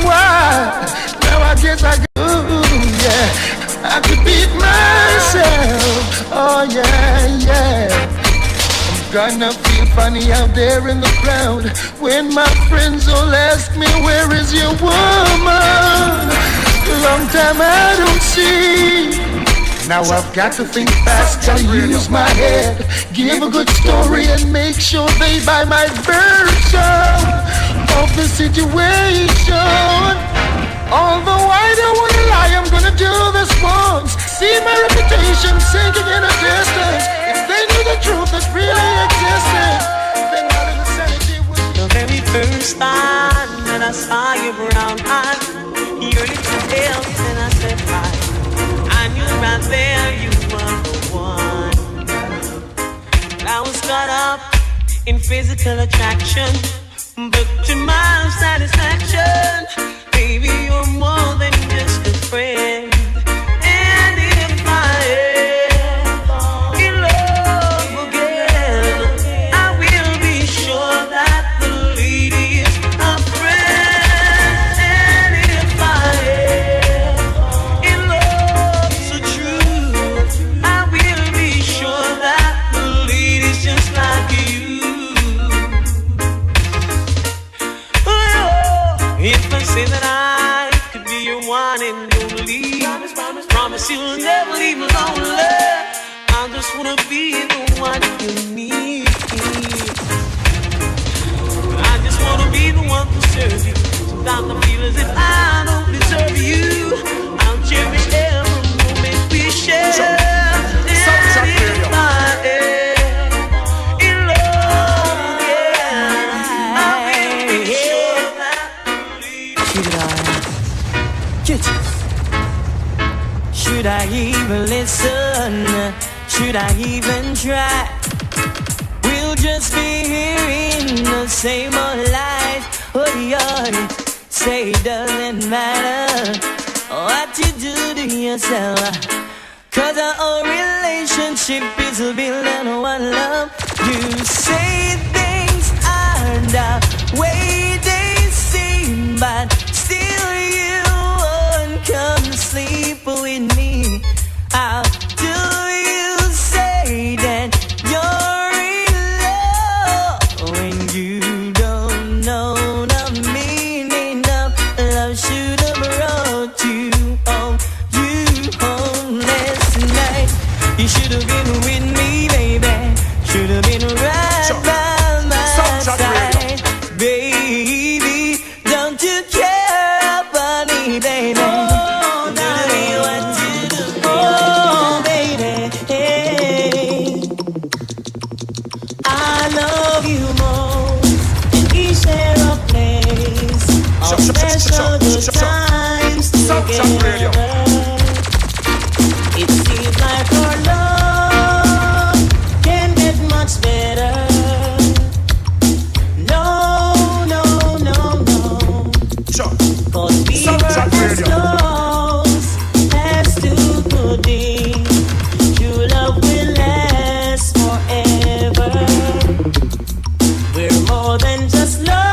Why? Now I guess I go, yeah. I could beat myself. Oh yeah, yeah. Gonna feel funny out there in the crowd when my friends all ask me, where is your woman? Long time I don't see. Now I've got to think fast, gotta use my head, give a good story and make sure they buy my version of the situation. Although I don't wanna lie, I'm gonna do this once. See my reputation sinking in a distance. If they knew the truth that really existed, then not in the sanity would be. The very first time that I saw your brown eyes, your little tails, and I said hi. I knew right there you were the one. And I was caught up in physical attraction, but to my satisfaction, baby, you're more than just a friend. And if I am in love again, I will be sure that the lady is a friend. And if I am in love so true, I will be sure that the lady's just like you. If I say that I could be your one and only, promise you'll never leave me lonely. I just wanna be the one you need. I just wanna be the one to serve you. Sometimes I feel as if I don't deserve you. I'll cherish every moment we share. Soundchatradio. Should I even listen? Should I even try? We'll just be hearing the same old lies. Oh, you say it doesn't matter what you do to yourself, 'cause our whole relationship is built on one love. You say things aren't the way they seem, but still you won't come sleep with me. How do you say that you're in love when you don't know the meaning of love? Should have brought you home, you homeless night. You should have been with me, baby. Should have been right by my side, baby. Don't you care about me, baby? Times together. It seems like our love can get much better. No, no, no, no. 'Cause we were as close as two could be. True love will last forever. We're more than just love.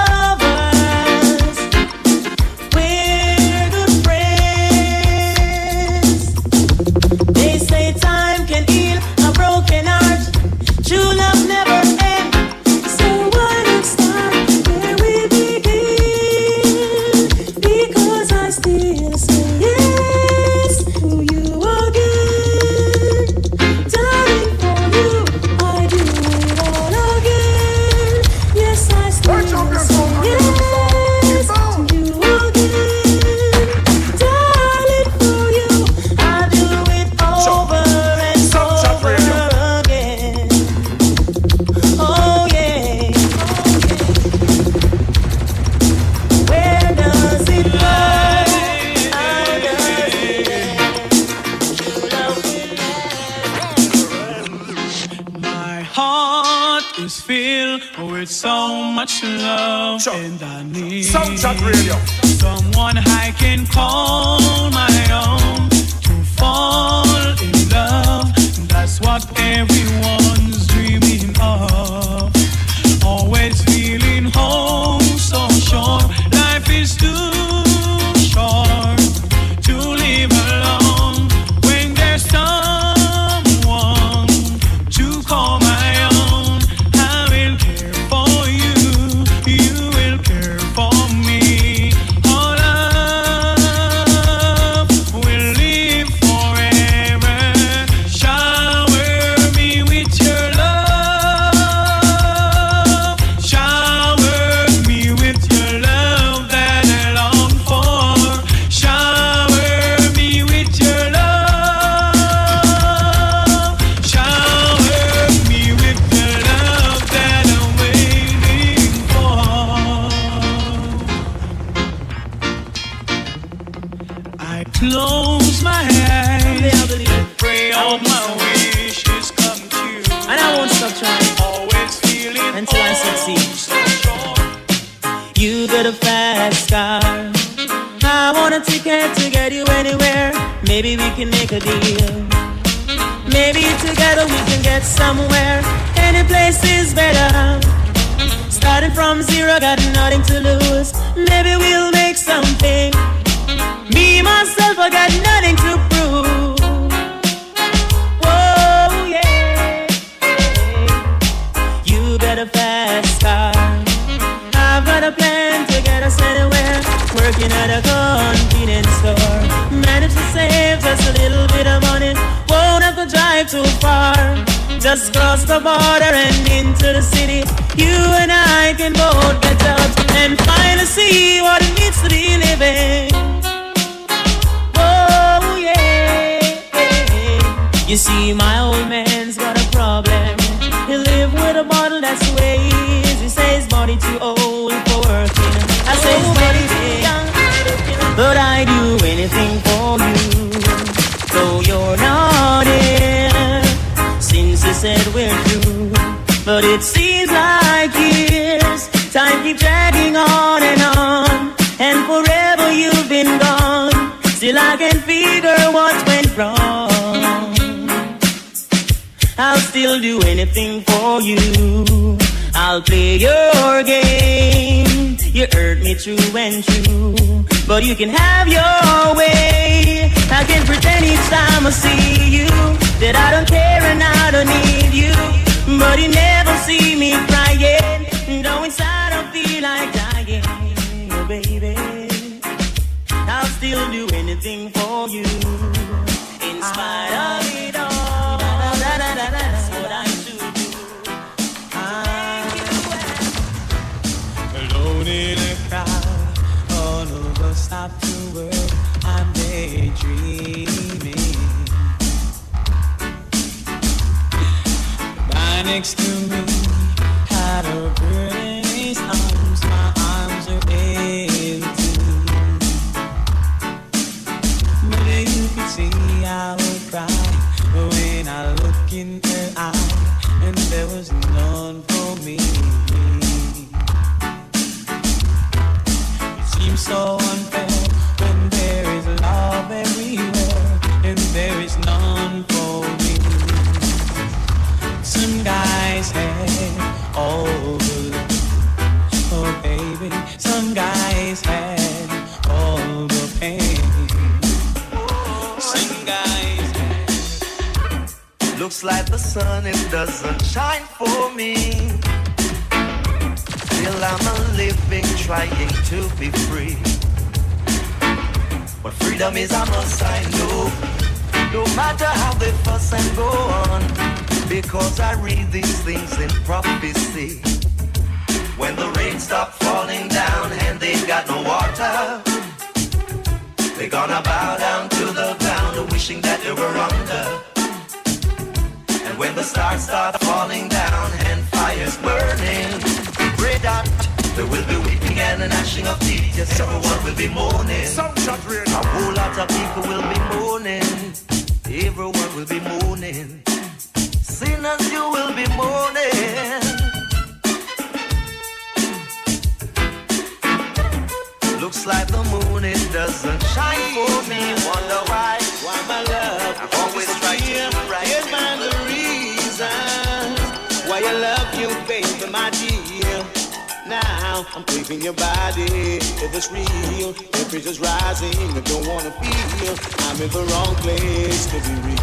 And I need Soundchatradio. Someone I can call my own to fall in love. That's what everyone's dreaming of. Always feeling home, so sure life is too close my eyes, pray all my wishes come true, and I won't stop trying always feeling until I succeed. You got a fast car, I want a ticket to get you anywhere. Maybe we can make a deal. Maybe together we can get somewhere. Any place is better. Starting from zero, got nothing to lose. Maybe we'll make something. Me, myself, I got nothing to prove. Whoa, yeah. You got a fast car, I've got a plan to get us anywhere. Working at a convenience store, managed to save just a little bit of money. Won't have to drive too far, just cross the border and into the city. You and I can both get out and finally see what it means to be living. Oh yeah. You see, my old man's got a problem. He live with a bottle, that's the way he is. He says body too old for working. I say his body too young, but I do anything for you. Though you're not here, since you said we're through. But it seems like years, time keeps dragging on, and forever you've been gone. Still I can figure what went wrong. I'll still do anything for you. I'll play your game. You hurt me true and true, but you can have your way. I can pretend each time I see you that I don't care and I don't need you, but you never see me crying. Though inside I feel like dying, oh baby, I'll still do anything for you. In spite of it all, that's what I should do. Alone in a crowd, all of us stop to work. I'm daydreaming. The guy next to me had a bird in his arms. My arms are empty. Maybe you could see I would cry when I look in her eye, and there was none for me. It seems so unfair when there is love everywhere and there is none for me. Some guys had all the love, oh baby. Some guys had all the pain. Some guys had. Looks like the sun, it doesn't shine for me. Still I'm a living, trying to be free. What freedom is I must I know. No matter how they fuss and go on, because I read these things in prophecy. When the rain stops falling down and they've got no water, they're gonna bow down to the ground, wishing that they were under. And when the stars start falling down and fire's burning, pray that there will be weeping and a gnashing of teeth. Yes, everyone will be mourning. Soundchatradio. A whole lot of people will be mourning. Everyone will be mourning. Sinners, you will be mourning. Looks like the moon, it doesn't shine for me. Wonder why my love, I'm always trying to do right. Here's find the reason why I love you, baby, my dear. Now I'm craving your body. If it's real, temperature's rising. I don't wanna feel I'm in the wrong place to be real.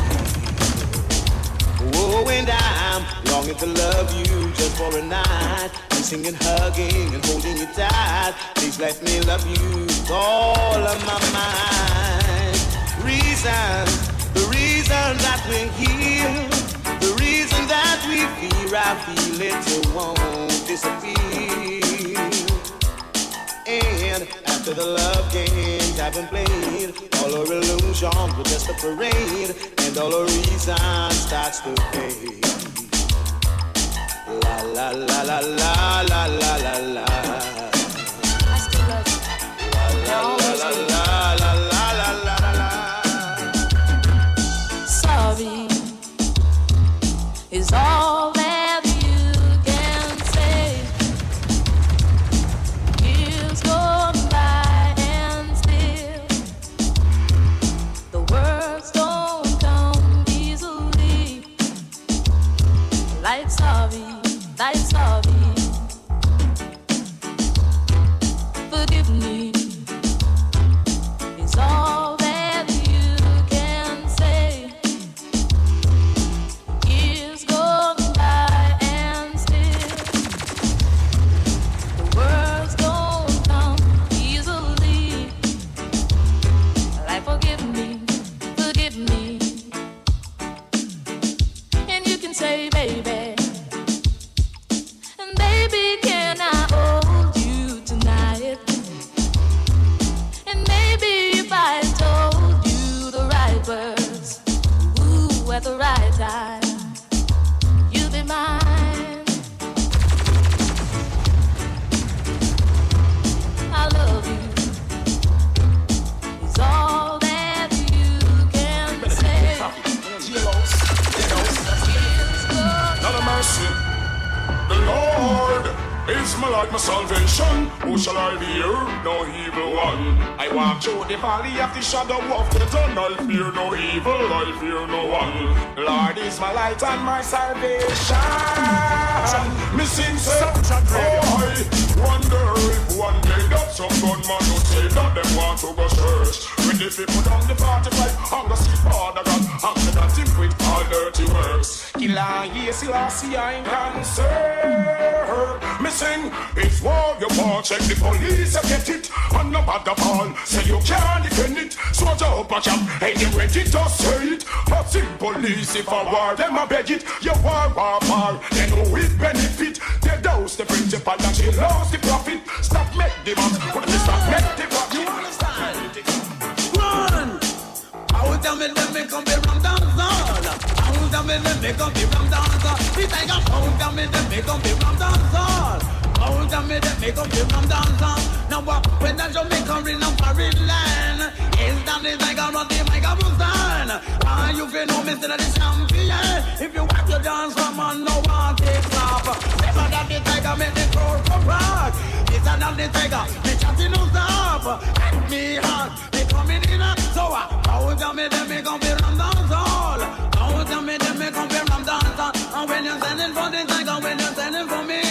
Oh, and I'm longing to love you just for a night. I'm singing, hugging, and holding you tight. Please let me love you with all of my mind. The reason that we're here, the reason that we fear, I feel it won't disappear. And after the love games have been played, all our illusions were just a parade, and all our reason starts to fade. La la la la la la la la la. I still love you. La la la la la la la la la. my salvation. Who shall I fear? No evil one. I walk through the valley of the shadow of death, and I fear no evil, I fear no one. Lord is my light and my salvation. Me sing Soundchatradio. Oh, I wonder if one day that some gunman would say that them want to go church. When if put on the party pipe, I'm gonna see Father God, I'm gonna tip with all dirty works. Killer, yes, I see I'm concerned. Me sing, it's war you want, check the police, I get it. And no bother ball, say you can't defend it. Soldier up a camp, hey, they ready to say it. But in police, if I war, them I beg it. You war, they know it benefit. They dose the principal and she lost the profit. Stop make the mass, but they stop make the profit. You understand? Run! I will tell me them make up the rum dancehall. I will tell me them make up the rum dancehall. We take a phone, tell me them make up the rum dancehall. I will tell me them make up the rum dancehall. Now what? When the Jamaica in a foreign land, is that the tiger on the microphone? Why you feel no Mr. the champion? If you want to dance from on, no one takes off. Never that the tiger make the crowd come rock. It's not the tiger, me chatting no stop. And me hot, me coming in. So I will tell me them make up the rum dancehall. I will tell me them make up the rum dancehall. And when you're sending for the tiger, when you're sending for me,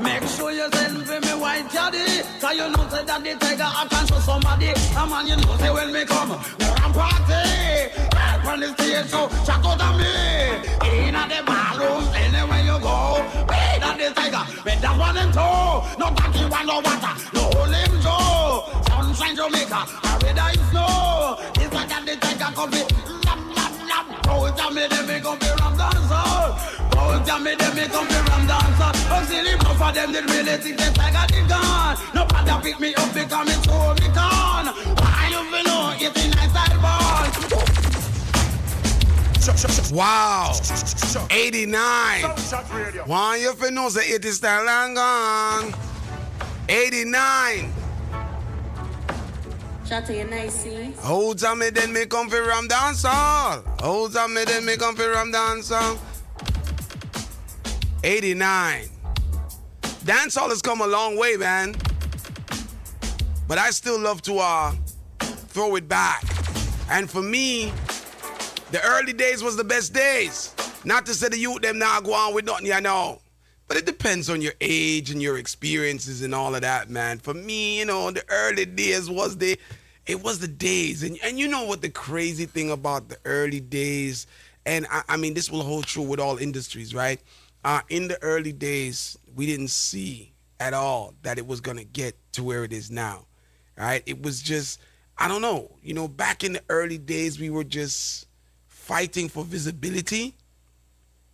make sure you send for me white caddy. Cause you know say that the tiger I can show somebody. A man you know say when me come, we're on party. Right on the stage so shout out to me. In at the ballroom, anywhere you go. Wait at the tiger, with that one in tow. No donkey want no water, no hole him Joe. Sunshine Jamaica, I read I snow. It's like that the tiger come be lap, lap, lap. Oh, tell me they make up the rum dancehall. Oh, tell me they make up the rum dancehall. Oh, silly enough for them, they really think the tiger is gone. Nobody pick me up because me throw me gone. Why you feel no, it's a nice side ball. Wow, 89. Why you feel no say it is still long gone? 89. Shut to your nice scenes. Hold on me then me come for ram dancehall. Hold on me then me come for ram dancehall. 89. Dancehall has come a long way, man. But I still love to throw it back. And for me, the early days was the best days. Not to say the youth them now go on with nothing, you know. But it depends on your age and your experiences and all of that, man. For me, you know, the early days was the days. And you know what the crazy thing about the early days, and I mean, this will hold true with all industries, right? In the early days, we didn't see at all that it was going to get to where it is now, right? It was just, I don't know, you know, back in the early days, we were just fighting for visibility.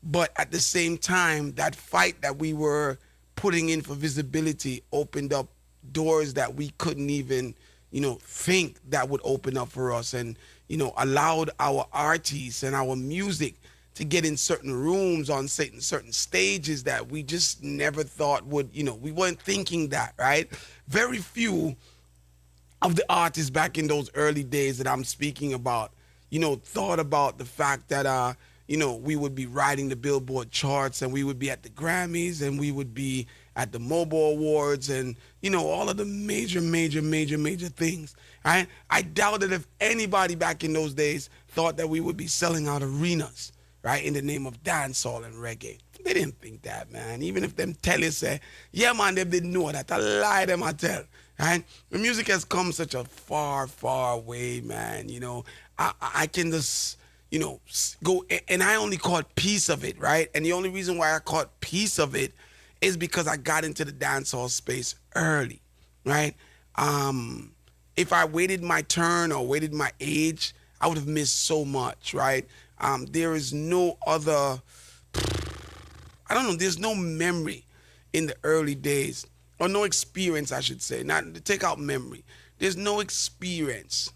But at the same time, that fight that we were putting in for visibility opened up doors that we couldn't even, you know, think that would open up for us, and, you know, allowed our artists and our music to get in certain rooms on certain stages that we just never thought would, you know, we weren't thinking that, right? Very few of the artists back in those early days that I'm speaking about, you know, thought about the fact that, you know, we would be riding the Billboard charts, and we would be at the Grammys, and we would be at the Mobile Awards, and, you know, all of the major things, right? I doubt that if anybody back in those days thought that we would be selling out arenas, right, in the name of dancehall and reggae. They didn't think that, man. Even if them tell you, say, yeah, man, they didn't know that. I lie them, I tell, right? The music has come such a far, far way, man. You know, I can just, you know, go, and I only caught piece of it, right? And the only reason why I caught piece of it is because I got into the dancehall space early, right? If I waited my turn or waited my age, I would have missed so much, right? There is no other, I don't know, there's no memory in the early days, or no experience, I should say, not to take out memory. There's no experience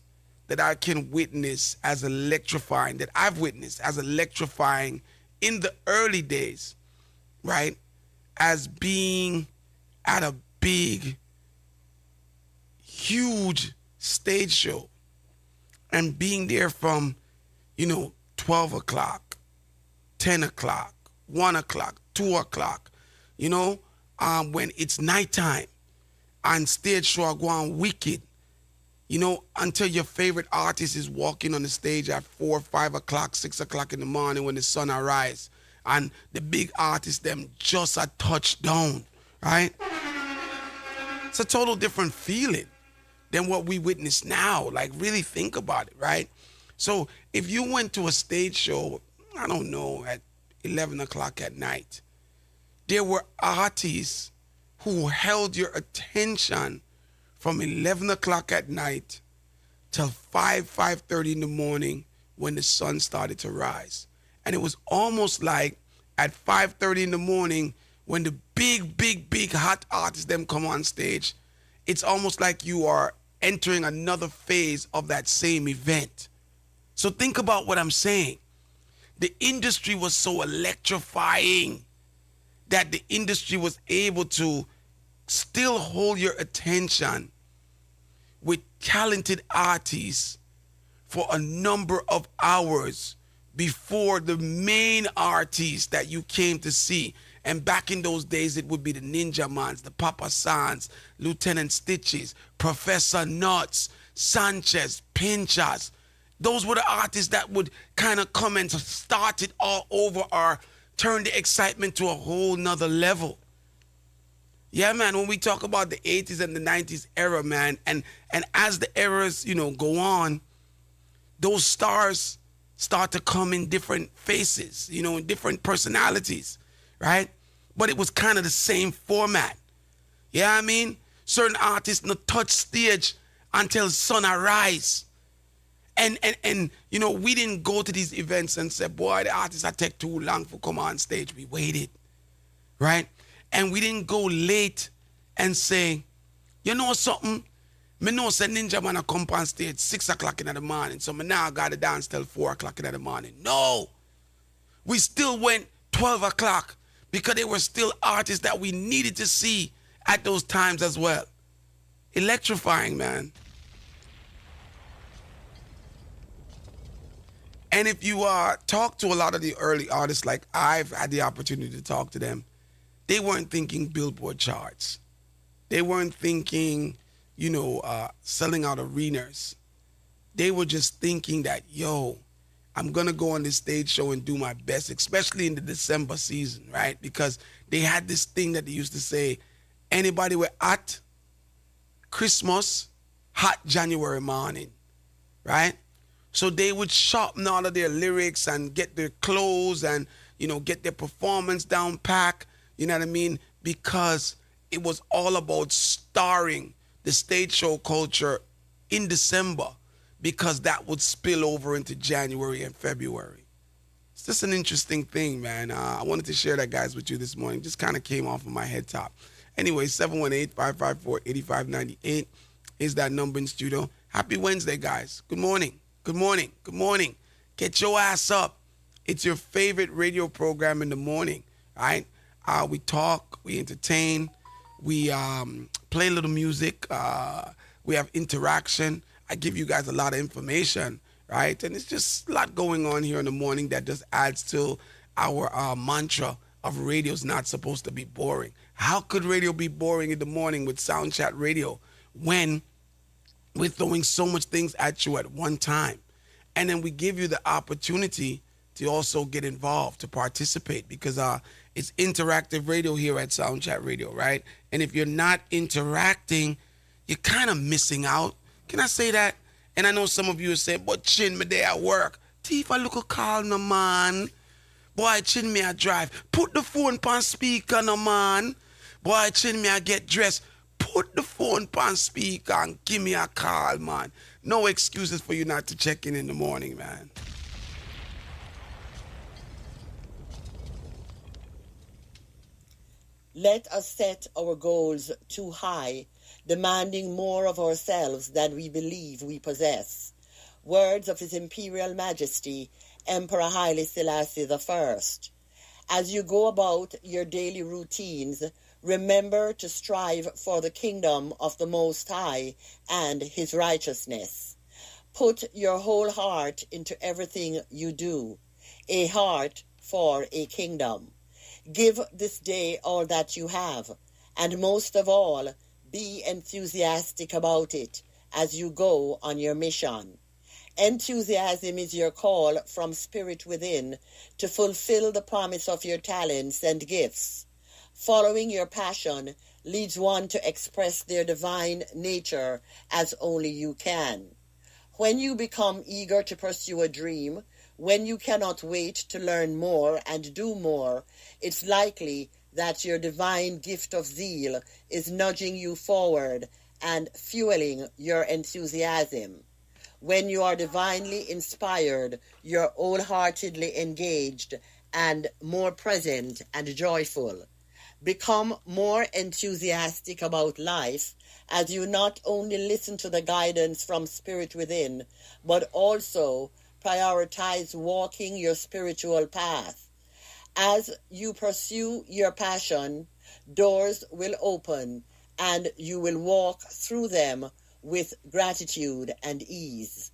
that I can witness as electrifying, that I've witnessed as electrifying in the early days, right? As being at a big, huge stage show and being there from, you know, 12 o'clock, 10 o'clock, 1 o'clock, 2 o'clock, you know, when it's nighttime and stage show are going wicked, you know, until your favorite artist is walking on the stage at 4, 5 o'clock, 6 o'clock in the morning when the sun arises, and the big artists them just a touchdown, right? It's a total different feeling than what we witness now. Like, really think about it, right? So if you went to a stage show, I don't know, at 11 o'clock at night, there were artists who held your attention from 11 o'clock at night till 5:30 in the morning when the sun started to rise. And it was almost like at 5:30 in the morning when the big hot artists them come on stage, it's almost like you are entering another phase of that same event. So think about what I'm saying. The industry was so electrifying that the industry was able to still hold your attention with talented artists for a number of hours before the main artists that you came to see. And back in those days, it would be the Ninja Mans, the Papa Sans, Lieutenant Stitches, Professor Nuts, Sanchez, Pinchas. Those were the artists that would kind of come and start it all over or turn the excitement to a whole nother level. Yeah, man, when we talk about the 80s and the 90s era, man, and as the eras, you know, go on, those stars start to come in different faces, you know, in different personalities, right? But it was kind of the same format. Yeah, I mean, certain artists not touch stage until sun arise. And you know, we didn't go to these events and say, boy, the artists that take too long for come on stage. We waited, right? And we didn't go late and say, you know something? Me know say Ninja Man a come on stage 6 o'clock in the morning, so me now got to dance till 4 o'clock in the morning. No. We still went 12 o'clock because there were still artists that we needed to see at those times as well. Electrifying, man. And if you talk to a lot of the early artists, like I've had the opportunity to talk to them, they weren't thinking Billboard charts. They weren't thinking, you know, selling out arenas. They were just thinking that, yo, I'm going to go on this stage show and do my best, especially in the December season, right? Because they had this thing that they used to say, anybody with hot Christmas, hot January morning, right? So they would sharpen all of their lyrics and get their clothes and, you know, get their performance down pack, you know what I mean? Because it was all about starring the stage show culture in December, because that would spill over into January and February. It's just an interesting thing, man. I wanted to share that, guys, with you this morning. Just kind of came off of my head top. Anyway, 718-554-8598 is that number in studio. Happy Wednesday, guys. Good morning. Good morning. Good morning. Get your ass up. It's your favorite radio program in the morning, right? We talk, we entertain, we play a little music, we have interaction. I give you guys a lot of information, right? And it's just a lot going on here in the morning that just adds to our mantra of radio's not supposed to be boring. How could radio be boring in the morning with Soundchatradio when we're throwing so much things at you at one time? And then we give you the opportunity to also get involved, to participate, because it's interactive radio here at Soundchatradio, right? And if you're not interacting, you're kind of missing out. Can I say that? And I know some of you are saying, but Chin, me there at work. Thief, I look a call, no man. Boy, Chin, me I drive. Put the phone on speaker, no man. Boy, Chin, me I get dressed. Put the phone on speaker and give me a call, man. No excuses for you not to check in the morning, man. Let us set our goals too high, demanding more of ourselves than we believe we possess. Words of His Imperial Majesty, Emperor Haile Selassie I. As you go about your daily routines, remember to strive for the kingdom of the Most High and His righteousness. Put your whole heart into everything you do, a heart for a kingdom. Give this day all that you have, and most of all, be enthusiastic about it as you go on your mission. Enthusiasm is your call from spirit within to fulfill the promise of your talents and gifts. Following your passion leads one to express their divine nature as only you can. When you become eager to pursue a dream, when you cannot wait to learn more and do more, it's likely that your divine gift of zeal is nudging you forward and fueling your enthusiasm. When you are divinely inspired, you're wholeheartedly engaged and more present and joyful. Become more enthusiastic about life as you not only listen to the guidance from spirit within, but also prioritize walking your spiritual path. As you pursue your passion, doors will open and you will walk through them with gratitude and ease.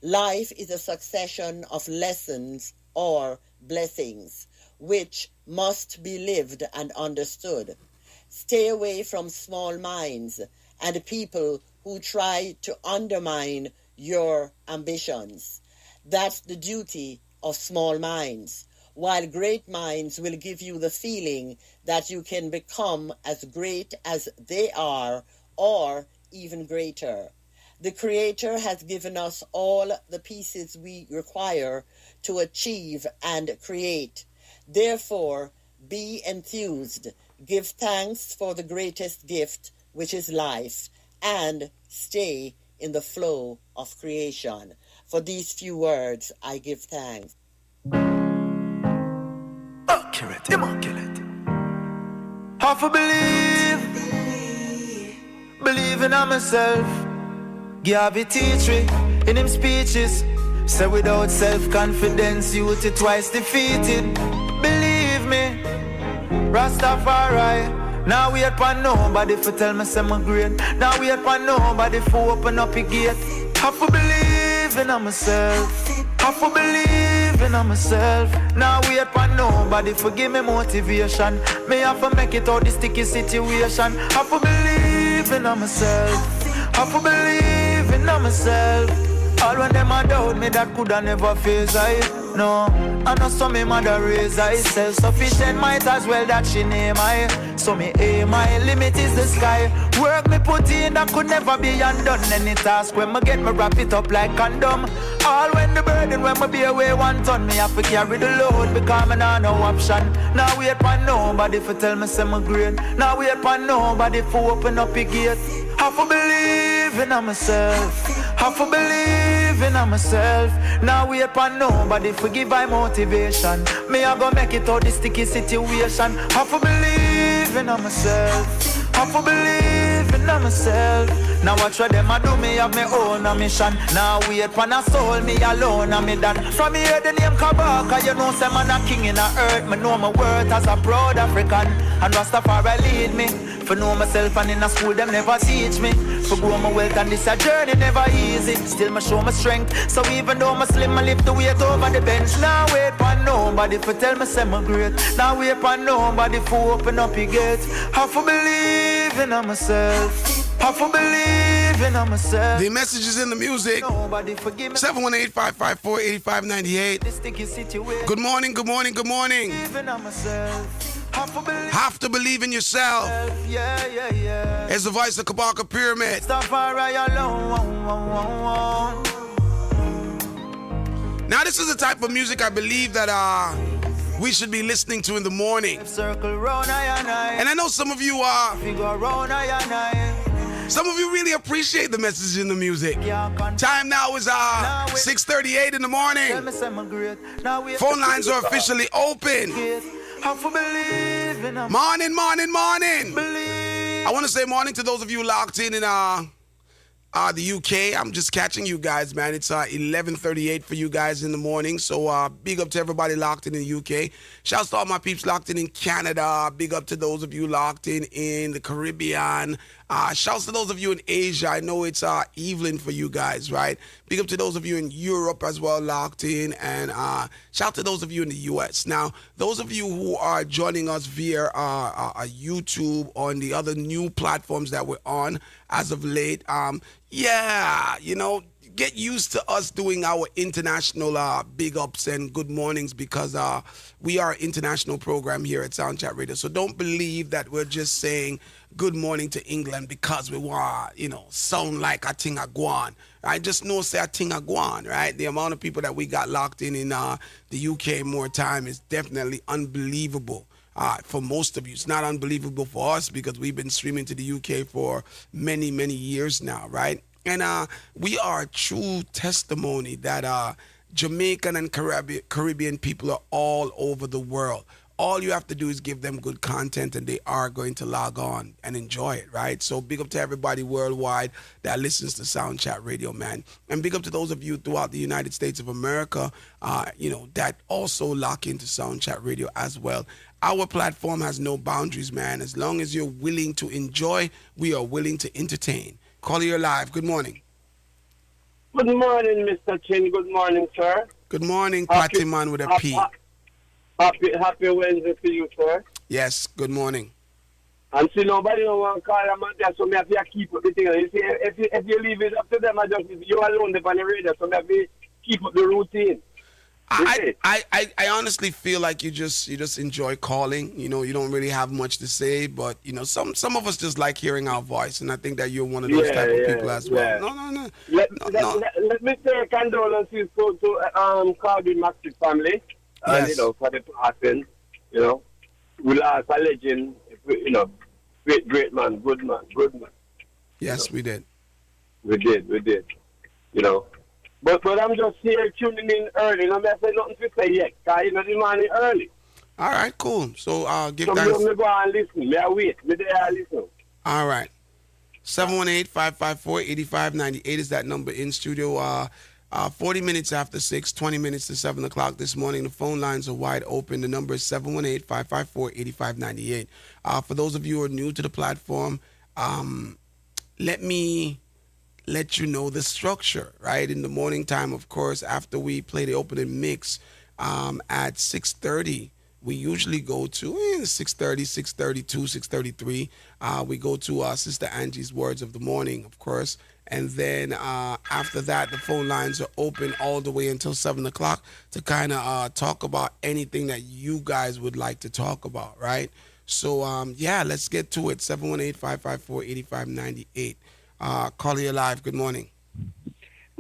Life is a succession of lessons or blessings, which must be lived and understood. Stay away from small minds and people who try to undermine your ambitions. That's the duty of small minds, while great minds will give you the feeling that you can become as great as they are or even greater. The Creator has given us all the pieces we require to achieve and create. Therefore, be enthused, give thanks for the greatest gift, which is life, and stay in the flow of creation. For these few words, I give thanks. Accurate, immaculate. Half a believe in myself. Gavi teach me in him speeches. Say without self-confidence, youth is twice defeated. Believe me, Rastafari. Now wait for nobody for tell me say I'm great. Now wait for nobody for open up a gate. Have to believe in myself. Have to believe in myself. Now wait for nobody for give me motivation. Me have to make it out the sticky situation. Have to believe in myself. Have to believe in myself. All when them a doubt me that coulda never face I. No, I know so me mother raise I. Self-sufficient might as well that she name I. So me aim my limit is the sky. Work me put in that could never be undone. Any task when me get me wrap it up like condom. All when the burden when me be away 1 ton. Me have to carry the load because me nah no option. Now wait for nobody for tell me say me great. Now wait for nobody for open up a gate. Have to believe in myself. Have to believe in myself. Now wait for nobody for give my motivation. Me I go make it out the sticky situation. Have to believe in myself. Have to believe in myself. Now watch what them a do, me have my own mission. Now wait for a soul, me alone and me done. From here the name Kabaka, you know say man a king in the earth. Me know my worth as a proud African. And Rastafari lead me. For know myself and in a school them never teach me. For grow my wealth and this a journey never easy. Still me show my strength. So even though my slim, I lift the weight over the bench. Now wait for nobody for tell me say me great. Now wait for nobody for open up your gates. Have to believe in myself. Have to believe in myself. The message is in the music. 718-554-8598. Good morning, good morning, good morning. Have to believe in yourself. Yeah. It's the voice of Kabaka Pyramid. Now this is the type of music I believe that we should be listening to in the morning. And I know some of you some of you really appreciate the message in the music. Time now is 6:38 in the morning. Phone lines are officially open. Morning. I want to say morning to those of you locked in the UK. I'm just catching you guys, man. It's 11:38 for you guys in the morning. So big up to everybody locked in the UK. Shouts to all my peeps locked in Canada. Big up to those of you locked in the Caribbean. Shouts to those of you in Asia. I know it's evening for you guys, right? Big up to those of you in Europe as well, locked in. And shout to those of you in the U.S. Now, those of you who are joining us via YouTube on the other new platforms that we're on as of late, yeah, you know, get used to us doing our international big ups and good mornings because we are an international program here at Soundchat Radio. So don't believe that we're just saying good morning to England because we want, you know, sound like a ting a guan. Right? Just know say a ting a guan, right? The amount of people that we got locked in the UK more time is definitely unbelievable. For most of you, it's not unbelievable for us because we've been streaming to the UK for many, many years now, right? And we are a true testimony that Jamaican and Caribbean people are all over the world. All you have to do is give them good content and they are going to log on and enjoy it, right? So big up to everybody worldwide that listens to Soundchat Radio, man. And big up to those of you throughout the United States of America, you know, that also lock into Soundchat Radio as well. Our platform has no boundaries, man. As long as you're willing to enjoy, we are willing to entertain. Caller, you're live. Good morning. Good morning, Mr. Chin. Good morning, sir. Good morning, Patty Man with a P. Happy Wednesday to you, sir. Yes, good morning. And see, nobody don't want to call them out there, so me have to keep up the thing. You see, if you leave it up to them, you alone on the radio, so me have to keep up the routine. I honestly feel like you just enjoy calling. You know, you don't really have much to say, but you know, some of us just like hearing our voice, and I think that you're one of those type of people as well. No. Let me say condolences to Claudia Max's family, and you know, for the passing. You know, we lost a legend. You know, great man, good man. Yes, you know? We did. You know. But I'm just here tuning in early. No, I say nothing to say yet. Because you know the morning early. All right, cool. So give so thanks. So go and listen. May I wait? May I listen? All right. 718-554-8598 is that number in studio. 40 minutes after 6, 20 minutes to 7 o'clock this morning. The phone lines are wide open. The number is 718-554-8598. For those of you who are new to the platform, let me let you know the structure, right? In the morning time, of course, after we play the opening mix at 6:30, we usually go to 6:30, 6:32, 6:33. We go to Sister Angie's Words of the Morning, of course. And then after that, the phone lines are open all the way until 7 o'clock to kind of talk about anything that you guys would like to talk about, right? So, yeah, let's get to it. 718-554-8598. Caller, you're live. Good morning.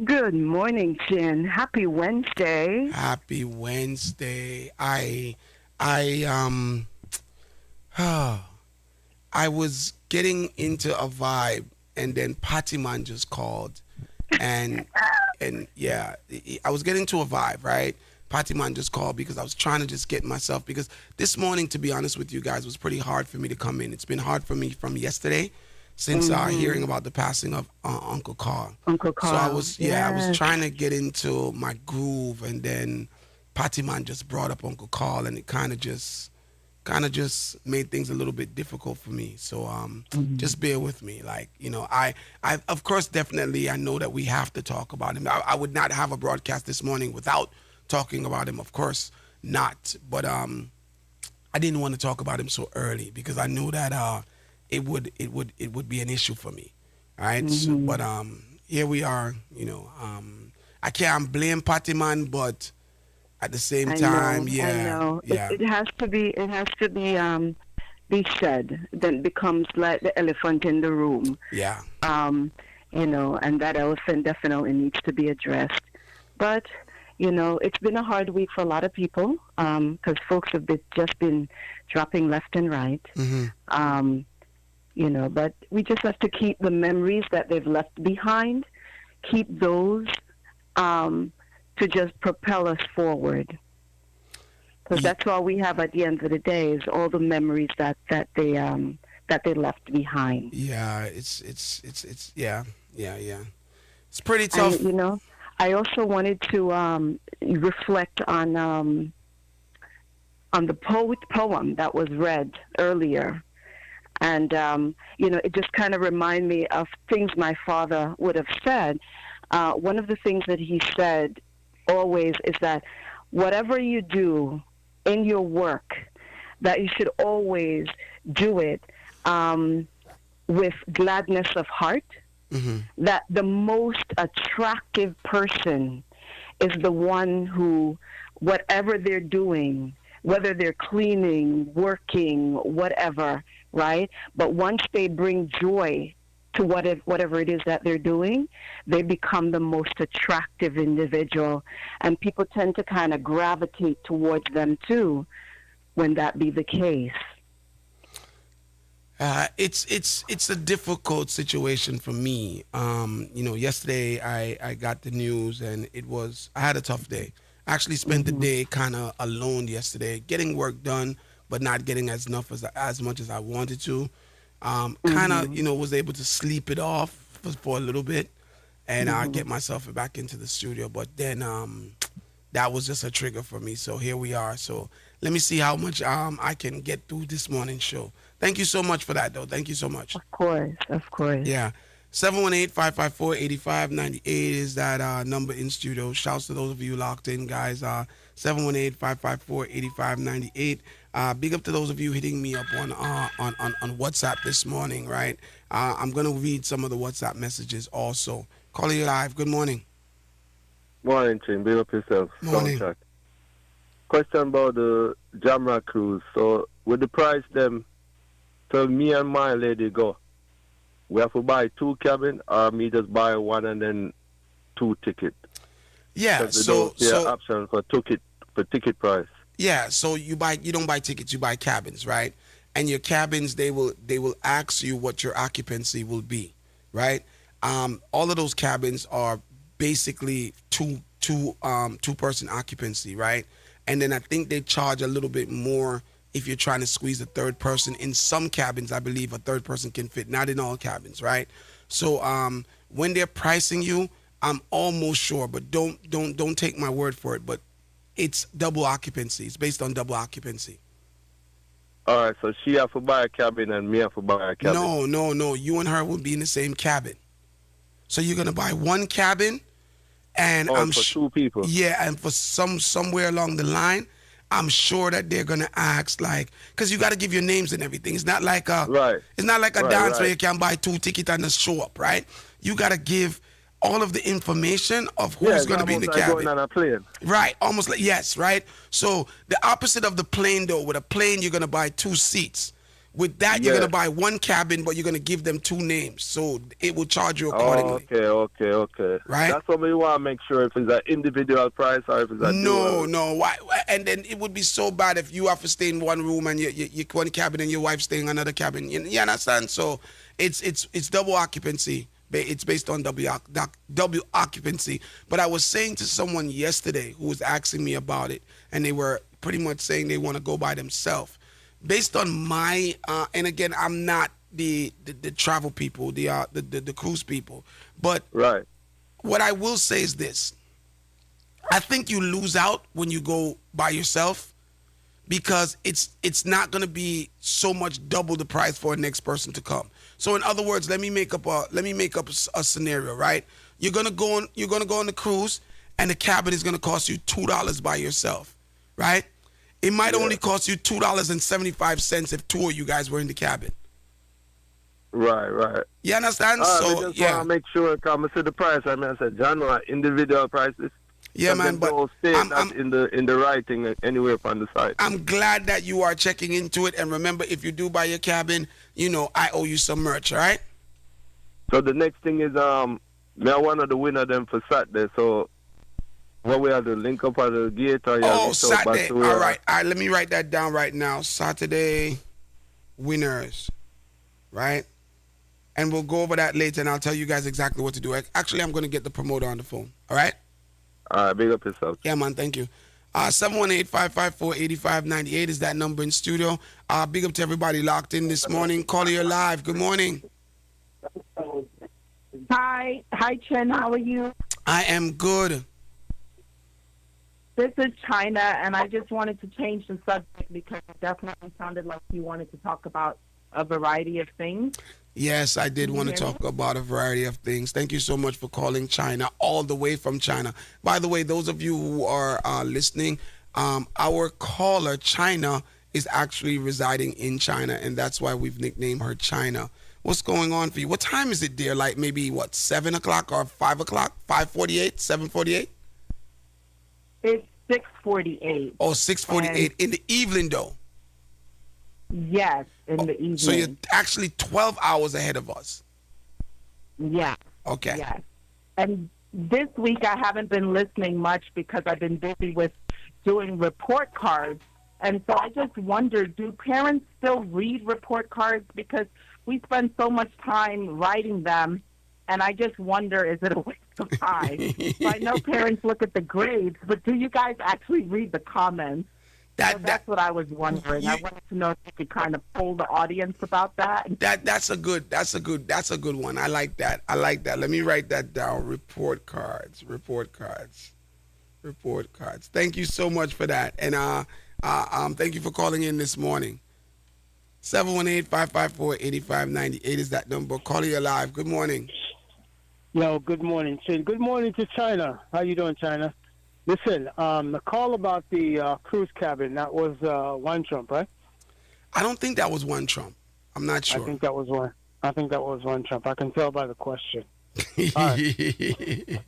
Good morning, Jen. Happy Wednesday. Happy Wednesday. I was getting into a vibe, and then Patty Man just called, and yeah, I was getting to a vibe, right? Patty Man just called because I was trying to just get myself, because this morning, to be honest with you guys, was pretty hard for me to come in. It's been hard for me from yesterday, since hearing about the passing of Uncle Carl. Uncle Carl. So I was I was trying to get into my groove, and then Patty Man just brought up Uncle Carl, and it kind of just made things a little bit difficult for me. So just bear with me. Like, you know, I of course, definitely, I know that we have to talk about him. I would not have a broadcast this morning without talking about him, of course not. But I didn't want to talk about him so early because I knew that it would be an issue for me. All right. So, but here we are, you know. I can't blame Patty Man, but at the same time, I know. It has to be said. Then it becomes like the elephant in the room. Yeah. You know, and that elephant definitely needs to be addressed. But you know, it's been a hard week for a lot of people because folks have just been dropping left and right. You know, but we just have to keep the memories that they've left behind, keep those to just propel us forward. Because that's all we have at the end of the day is all the memories that they left behind. Yeah, it's yeah. It's pretty tough. And, you know, I also wanted to reflect on the poem that was read earlier. And, it just kind of reminded me of things my father would have said. One of the things that he said always is that whatever you do in your work, that you should always do it with gladness of heart, that the most attractive person is the one who, whatever they're doing, whether they're cleaning, working, whatever, right? But once they bring joy to whatever it is that they're doing, they become the most attractive individual. And people tend to kind of gravitate towards them too, when that be the case. It's a difficult situation for me. Yesterday I got the news and I had a tough day. I actually spent the day kind of alone yesterday, getting work done, but not getting as much as I wanted to. Was able to sleep it off for a little bit and get myself back into the studio. But then that was just a trigger for me. So here we are. So let me see how much I can get through this morning's show. Thank you so much for that, though. Thank you so much. Of course. Yeah. 718-554-8598 is that number in studio. Shouts to those of you locked in, guys. 718-554-8598. Big up to those of you hitting me up on WhatsApp this morning, right? I'm going to read some of the WhatsApp messages also. Calling you live. Good morning. Morning, Chin. Big up yourself. Morning. Soundtrack. Question about the Jamra cruise. So, with the price them, so me and my lady go, we have to buy 2 cabin, or me just buy 1 and then 2 ticket? Yeah, so option for ticket price. Yeah, so you don't buy tickets, you buy cabins, right? And your cabins, they will ask you what your occupancy will be, right? All of those cabins are basically two person occupancy, right? And then I think they charge a little bit more if you're trying to squeeze a third person. In some cabins, I believe a third person can fit, not in all cabins, right? So when they're pricing you, I'm almost sure, but don't take my word for it, but it's double occupancy. It's based on double occupancy. All right, so she have to buy a cabin and me have to buy a cabin. No. You and her will be in the same cabin. So you're gonna buy 1 cabin, and for 2 people. Yeah, and for somewhere along the line, I'm sure that they're gonna ask, like, because you got to give your names and everything. It's not like a It's not like a dance where you can buy 2 tickets and just show up, right? You got to give all of the information of who's going to be in the cabin. Going on a plane. Right, almost like, yes, right? So the opposite of the plane, though, with a plane, you're going to buy 2 seats. With that, you're going to buy 1 cabin, but you're going to give them 2 names. So it will charge you accordingly. Okay. Right? That's what we want to make sure if it's an individual price or if it's a No. Why? And then it would be so bad if you have to stay in one room and you 1 cabin and your wife staying in another cabin. You understand? So it's double occupancy. It's based on double occupancy. But I was saying to someone yesterday who was asking me about it, and they were pretty much saying they want to go by themselves. Based on my, and again, I'm not the travel people, the cruise people. But what I will say is this. I think you lose out when you go by yourself, because it's not going to be so much double the price for a next person to come. So in other words, let me make up a scenario, right? You're gonna go on the cruise, and the cabin is gonna cost you $2 by yourself, right? It might only cost you $2.75 if 2 of you guys were in the cabin. Right. You understand? I just want to make sure, come see the price. I said, John, individual prices. Yeah, man, but I'm in the writing anywhere on the site. I'm glad that you are checking into it, and remember, if you do buy your cabin, I owe you some merch, all right? So the next thing is, me I one of the winner them for Saturday. So what we have to link up at the gate or Saturday. All right. Let me write that down right now. Saturday winners, right? And we'll go over that later, and I'll tell you guys exactly what to do. Actually, I'm going to get the promoter on the phone. All right? All right, big up yourself. Yeah, man, thank you. 718-554-8598 is that number in studio. Big up to everybody locked in this morning. Caller, you're live. Good morning. Hi, Chen. How are you? I am good. This is China, and I just wanted to change the subject because it definitely sounded like you wanted to talk about a variety of things. Yes, I did want to talk about a variety of things. Thank you so much for calling China, all the way from China. By the way, those of you who are listening, our caller, China, is actually residing in China, and that's why we've nicknamed her China. What's going on for you? What time is it there? Like maybe, 7 o'clock or 5 o'clock? 5:48, 7:48? It's 6:48. Oh, 6:48 in the evening, though. Yes, in the evening. So you're actually 12 hours ahead of us. Yeah. Okay. Yes. And this week I haven't been listening much because I've been busy with doing report cards. And so I just wonder, do parents still read report cards? Because we spend so much time writing them, and I just wonder, is it a waste of time? So I know parents look at the grades, but do you guys actually read the comments? That's what I was wondering. I wanted to know if you could kind of poll the audience about that. That's a good one. I like that. Let me write that down. Report cards. Thank you so much for that. And thank you for calling in this morning. 718-554-8598 is that number. Call you live. Good morning. Yo, good morning, Chin. Good morning to China. How you doing, China? Listen, the call about the cruise cabin, that was one Trump, right? I don't think that was one Trump. I'm not sure. I think that was one Trump. I can tell by the question. All right. See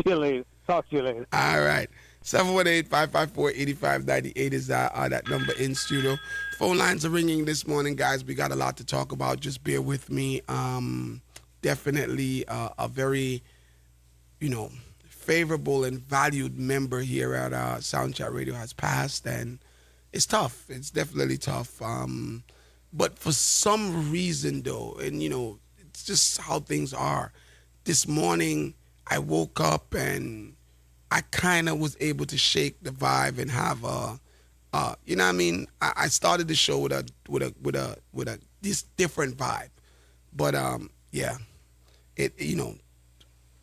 you later. Talk to you later. All right. 718-554-8598 is that number in studio. Phone lines are ringing this morning, guys. We got a lot to talk about. Just bear with me. Definitely a very, favorable and valued member here at Soundchatradio has passed, and it's tough. It's definitely tough. But for some reason, though, and it's just how things are. This morning, I woke up and I kind of was able to shake the vibe and have I started the show with a this different vibe, but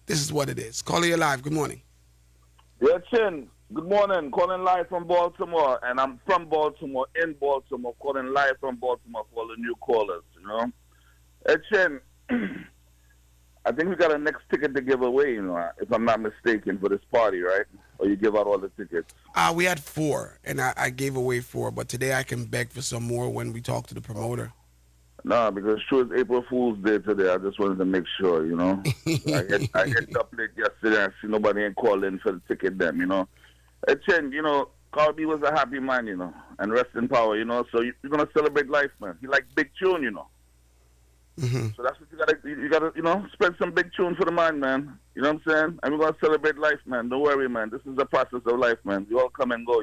this is what it is. Calling you live. Good morning. Yeah, Chin. Good morning. Calling live from Baltimore, and I'm from Baltimore, in Baltimore, calling live from Baltimore for all the new callers, Hey, Chin, I think we got a next ticket to give away, if I'm not mistaken, for this party, right? Or you give out all the tickets? We had 4, and I gave away 4, but today I can beg for some more when we talk to the promoter. No, because sure it's April Fool's Day today. I just wanted to make sure, I hit up late yesterday and see nobody ain't calling for the ticket them, Hey, Chen, Carl B was a happy man, and rest in power, so you're going to celebrate life, man. He like big tune, Mm-hmm. So that's what you gotta, spend some big tune for the man, man. You know what I'm saying? And we're going to celebrate life, man. Don't worry, man. This is the process of life, man. We all come and go,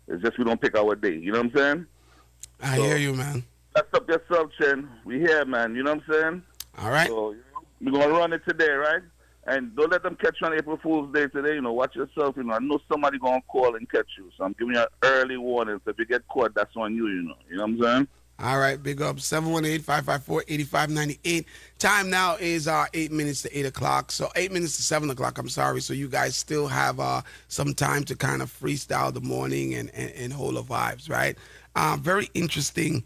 It's just we don't pick our day. You know what I'm saying? I hear you, man. That's up yourself, Chen. We here, man. You know what I'm saying? All right. So, we're going to run it today, right? And don't let them catch you on April Fool's Day today. Watch yourself. I know somebody going to call and catch you. So I'm giving you an early warning. So if you get caught, that's on you, You know what I'm saying? All right. Big up. 718-554-8598. Time now is 8 minutes to 8 o'clock. So 8 minutes to 7 o'clock. I'm sorry. So you guys still have some time to kind of freestyle the morning and hold the vibes, right? Very interesting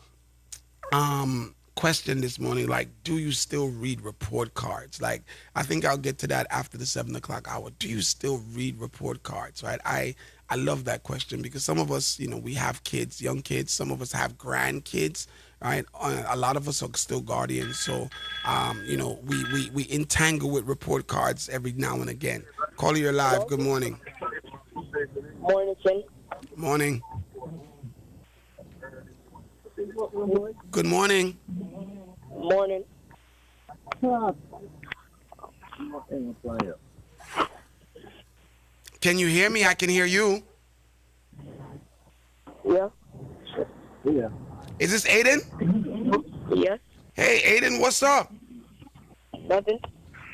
question this morning, like, do you still read report cards? Like, I think I'll get to that after the 7 o'clock hour. Do you still read report cards, right? I love that question because some of us, we have kids, young kids. Some of us have grandkids, right? A lot of us are still guardians. So, we entangle with report cards every now and again. Caller, you're live. Good morning. Morning, Chen. Morning. Good morning. Morning. Can you hear me? I can hear you. Yeah. Yeah. Is this Aiden? Yes. Hey, Aiden, what's up? Nothing.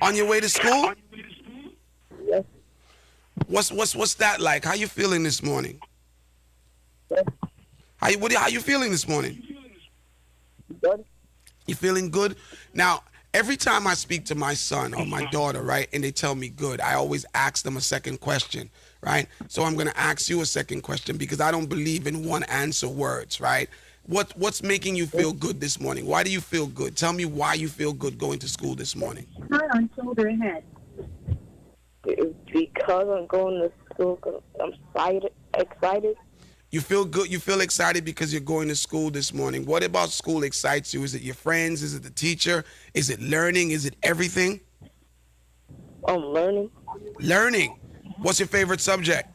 On your way to school? Yes. What's that like? How you feeling this morning? Good. How you feeling this morning? Good. You feeling good? Now, every time I speak to my son or my daughter, right, and they tell me good, I always ask them a second question, right? So I'm going to ask you a second question because I don't believe in one answer words, right? What's making you feel good this morning? Why do you feel good? Tell me why you feel good going to school this morning. Head on shoulder ahead. Because I'm going to school, 'cause I'm excited. You feel good. You feel excited because you're going to school this morning. What about school excites you? Is it your friends? Is it the teacher? Is it learning? Is it everything? Learning. Learning. What's your favorite subject?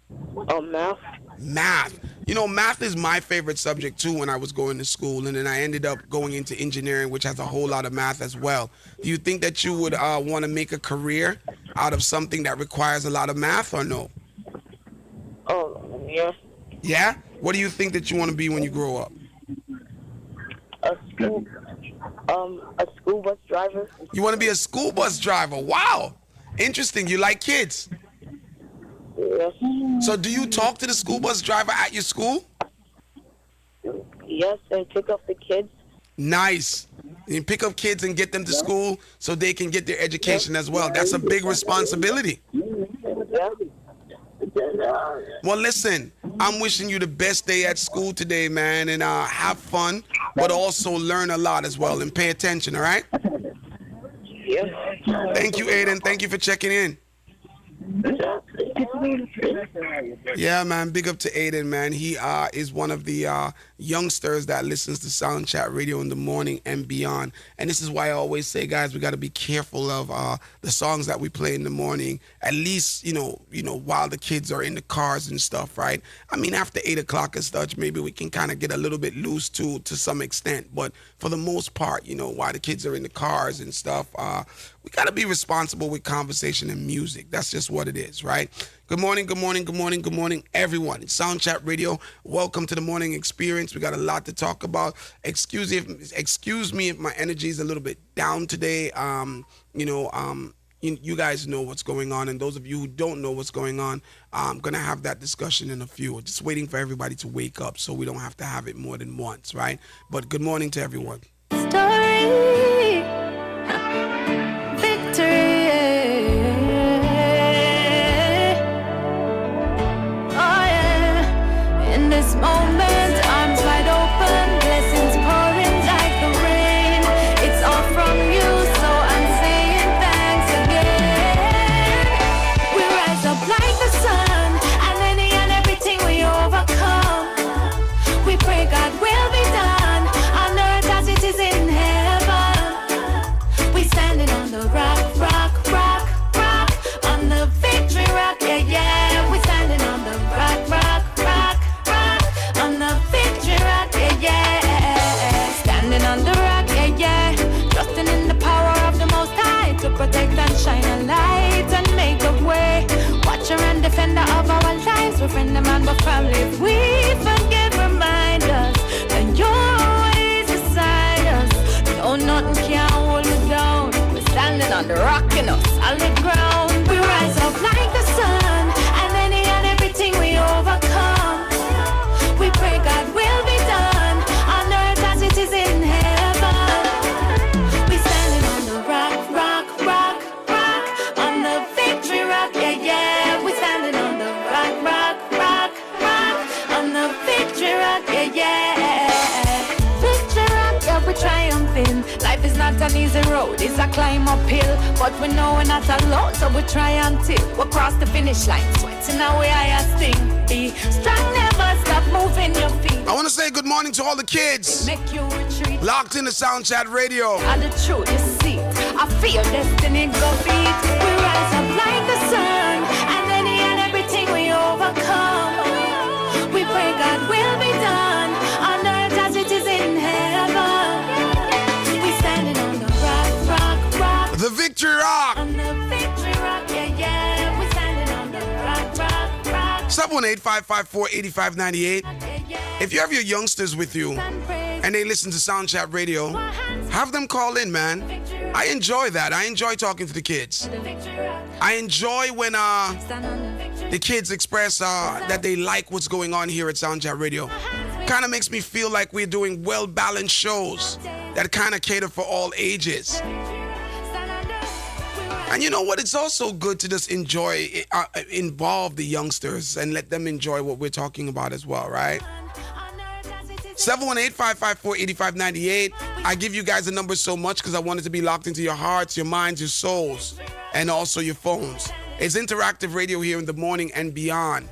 Math. Math. You know, math is my favorite subject too when I was going to school, and then I ended up going into engineering, which has a whole lot of math as well. Do you think that you would want to make a career out of something that requires a lot of math, or no? Yeah. Yeah? What do you think that you want to be when you grow up? A school bus driver. You want to be a school bus driver? Wow. Interesting. You like kids? Yes. So do you talk to the school bus driver at your school? Yes, and pick up the kids. Nice. You pick up kids and get them to school so they can get their education as well. That's a big responsibility. Yeah. Well, listen, I'm wishing you the best day at school today, man, and have fun, but also learn a lot as well and pay attention, all right? Yes. Thank you, Aiden. Thank you for checking in. Yeah, man. Big up to Aiden, man. He is one of the youngsters that listens to Sound Chat Radio in the morning and beyond. And this is why I always say, guys, we got to be careful of the songs that we play in the morning. At least, you know, while the kids are in the cars and stuff, right? I mean, after 8 o'clock and such, maybe we can kind of get a little bit loose to some extent. But for the most part, you know, while the kids are in the cars and stuff, we got to be responsible with conversation and music. That's just what it is, right? Good morning, good morning, good morning, good morning, everyone. It's Sound Chat Radio. Welcome to the morning experience. We got a lot to talk about. Excuse me if my energy is a little bit down today. You guys know what's going on, and those of you who don't know what's going on, I'm gonna have that discussion in a few. Just waiting for everybody to wake up so we don't have to have it more than once, right? But good morning to everyone. Story. Victory. Oh yeah. In this moment, arms wide open, blessings pouring like the rain. It's all from you, so I'm saying thanks again. We rise up like the sun, and any and everything we overcome. We pray God will be done on earth as it is in heaven. We standing on the rock, rock, rock, rock, on the victory rock, yeah, yeah. We standing on the rock, rock, rock, rock, on the victory rock, yeah, yeah. Standing on the rock, yeah, yeah. Trusting in the power of the Most High to protect and shine a light and make a way. Watcher and defender of our lives, we're friend and man, but family. If we forgive, remind us that you're always beside us. No, nothing can hold me down. We're standing on the rock in a solid ground. We rise up like the sun, and any and everything we overcome. We pray God will be done on earth as it is in heaven. We standing on the rock, rock, rock, rock, on the victory rock, yeah, yeah. We standing on the rock, rock, rock, rock, on the victory rock, yeah, yeah. Victory rock, yeah, we're triumphing. Life is not an easy road, it's a climb uphill. But we know we're not alone, so we try until we cross the finish line. Sweating away highest thing. Be strong, never stop moving your feet. I want to say good morning to all the kids. Make you retreat. Locked in the Sound Chat Radio. And the truth is see. I feel destiny go beat. We rise up like the sun, and any and everything we overcome. We pray God will be done on earth as it is in heaven. We standing on the rock, rock, rock. The Victory Rock. On the victory rock, yeah, yeah. We standing on the rock, rock, rock. 718-554-8598. If you have your youngsters with you and they listen to Sound Chat Radio, have them call in, man. I enjoy that. I enjoy talking to the kids. I enjoy when the kids express that they like what's going on here at Sound Chat Radio. Kind of makes me feel like we're doing well-balanced shows that kind of cater for all ages. And you know what? It's also good to just involve the youngsters and let them enjoy what we're talking about as well, right? 718-554-8598. I give you guys the number so much because I want it to be locked into your hearts, your minds, your souls, and also your phones. It's interactive radio here in the morning and beyond.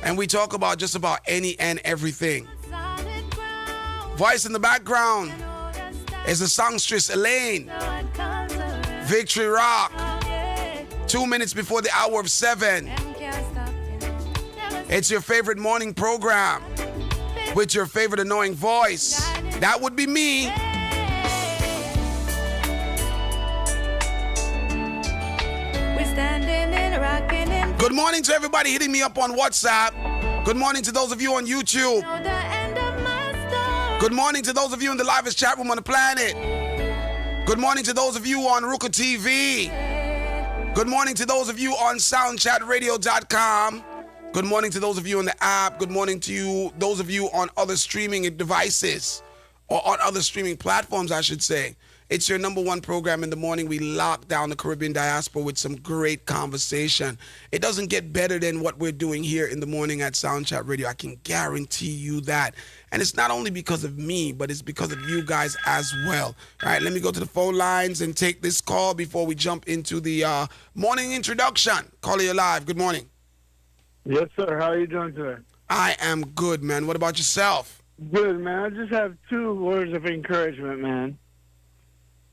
And we talk about just about any and everything. Voice in the background is the songstress Elaine. Victory Rock. 2 minutes before the hour of 7. It's your favorite morning program with your favorite annoying voice. That would be me. Good morning to everybody hitting me up on WhatsApp. Good morning to those of you on YouTube. Good morning to those of you in the livest chat room on the planet. Good morning to those of you on Ruka TV. Good morning to those of you on Soundchatradio.com. Good morning to those of you on the app. Good morning to you, those of you on other streaming devices or on other streaming platforms, I should say. It's your number one program in the morning. We lock down the Caribbean diaspora with some great conversation. It doesn't get better than what we're doing here in the morning at Soundchat Radio. I can guarantee you that. And it's not only because of me, but it's because of you guys as well. All right, let me go to the phone lines and take this call before we jump into the morning introduction. Caller, you're live. Good morning. Yes, sir. How are you doing today? I am good, man. What about yourself? Good, man. I just have 2 words of encouragement, man.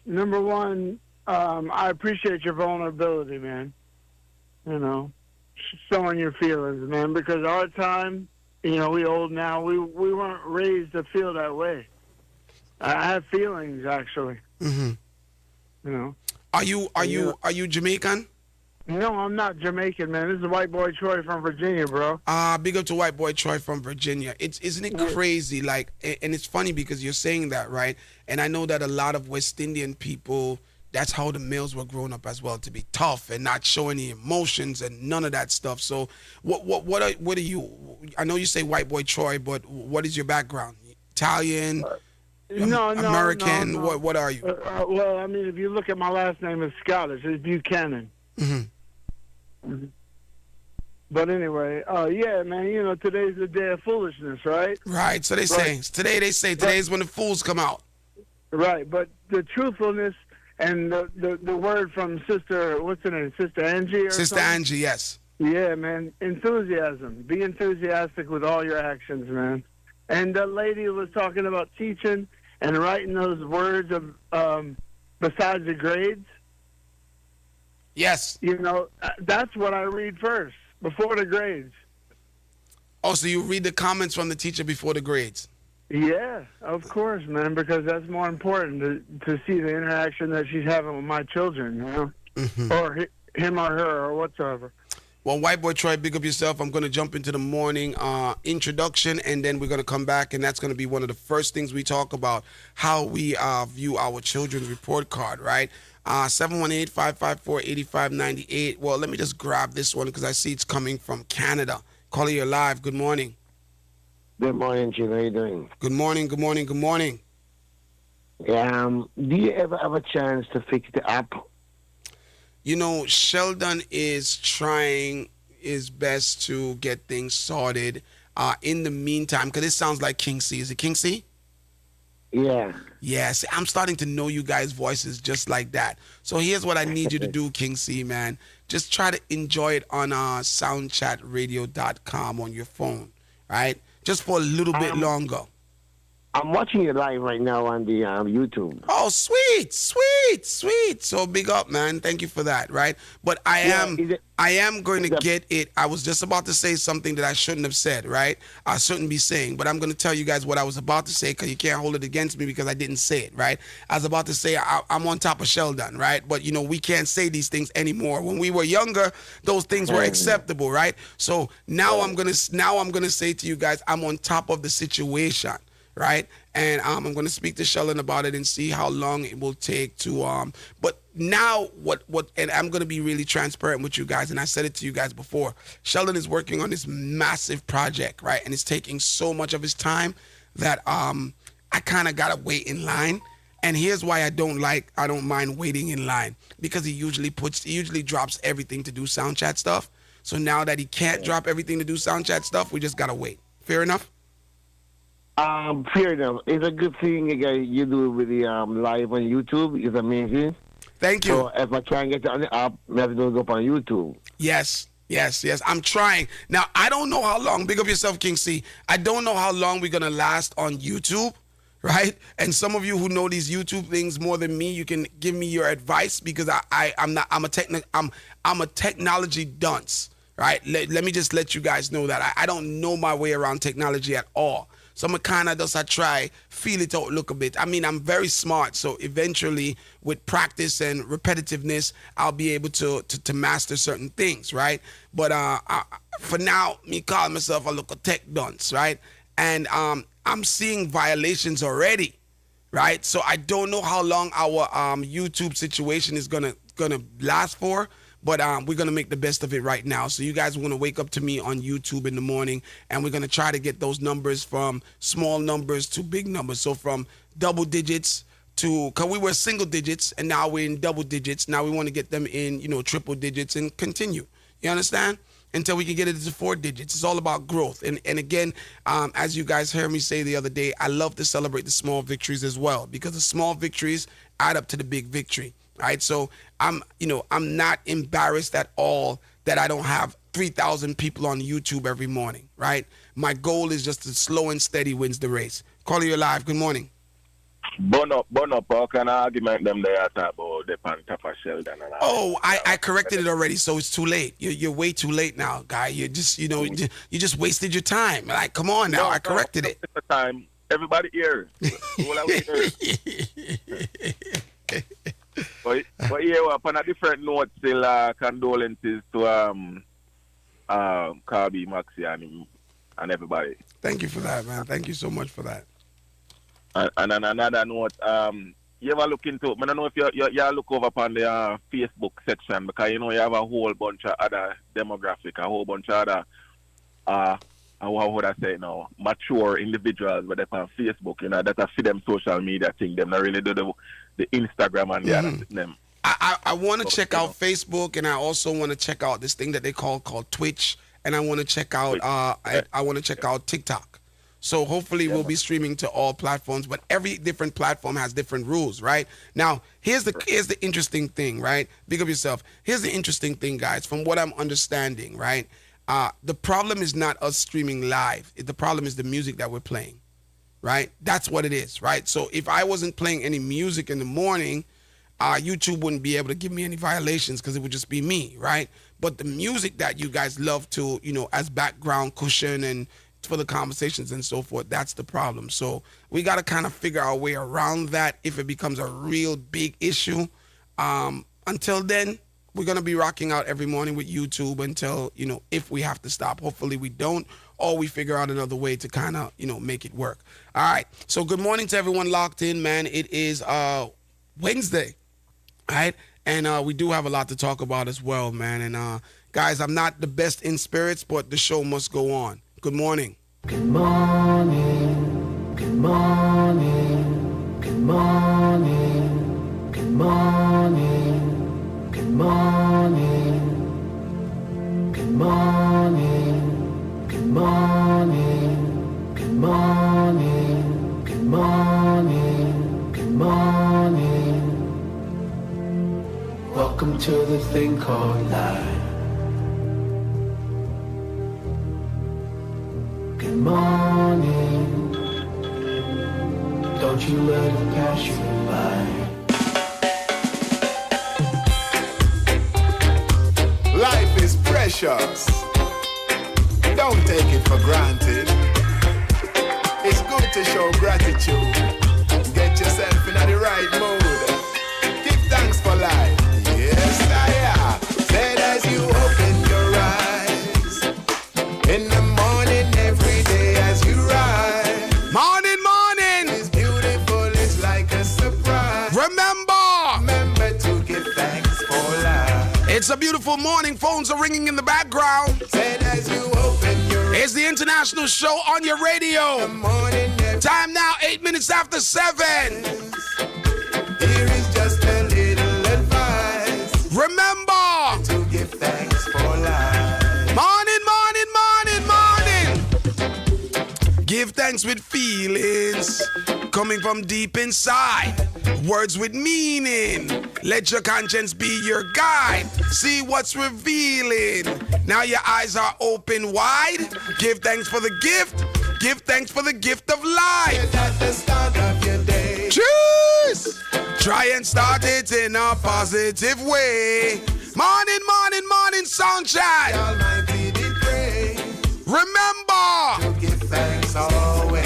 Number one, I appreciate your vulnerability, man. You know, showing your feelings, man, because our time, you know, we old now, we weren't raised to feel that way. I have feelings, actually. Mm-hmm. You know. Are you Jamaican? No, I'm not Jamaican, man. This is White Boy Troy from Virginia, bro. Big up to White Boy Troy from Virginia. Isn't it crazy? Like, and it's funny because you're saying that, right? And I know that a lot of West Indian people, that's how the males were growing up as well, to be tough and not show any emotions and none of that stuff. So, what are you? I know you say White Boy Troy, but what is your background? Italian, American? No. What are you? Well, I mean, if you look at my last name, it's Scottish. It's Buchanan. Mm-hmm. Mm-hmm. But anyway, yeah, man, you know, today's the day of foolishness, right? Right, so they say. Today's when the fools come out. Right, but the truthfulness and the word from Sister, what's her name, Sister Angie? Sister Angie, yes. Yeah, man, enthusiasm. Be enthusiastic with all your actions, man. And that lady was talking about teaching and writing those words of besides the grades. Yes. You know, that's what I read first, before the grades. Oh, so you read the comments from the teacher before the grades? Yeah, of course, man, because that's more important to see the interaction that she's having with my children, you know, or him or her or whatsoever. Well, White Boy Troy, big up yourself. I'm going to jump into the morning introduction, and then we're going to come back, and that's going to be one of the first things we talk about, how we view our children's report card, right? 718-554-8598. Well, let me just grab this one because I see it's coming from Canada. Caller, you're live. Good morning. Good morning, Jim. How you doing? Good morning, good morning, good morning. Do you ever have a chance to fix the app? You know, Sheldon is trying his best to get things sorted. In the meantime, because it sounds like King C. Is it King C? Yeah. Yes, I'm starting to know you guys' voices just like that. So here's what I need you to do, King C, man. Just try to enjoy it on soundchatradio.com on your phone, right? Just for a little bit longer. I'm watching it live right now on the YouTube. Oh, sweet. So big up, man. Thank you for that, right? But I am going to get it. I was just about to say something that I shouldn't have said, right? I shouldn't be saying, but I'm going to tell you guys what I was about to say because you can't hold it against me because I didn't say it, right? I was about to say I'm on top of Sheldon, right? But, you know, we can't say these things anymore. When we were younger, those things were acceptable, right? So now I'm going to say to you guys, I'm on top of the situation. Right, and I'm going to speak to Sheldon about it and see how long it will take to. But now, what, and I'm going to be really transparent with you guys, and I said it to you guys before. Sheldon is working on this massive project, right, and it's taking so much of his time that I kind of gotta wait in line. And here's why I don't mind waiting in line, because he usually drops everything to do sound chat stuff. So now that he can't drop everything to do sound chat stuff, we just gotta wait. Fair enough? Fair enough. It's a good thing you do with the live on YouTube. It's amazing. Thank you. So if I can't get it on the app, I have to go up on YouTube. Yes. I'm trying. Now, I don't know how long. Big up yourself, King C. I don't know how long we're gonna last on YouTube, right? And some of you who know these YouTube things more than me, you can give me your advice because I'm a technology dunce, right? Let me just let you guys know that I don't know my way around technology at all. So I'm kind of just try, feel it out, look a bit. I mean, I'm very smart, so eventually with practice and repetitiveness, I'll be able to master certain things, right? But for now, me call myself a local tech dunce, right? And I'm seeing violations already, right? So I don't know how long our YouTube situation is gonna last for. But we're going to make the best of it right now. So you guys are going to wake up to me on YouTube in the morning, and we're going to try to get those numbers from small numbers to big numbers. So from double digits to, because we were single digits, and now we're in double digits. Now we want to get them in, triple digits and continue. You understand? Until we can get it to 4 digits. It's all about growth. And again, as you guys heard me say the other day, I love to celebrate the small victories as well, because the small victories add up to the big victory. Right, so I'm not embarrassed at all that I don't have 3,000 people on YouTube every morning. Right, my goal is just to slow and steady wins the race. Caller, you're live. Good morning. Burn up. How can I argument them there about the pan top of Sheldon? Oh, I corrected it already, so it's too late. You're way too late now, guy. You just you just wasted your time. Like, come on now, I corrected it. Time, everybody here. But yeah, on a different note, still condolences to Kabi, Maxi, and everybody. Thank you for that, man. Thank you so much for that. And on another note, you ever look into? I don't know if you look over upon the Facebook section, because you have a whole bunch of other demographic, a whole bunch of other how would I say now, mature individuals, but they're on Facebook, that are see them social media thing. Them not really do the Instagram and the other them. I want to check out Facebook, and I also want to check out this thing that they called Twitch, and I want to check out I want to check out TikTok. So hopefully we'll be streaming to all platforms, but every different platform has different rules, right? Now, here's the interesting thing, right? Big up yourself. Here's the interesting thing, guys, from what I'm understanding, right? The problem is not us streaming live. The problem is the music that we're playing, right? That's what it is, right? So if I wasn't playing any music in the morning, YouTube wouldn't be able to give me any violations because it would just be me, right? But the music that you guys love to, as background cushion and for the conversations and so forth, that's the problem. So we got to kind of figure our way around that if it becomes a real big issue. Until then, we're going to be rocking out every morning with YouTube until, if we have to stop. Hopefully we don't, or we figure out another way to kind of, make it work. All right. So good morning to everyone locked in, man. It is Wednesday, all right? And we do have a lot to talk about as well, man. And guys, I'm not the best in spirits, but the show must go on. Good morning. Good morning. Good morning. Good morning. Good morning. Good morning. Good morning. Good morning. Good morning. Good morning. Good morning. Welcome to the thing called life. Good morning. Don't you let it pass you by. Life is precious. Don't take it for granted. It's good to show gratitude. Get yourself in the right mood. Give thanks for life. Yes, I am. Said as you open your eyes in the morning, every day as you rise. Morning, morning. It's beautiful, it's like a surprise. Remember to give thanks for life. It's a beautiful morning. Phones are ringing in the background. Said as you open your eyes. It's the international show on your radio. The morning, time now, 8 minutes after 7. Here is just a little advice. Remember to give thanks for life. thanks with feelings coming from deep inside. Words with meaning. Let your conscience be your guide. See what's revealing. Now your eyes are open wide. Give thanks for the gift. Give thanks for the gift of life. At the start of your day. Cheers! Try and start it in a positive way. Morning, morning, morning, Soundchat. The Almighty did pray. Remember to give thanks always.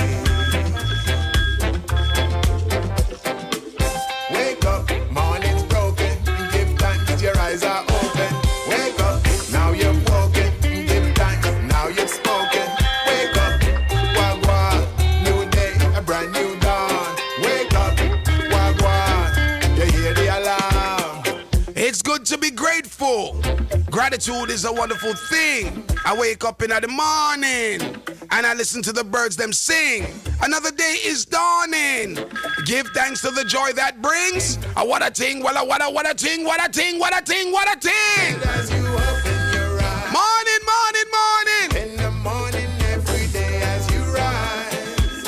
Wake up, morning's broken. Give thanks, your eyes are open. Wake up, now you've woken. Give thanks, now you've spoken. Wake up, wagwan, new day, a brand new dawn. Wake up, wagwan, you hear the alarm. it's good to be grateful. Gratitude is a wonderful thing. I wake up in the morning and I listen to the birds them sing. Another day is dawning. Give thanks to the joy that brings. What a ting, what a ting, what a ting, what a ting, what a ting. As you open your eyes. Morning, morning, morning. In the morning, every day as you rise.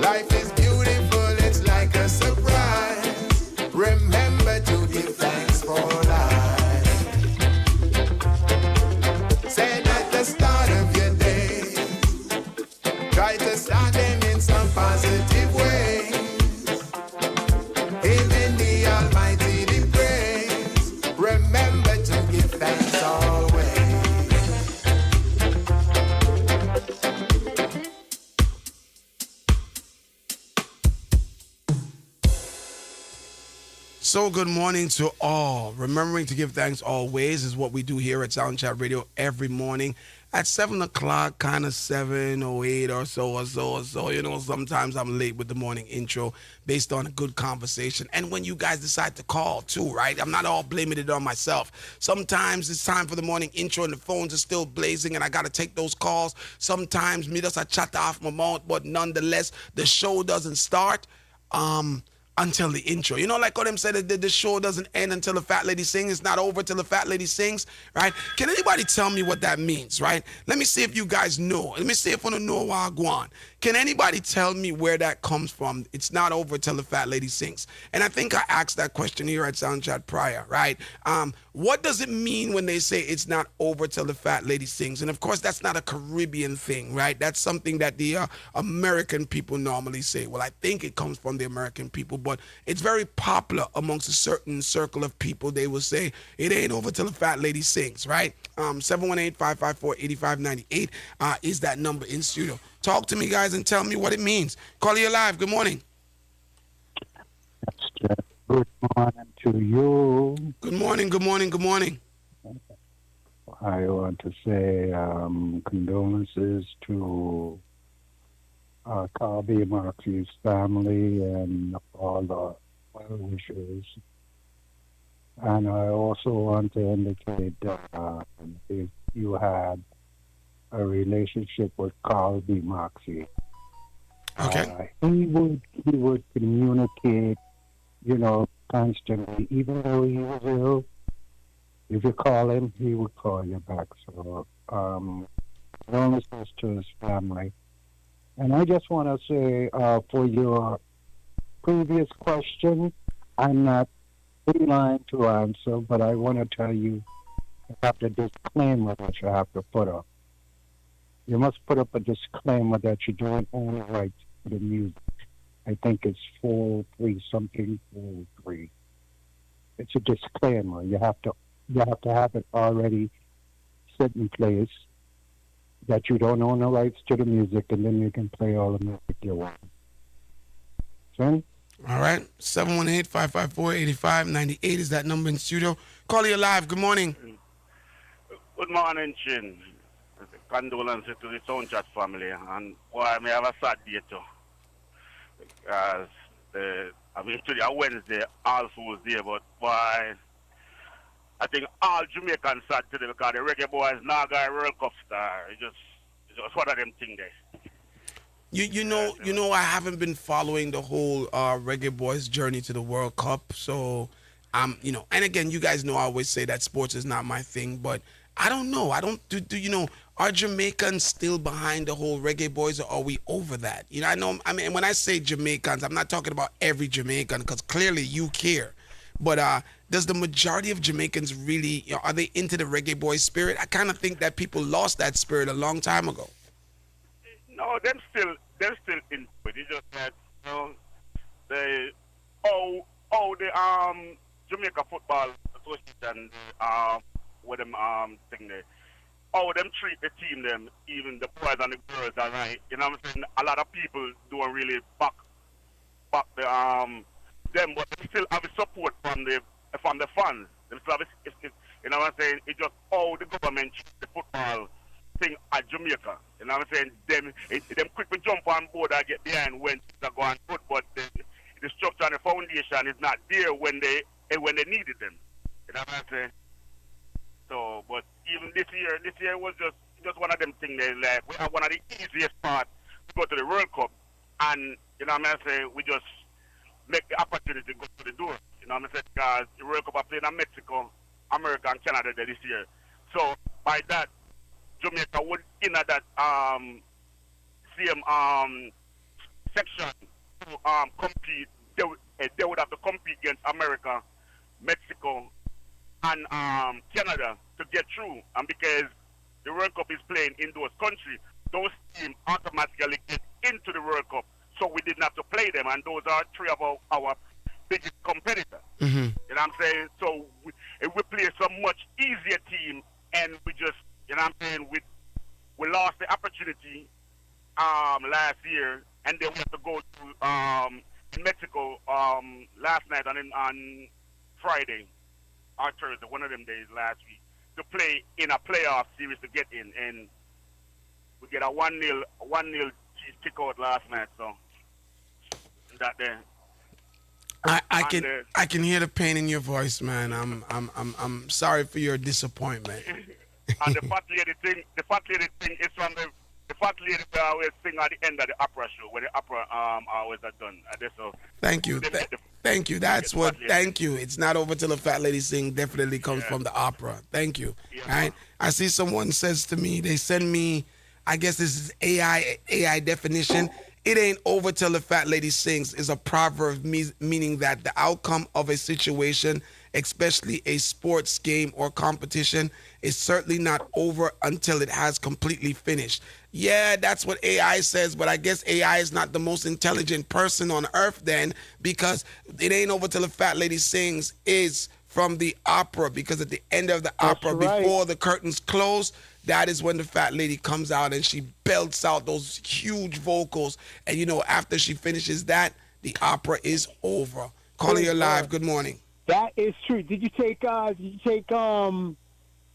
Life is beautiful, it's like a surprise. Remember to give thanks for life. Said at the start of your day, try to start them in some positive ways. Even the Almighty the praise. Remember to give thanks always. So good morning to all. Remembering to give thanks always is what we do here at Soundchat Radio every morning at 7 o'clock, kind of 7:08 or so. You know, sometimes I'm late with the morning intro based on a good conversation. And when you guys decide to call too, right? I'm not all blaming it on myself. Sometimes it's time for the morning intro and the phones are still blazing and I got to take those calls. Sometimes me just a chat off my mouth, but nonetheless, the show doesn't start. Until the intro. You know, like what them said, that the show doesn't end until the fat lady sings. It's not over till the fat lady sings, right? Can anybody tell me what that means, right? Let me see if you guys know. Let me see if I know why I go on. Can anybody tell me where that comes from? It's not over till the fat lady sings. And I think I asked that question here at Soundchat prior, right? What does it mean when they say it's not over till the fat lady sings? And of course, that's not a Caribbean thing, right? That's something that the American people normally say. Well, I think it comes from the American people, but it's very popular amongst a certain circle of people. They will say, it ain't over till the fat lady sings, right? 718-554-8598 is that number in studio. Talk to me, guys, and tell me what it means. Call you live. Good morning. Good morning to you. Good morning, good morning, good morning. I want to say condolences to Carby Markey's family and all the well wishers. And I also want to indicate that if you had a relationship with Carl B. Moxie, okay, he would communicate, you know, constantly, even though he was ill. If you call him, he would call you back. So, condolences to his family. And I just want to say, for your previous question, I'm not in line to answer, but I want to tell you, you have the disclaimer that you have to put up. You must put up a disclaimer that you don't own rights to the music. I think it's 403 something 403. It's a disclaimer. You have to have it already set in place that you don't own the rights to the music, and then you can play all the music you want. Son? All right. 718-554-8598 is that number in studio. Call you live. Good morning. Good morning, Chin. Condolences to the Soundchat family. And boy, I may have a sad day too. Because today Wednesday, All Fools Day, but boy, I think all Jamaicans sad today because the reggae boys now got a World Cup star. It's just one of them things there. You know, I haven't been following the whole Reggae Boys journey to the World Cup. So, and again, you guys know I always say that sports is not my thing, but I don't know. I don't do you know, are Jamaicans still behind the whole reggae boys, or are we over that? You know, I mean, when I say Jamaicans, I'm not talking about every Jamaican, because clearly you care. But does the majority of Jamaicans really, you know, are they into the reggae boy spirit? I kind of think that people lost that spirit a long time ago. No, them still into it. It's just that, you know, they the Jamaica Football Association with them thing there. How them treat the team, them, even the boys and the girls, and you know what I'm saying? A lot of people don't really back the them, but they still have support from the fans. They still have you know what I'm saying? It's just how the government treats the football thing at Jamaica. You know what I'm saying? Them quick to jump on board and get behind when things are going good, but the structure and the foundation is not there when they needed them. You know what I'm saying? So, but even this year was just one of them things. Like, we have one of the easiest parts to go to the World Cup, and you know what I'm saying, we just make the opportunity to go to the door. You know what I'm saying? Because the World Cup are playing in Mexico, America, and Canada there this year. So by that, Jamaica would in that same section to compete. They would have to compete against America, Mexico, and Canada to get through. And because the World Cup is playing in those countries, those teams automatically get into the World Cup. So we didn't have to play them, and those are three of our biggest competitors. Mm-hmm. You know what I'm saying? So we play some much easier team, and we just, you know what I'm saying, we lost the opportunity last year, and then we have to go to in Mexico last night and on Friday or Thursday, one of them days last week, to play in a playoff series to get in, and we get a 1-0 kick out last night. So that there. I can hear the pain in your voice, man. I'm sorry for your disappointment. And the fat lady thing is from the fat lady always sing at the end of the opera show, where the opera always are done. So thank you. Thank you. That's what. Thank you. It's not over till the fat lady sing. Definitely comes from the opera. Thank you. Yeah. Right. I see someone says to me. They send me. I guess this is AI definition. It ain't over till the fat lady sings is a proverb meaning that the outcome of a situation, especially a sports game or competition, is certainly not over until it has completely finished. Yeah, that's what AI says, but I guess AI is not the most intelligent person on earth then, because it ain't over till the fat lady sings is from the opera, because at the end of the opera, before the curtains close, that is when the fat lady comes out and she belts out those huge vocals. And, you know, after she finishes that, the opera is over. Calling you live. Good morning. That is true. Did you take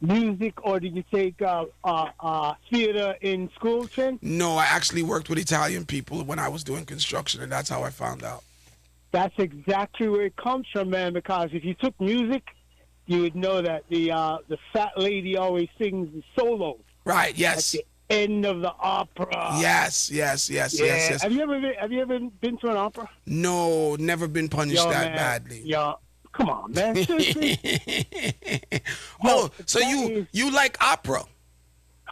music, or did you take theater in school, Chin? No, I actually worked with Italian people when I was doing construction, and that's how I found out. That's exactly where it comes from, man, because if you took music, you would know that the fat lady always sings the solos. Right, yes. At the end of the opera. Yes. Have you ever been to an opera? No, never been punished badly. Yeah. Come on, man. So you like opera?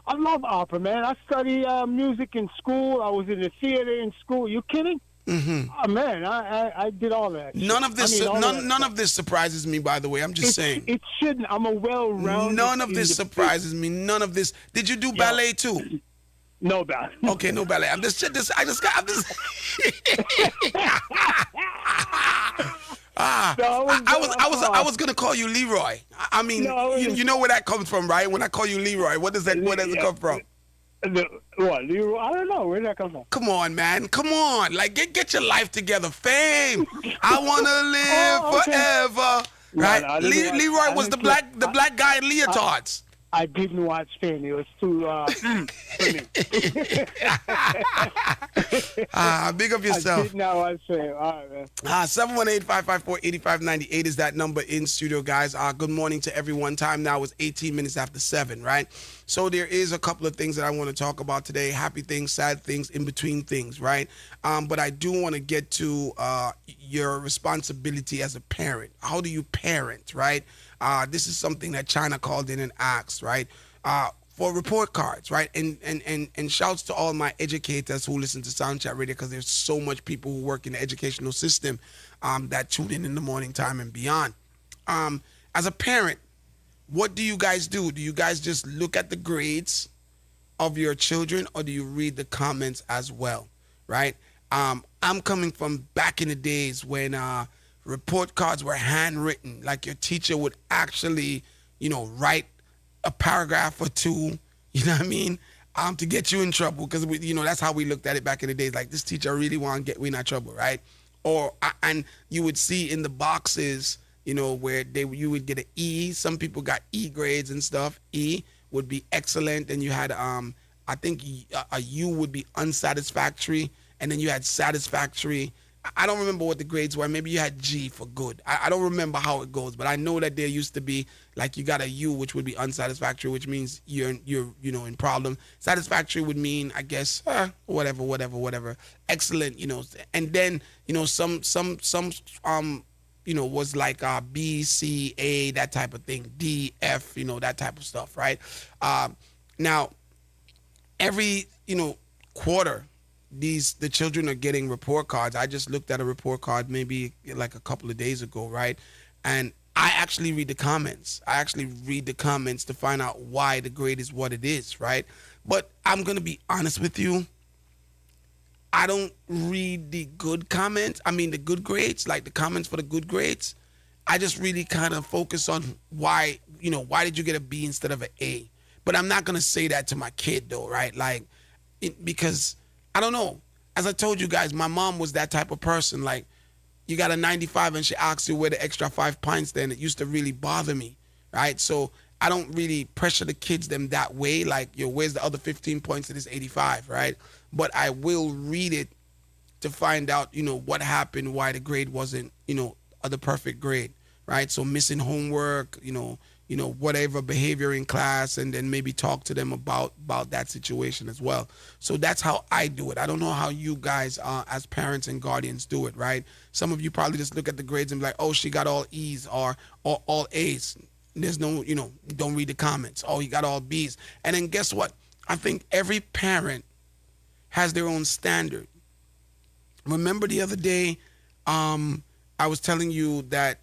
I love opera, man. I study music in school. I was in the theater in school. You kidding? Mm-hmm. Oh, man, I did all that. None of this, none of this surprises me. By the way, I'm just saying. It shouldn't. I'm a well-rounded. None of this surprises me. None of this. Did you do ballet too? No ballet. Okay, no ballet. I'm just. I was gonna call you Leroy. I mean, you know where that comes from, right? When I call you Leroy, where does it come from? What, Leroy? I don't know. Where did that come from? Come on, man. Come on. Like, get your life together. Fame. I want to live forever. Right? No, Leroy was the black guy in leotards. I didn't watch Fame. It was too for me. Big up yourself. I did not watch Fame. All right, man. 718-554-8598 is that number in studio, guys. Good morning to everyone. Time now is 18 minutes after 7, right? So there is a couple of things that I want to talk about today. Happy things, sad things, in between things, right? But I do want to get to your responsibility as a parent. How do you parent, right? This is something that China called in and asked, right? For report cards, right? And shouts to all my educators who listen to Soundchat Radio, because there's so much people who work in the educational system that tune in the morning time and beyond. As a parent, what do you guys do? Do you guys just look at the grades of your children, or do you read the comments as well, right? I'm coming from back in the days when report cards were handwritten, like your teacher would actually, write a paragraph or two, you know what I mean, to get you in trouble, because that's how we looked at it back in the days. Like, this teacher really want to get me in trouble, right? And you would see in the boxes, where you would get an E. Some people got E grades and stuff. E would be excellent, and you had I think a U would be unsatisfactory, and then you had satisfactory. I don't remember what the grades were. Maybe you had G for good. I don't remember how it goes, but I know that there used to be, like, you got a U, which would be unsatisfactory, which means you're in problem. Satisfactory would mean, I guess, whatever. Excellent, and then some was like B, C, A, that type of thing, D, F, that type of stuff, right? Now, every quarter, the children are getting report cards. I just looked at a report card maybe like a couple of days ago, right? And I actually read the comments. To find out why the grade is what it is, right? But I'm gonna be honest with you, I don't read the good comments. I mean, the good grades, like the comments for the good grades. I just really kind of focus on why did you get a B instead of an A? But I'm not gonna say that to my kid though, right? Because I don't know. As I told you guys, my mom was that type of person. Like, you got a 95 and she asks you where the extra 5 pints then. It used to really bother me, right? So I don't really pressure the kids them that way. Like, where's the other 15 points to this 85, right? But I will read it to find out, what happened, why the grade wasn't, the perfect grade, right? So missing homework, whatever behavior in class, and then maybe talk to them about that situation as well. So that's how I do it. I don't know how you guys as parents and guardians do it, right? Some of you probably just look at the grades and be like, oh, she got all E's or all A's. There's no, don't read the comments. Oh, he got all B's. And then guess what? I think every parent has their own standard. Remember the other day, I was telling you that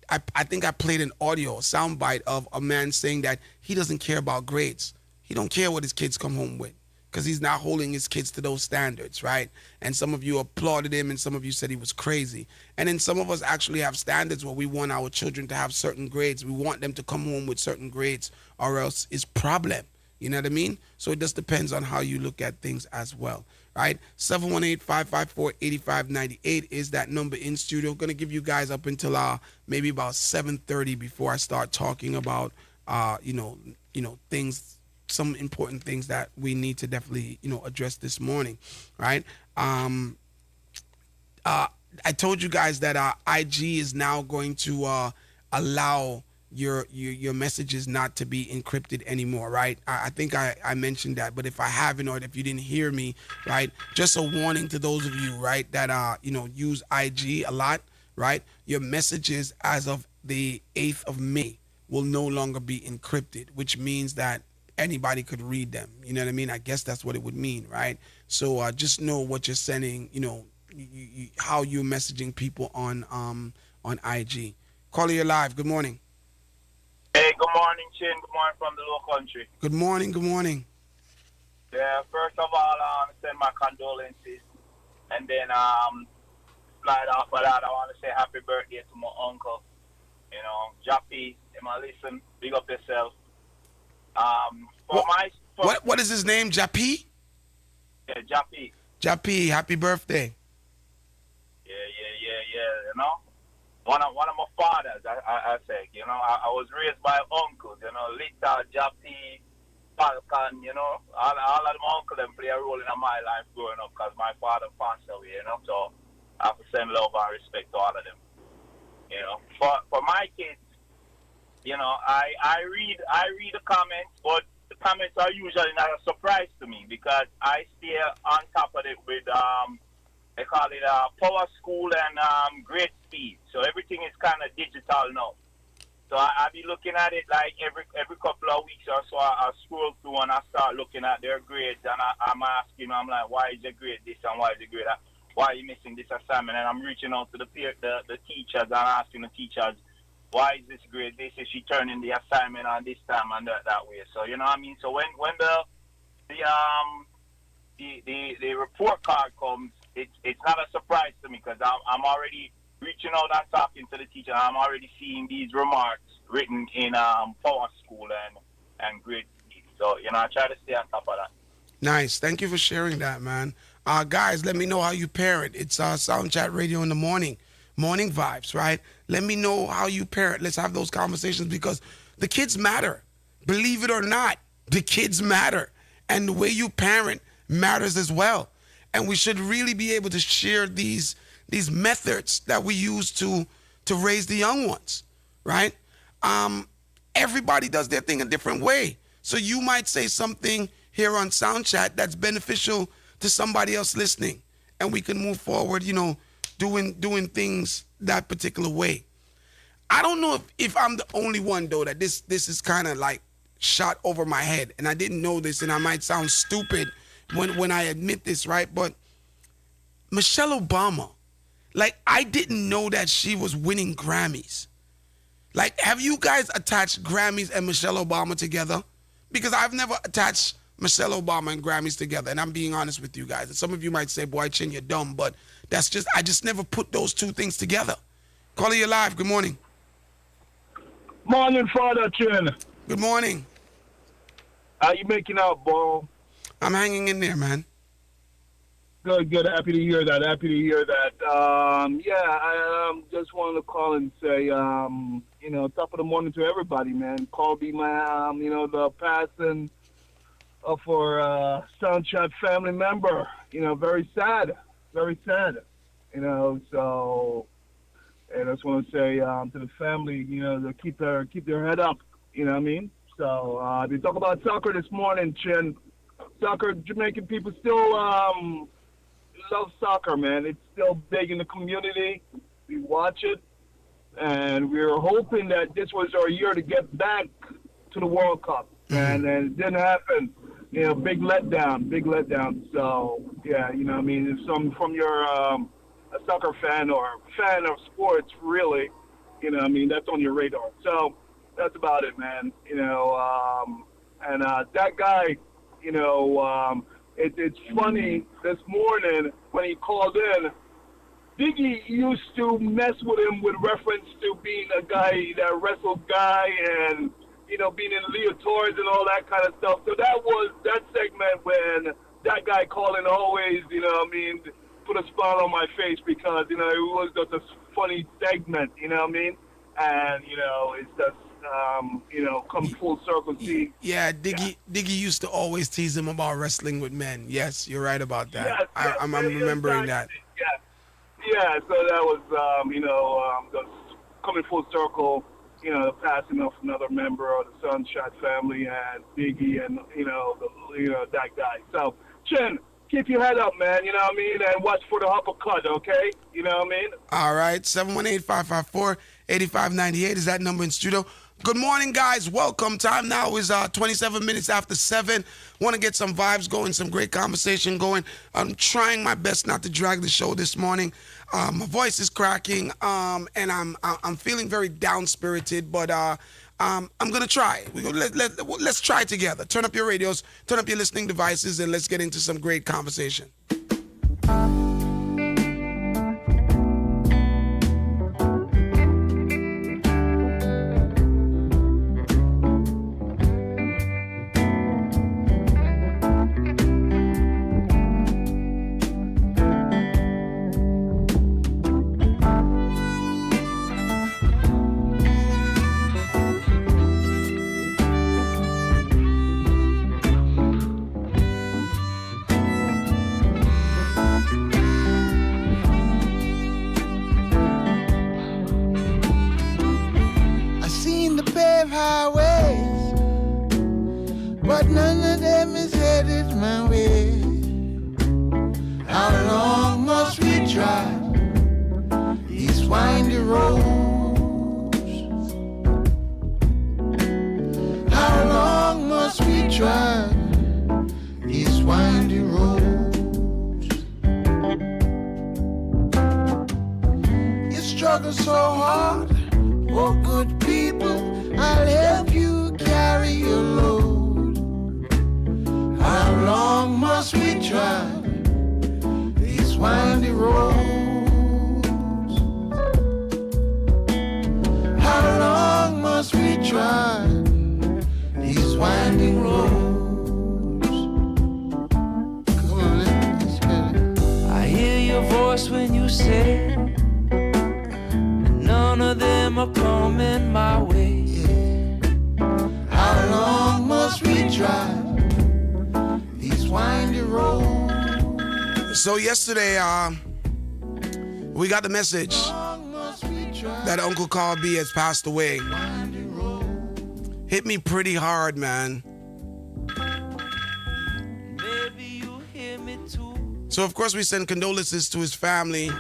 I think I played an audio, a soundbite of a man saying that he doesn't care about grades. He don't care what his kids come home with, because he's not holding his kids to those standards, right? And some of you applauded him, and some of you said he was crazy. And then some of us actually have standards where we want our children to have certain grades. We want them to come home with certain grades, or else it's problem. You know what I mean? So it just depends on how you look at things as well, right? 718-554-8598 is that number in studio. I'm going to give you guys up until maybe about 7:30 before I start talking about, things, some important things that we need to definitely, address this morning, right? I told you guys that IG is now going to allow your messages not to be encrypted anymore, right? I think I mentioned that, but if I haven't, or if you didn't hear me, right, just a warning to those of you, right, that use IG a lot, right? Your messages as of the 8th of May will no longer be encrypted, which means that anybody could read them. You know what I mean? I guess that's what it would mean, right? So just know what you're sending, how you're messaging people on IG. Caller, you're live. Good morning. Hey, good morning, Chin. Good morning from the low country. Good morning. Good morning. Yeah, first of all, I want to send my condolences. And then, slide off of that, I want to say happy birthday to my uncle. Jappy, listen, big up yourself. What is his name? Jappy? Yeah, Jappy. Jappy, happy birthday. Yeah. One of my fathers, I say, I was raised by uncles, Lita, Jappy, Falcon, all of them uncles them play a role in my life growing up, because my father passed away, so I have to send love and respect to all of them. For my kids, I read the comments, but the comments are usually not a surprise to me, because I stay on top of it with they call it Power School and Great Speed. So everything is kind of digital now. So I be looking at it like every couple of weeks or so. I scroll through and I start looking at their grades, and I'm asking, I'm like, why is your grade this and why is your grade that? Why are you missing this assignment? And I'm reaching out to the teachers and asking the teachers, why is this grade this? Is she turning the assignment on this time and that way? So you know what I mean. So when the report card comes, it's not a surprise to me because I'm already reaching out and talking to the teacher. I'm already seeing these remarks written in Power School and grade C. So you know, I try to stay on top of that. Nice. Thank you for sharing that, man. Guys, let me know how you parent. It's Soundchatradio in the morning vibes, right? Let me know how you parent. Let's have those conversations because the kids matter. Believe it or not, the kids matter. And the way you parent matters as well. And we should really be able to share these methods that we use to raise the young ones, right? Everybody does their thing a different way. So you might say something here on Soundchat that's beneficial to somebody else listening, and we can move forward, you know, doing things that particular way. I don't know if I'm the only one though that this is kind of like shot over my head, and I didn't know this, and I might sound stupid when I admit this, right? But Michelle Obama, like, I didn't know that she was winning Grammys. Like, have you guys attached Grammys and Michelle Obama together? Because I've never attached Michelle Obama and Grammys together, and I'm being honest with you guys. And some of you might say, boy, Chin, you're dumb, but I just never put those two things together. Caller, you live. Good morning. Morning, Father Chin. Good morning. How you making out, bro? I'm hanging in there, man. Good. Happy to hear that. I just wanted to call and say, top of the morning to everybody, man. Call me my, the passing of our Soundchat family member. Very sad. So I just want to say to the family, to keep their head up. You know what I mean? So they talk about soccer this morning, Chin. Soccer, Jamaican people still love soccer, man. It's still big in the community. We watch it, and we were hoping that this was our year to get back to the World Cup, and it didn't happen. Big letdown. So, yeah, you know what I mean? If some from your a soccer fan or fan of sports, really, you know what I mean, that's on your radar. So that's about it, man. And that guy, it's funny, this morning when he called in, Biggie used to mess with him with reference to being a guy that wrestles guy and, being in leotards and all that kind of stuff. So that was that segment when that guy calling always, put a smile on my face because, it was just a funny segment, you know what I mean? And, it's just, come full circle. See. Yeah, Diggy used to always tease him about wrestling with men. Yes, you're right about that. Yes, I'm remembering that. Yeah, so that was, just coming full circle, the passing of another member of the Sunshot family and Biggie and, that guy. So, Chin, keep your head up, man, you know what I mean? And watch for the uppercut, okay? You know what I mean? All right, 718-554-8598 is that number in studio. Good morning, guys. Welcome. Time now is 27 minutes after 7. Want to get some vibes going, some great conversation going. I'm trying my best not to drag the show this morning. My voice is cracking, and I'm feeling very down-spirited, but I'm going to try. Let's try together. Turn up your radios, turn up your listening devices, and let's get into some great conversation. but none of them is headed my way. How long must we drive these windy roads? struggle so hard. Oh, good people, I'll help you carry your load. How long must we try these windy roads? How long must we try these winding roads? Come on, let's get it. I hear your voice when you say none of them are coming my way. How long must we try these windy roads? So yesterday, we got the message that Uncle Carl B has passed away. Hit me pretty hard, man. So of course we send condolences to his family,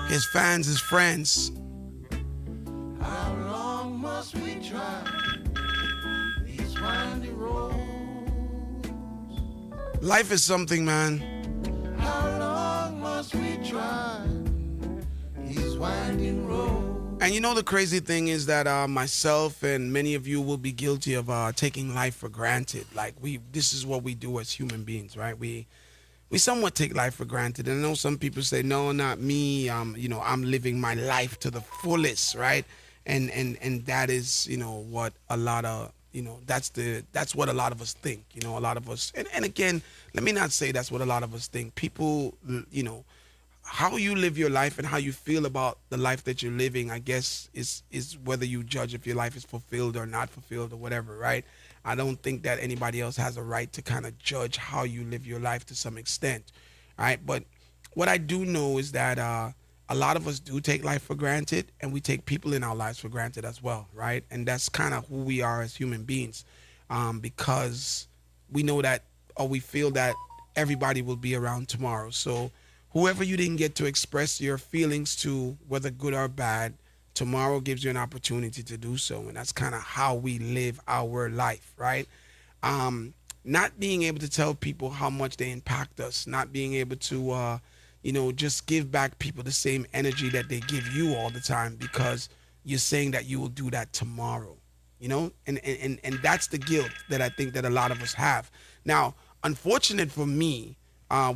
his fans, his friends. How long must we try these windy roads? Life is something, man. How long must we try these winding roads? And you know the crazy thing is that myself and many of you will be guilty of taking life for granted. Like this is what we do as human beings, right? We somewhat take life for granted. And I know some people say, no, not me. I'm living my life to the fullest, right? And that is, what a lot of, that's what a lot of us think. A lot of us, and again, let me not say that's what a lot of us think. People, how you live your life and how you feel about the life that you're living, I guess, is whether you judge if your life is fulfilled or not fulfilled or whatever, right? I don't think that anybody else has a right to kind of judge how you live your life to some extent, right? But what I do know is that a lot of us do take life for granted, and we take people in our lives for granted as well, right? And that's kind of who we are as human beings, because we know that, or we feel that everybody will be around tomorrow. So whoever you didn't get to express your feelings to, whether good or bad, tomorrow gives you an opportunity to do so. And that's kind of how we live our life, right? Not being able to tell people how much they impact us, not being able to, just give back people the same energy that they give you all the time, because you're saying that you will do that tomorrow, and that's the guilt that I think that a lot of us have. Now, unfortunate for me,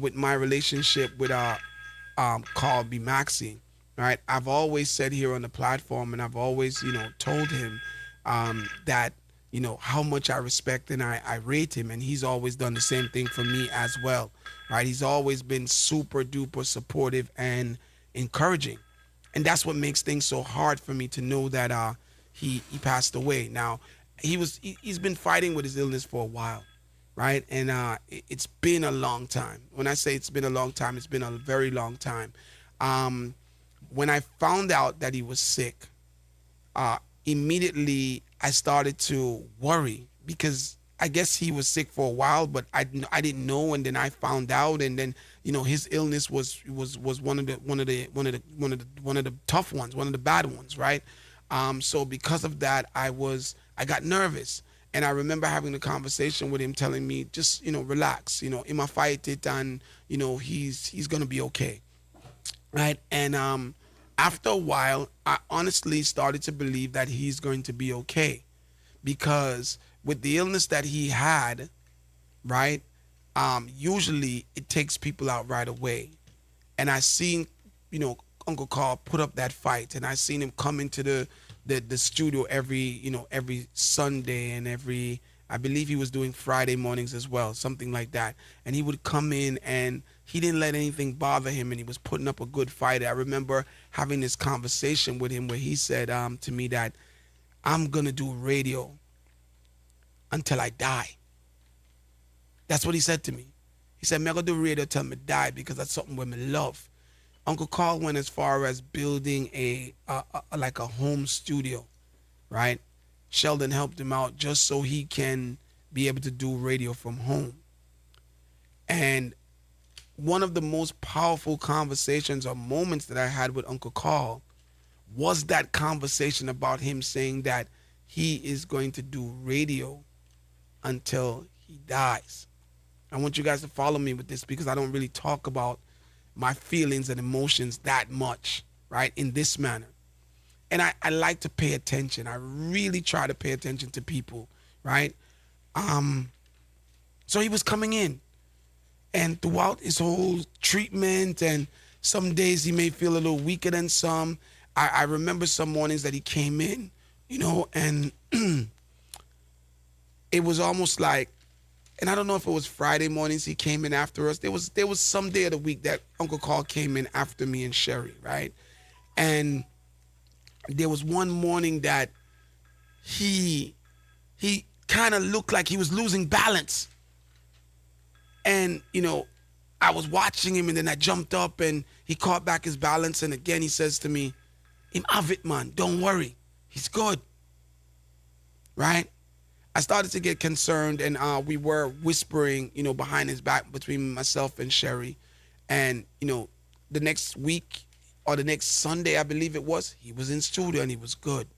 with my relationship with Carl B. Maxey, right? I've always said here on the platform, and I've always, told him that, how much I respect and I rate him, and he's always done the same thing for me as well, right? He's always been super duper supportive and encouraging, and that's what makes things so hard for me to know that he passed away. Now, he's been fighting with his illness for a while, right? And it's been a long time. When I say it's been a long time, it's been a very long time. When I found out that he was sick, immediately I started to worry, because I guess he was sick for a while, but I didn't know, and then I found out, and then his illness was one of the tough ones, one of the bad ones, right? So because of that, I got nervous. And I remember having a conversation with him, telling me, just, relax, in my fight it, and, he's going to be okay. Right. And after a while, I honestly started to believe that he's going to be okay, because with the illness that he had, right, usually it takes people out right away. And I seen, Uncle Carl put up that fight, and I seen him come into the studio every Sunday, and I believe he was doing Friday mornings as well, something like that. And he would come in, and he didn't let anything bother him, and he was putting up a good fight. I remember having this conversation with him where he said to me that I'm gonna do radio until I die. That's what he said to me. He said, I'm gonna do radio till I die, because that's something women love. Uncle Carl went as far as building a home studio, right? Sheldon helped him out just so he can be able to do radio from home. And one of the most powerful conversations or moments that I had with Uncle Carl was that conversation about him saying that he is going to do radio until he dies. I want you guys to follow me with this, because I don't really talk about my feelings and emotions that much, right, in this manner. and I like to pay attention. I really try to pay attention to people, right? So he was coming in, and throughout his whole treatment, and some days he may feel a little weaker than some. I remember some mornings that he came in, you know, and it was almost like, and I don't know if it was Friday mornings he came in after us. There was some day of the week that Uncle Carl came in after me and Sherry, right? And there was one morning that he kind of looked like he was losing balance. And, you know, I was watching him, and then I jumped up and he caught back his balance. And again, he says to me, "Im have it, man. Don't worry. He's good." Right? I started to get concerned, and we were whispering, you know, behind his back between myself and Sherry. And, you know, the next week or the next Sunday, I believe it was, he was in studio and he was good.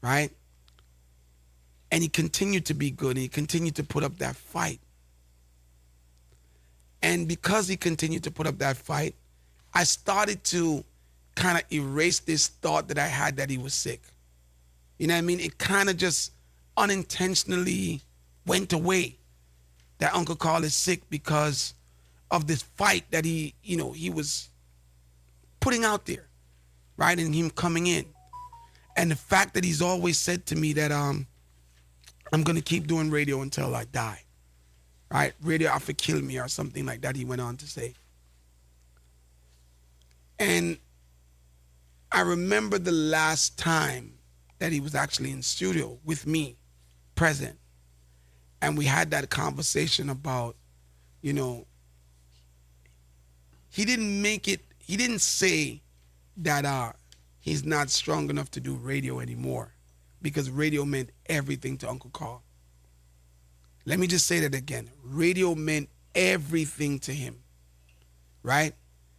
Right? And he continued to be good, and he continued to put up that fight. And because he continued to put up that fight, I started to kind of erase this thought that I had that he was sick. You know what I mean? It kind of just unintentionally went away that Uncle Carl is sick because of this fight that he was putting out there, right? And him coming in. And the fact that he's always said to me that I'm going to keep doing radio until I die. Right? Radio have to kill me or something like that, he went on to say. And I remember the last time that he was actually in studio with me, present. And we had that conversation about, you know, he didn't say that he's not strong enough to do radio anymore, because radio meant everything to Uncle Carl. Let me just say that again. Radio meant everything to him, right?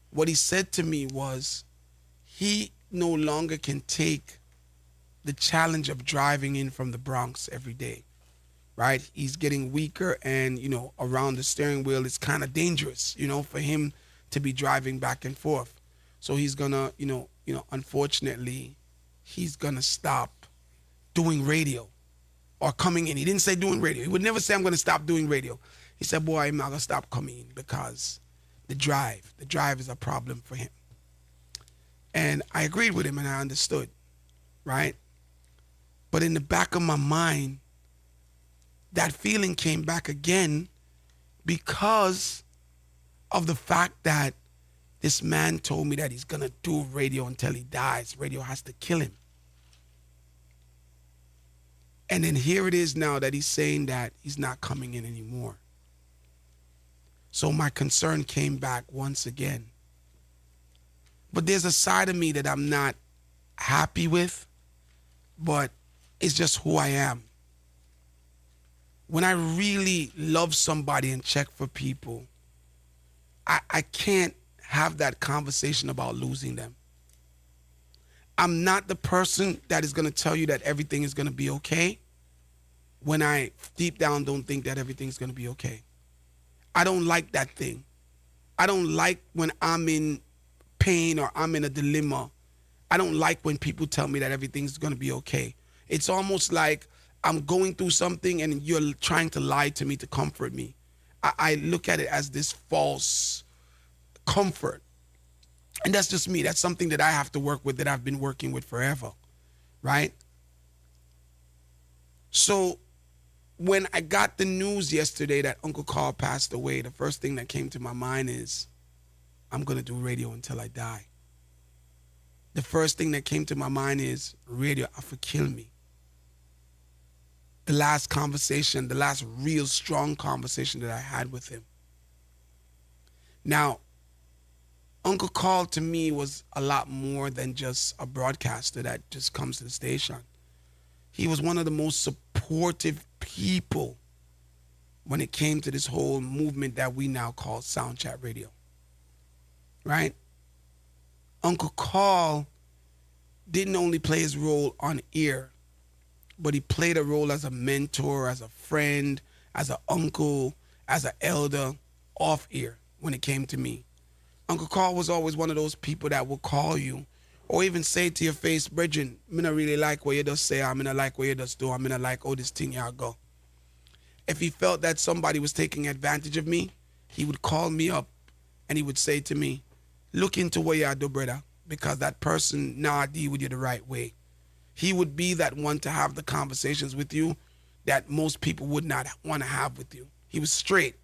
What he said to me was he no longer can take the challenge of driving in from the Bronx every day, right? He's getting weaker, and, you know, around the steering wheel, it's kind of dangerous, you know, for him to be driving back and forth. So he's gonna, unfortunately, he's gonna stop doing radio. Or coming in. He didn't say doing radio. He would never say, "I'm going to stop doing radio." He said, "Boy, I'm not going to stop coming in because the drive is a problem for him." And I agreed with him, and I understood, right? But in the back of my mind, that feeling came back again because of the fact that this man told me that he's going to do radio until he dies. Radio has to kill him. And then here it is now that he's saying that he's not coming in anymore. So my concern came back once again. But there's a side of me that I'm not happy with, but it's just who I am. When I really love somebody and check for people, I can't have that conversation about losing them. I'm not the person that is going to tell you that everything is going to be okay when I deep down don't think that everything's going to be okay. I don't like that thing. I don't like when I'm in pain or I'm in a dilemma. I don't like when people tell me that everything's going to be okay. It's almost like I'm going through something and you're trying to lie to me to comfort me. I look at it as this false comfort. And that's just me. That's something that I have to work with, that I've been working with forever, right? So when I got the news yesterday that Uncle Carl passed away, the first thing that came to my mind is, I'm going to do radio until I die. The first thing that came to my mind is, radio have to kill me. The last conversation, the last real strong conversation that I had with him. Now, Uncle Carl to me was a lot more than just a broadcaster that just comes to the station. He was one of the most supportive people when it came to this whole movement that we now call Soundchatradio, right? Uncle Carl didn't only play his role on air, but he played a role as a mentor, as a friend, as an uncle, as an elder, off air when it came to me. Uncle Carl was always one of those people that will call you or even say to your face, brethren, me not really like what you just say, I'm not like what you just do, I'm not like, oh, this thing y'all go. If he felt that somebody was taking advantage of me, he would call me up and he would say to me, look into what y'all do, brother, because that person nah deal with you the right way. He would be that one to have the conversations with you that most people would not want to have with you. He was straight.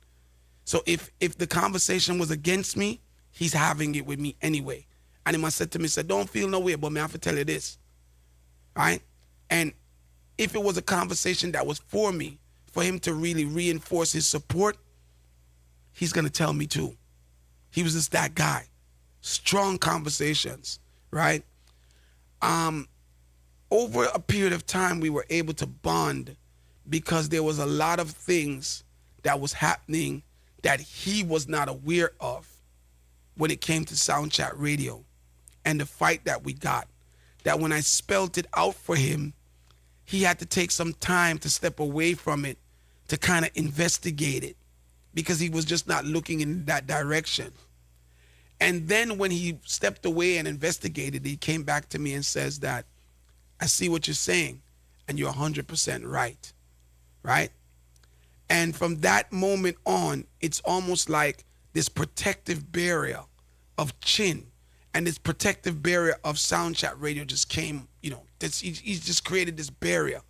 So if the conversation was against me, he's having it with me anyway. And he must said to me, said, don't feel no way, but me I have to tell you this. Right? And if it was a conversation that was for me, for him to really reinforce his support, he's going to tell me too. He was just that guy. Strong conversations, right? Over a period of time, we were able to bond because there was a lot of things that was happening that he was not aware of when it came to Soundchatradio and the fight that we got. That when I spelled it out for him, he had to take some time to step away from it to kind of investigate it because he was just not looking in that direction. And then when he stepped away and investigated, he came back to me and says that, I see what you're saying, and you're 100% right, right? And from that moment on, it's almost like this protective barrier of Chin and this protective barrier of Soundchatradio just came, he just created this barrier,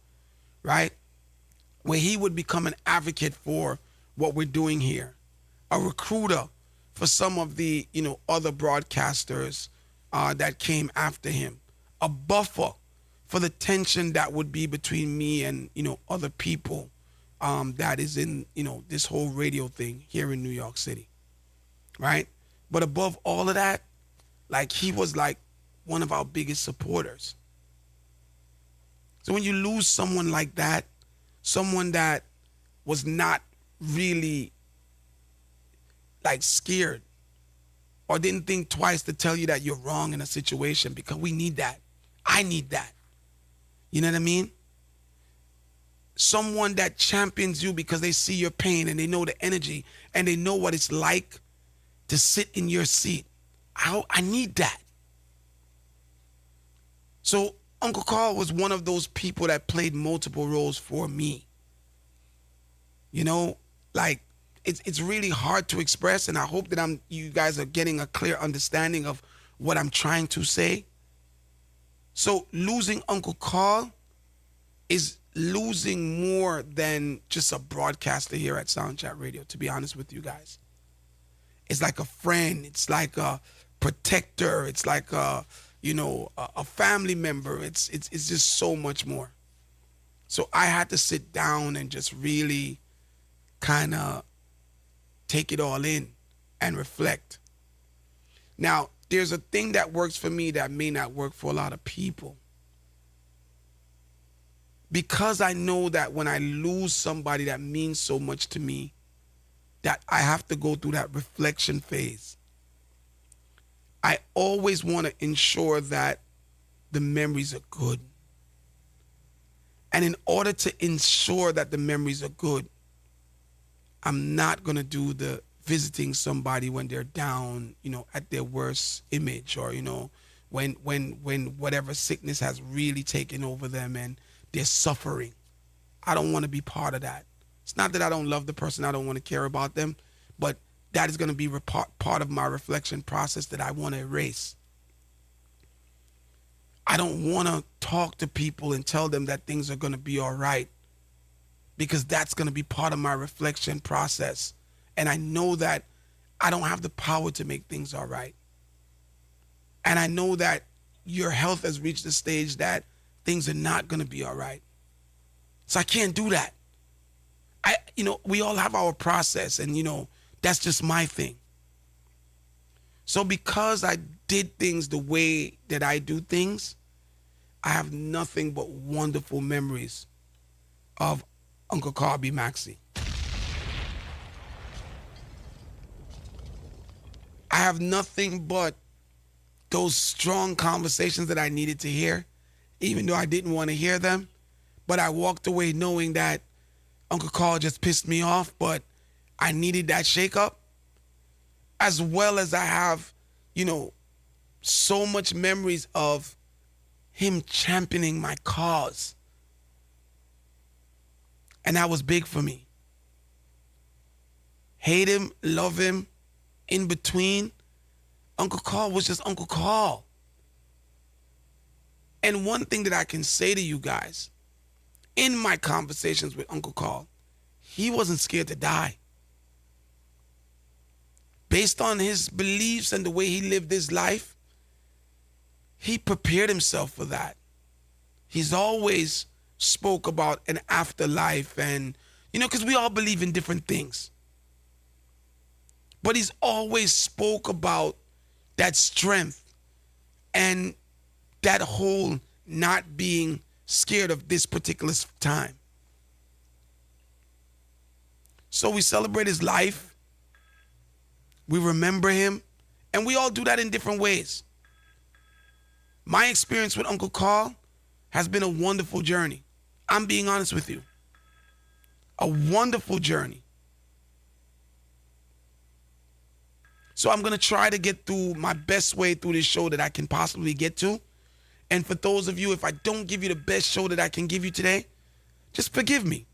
right? Where he would become an advocate for what we're doing here, a recruiter for some of the, other broadcasters that came after him, a buffer for the tension that would be between me and, other people that is in, this whole radio thing here in New York City, right? But above all of that, like he was like one of our biggest supporters. So when you lose someone like that, someone that was not really like scared or didn't think twice to tell you that you're wrong in a situation, because we need that. I need that. You know what I mean? Someone that champions you because they see your pain and they know the energy and they know what it's like to sit in your seat. I need that. So Uncle Carl was one of those people that played multiple roles for me. Like it's really hard to express, and I hope that you guys are getting a clear understanding of what I'm trying to say. So losing Uncle Carl is losing more than just a broadcaster here at Soundchatradio, to be honest with you guys. It's like a friend, it's like a protector, it's like a family member. It's just so much more. So I had to sit down and just really kind of take it all in and reflect. Now, there's a thing that works for me that may not work for a lot of people. Because I know that when I lose somebody that means so much to me, that I have to go through that reflection phase. I always want to ensure that the memories are good. And in order to ensure that the memories are good, I'm not going to do the visiting somebody when they're down, at their worst image, or, when whatever sickness has really taken over them and they're suffering. I don't want to be part of that. It's not that I don't love the person, I don't want to care about them, but that is going to be part of my reflection process that I want to erase. I don't want to talk to people and tell them that things are going to be all right, because that's going to be part of my reflection process. And I know that I don't have the power to make things all right. And I know that your health has reached a stage that things are not going to be all right. So I can't do that. We all have our process, and, that's just my thing. So because I did things the way that I do things, I have nothing but wonderful memories of Uncle Carl B. Maxey. I have nothing but those strong conversations that I needed to hear, even though I didn't want to hear them. But I walked away knowing that Uncle Carl just pissed me off, but I needed that shakeup. As well as I have, so much memories of him championing my cause. And that was big for me. Hate him, love him, in between, Uncle Carl was just Uncle Carl. And one thing that I can say to you guys, in my conversations with Uncle Carl, he wasn't scared to die. Based on his beliefs and the way he lived his life, he prepared himself for that. He's always spoke about an afterlife and, because we all believe in different things. But he's always spoke about that strength and that whole not being scared of this particular time. So we celebrate his life. We remember him. And we all do that in different ways. My experience with Uncle Carl has been a wonderful journey. I'm being honest with you. A wonderful journey. So I'm going to try to get through my best way through this show that I can possibly get to. And for those of you, if I don't give you the best show that I can give you today, just forgive me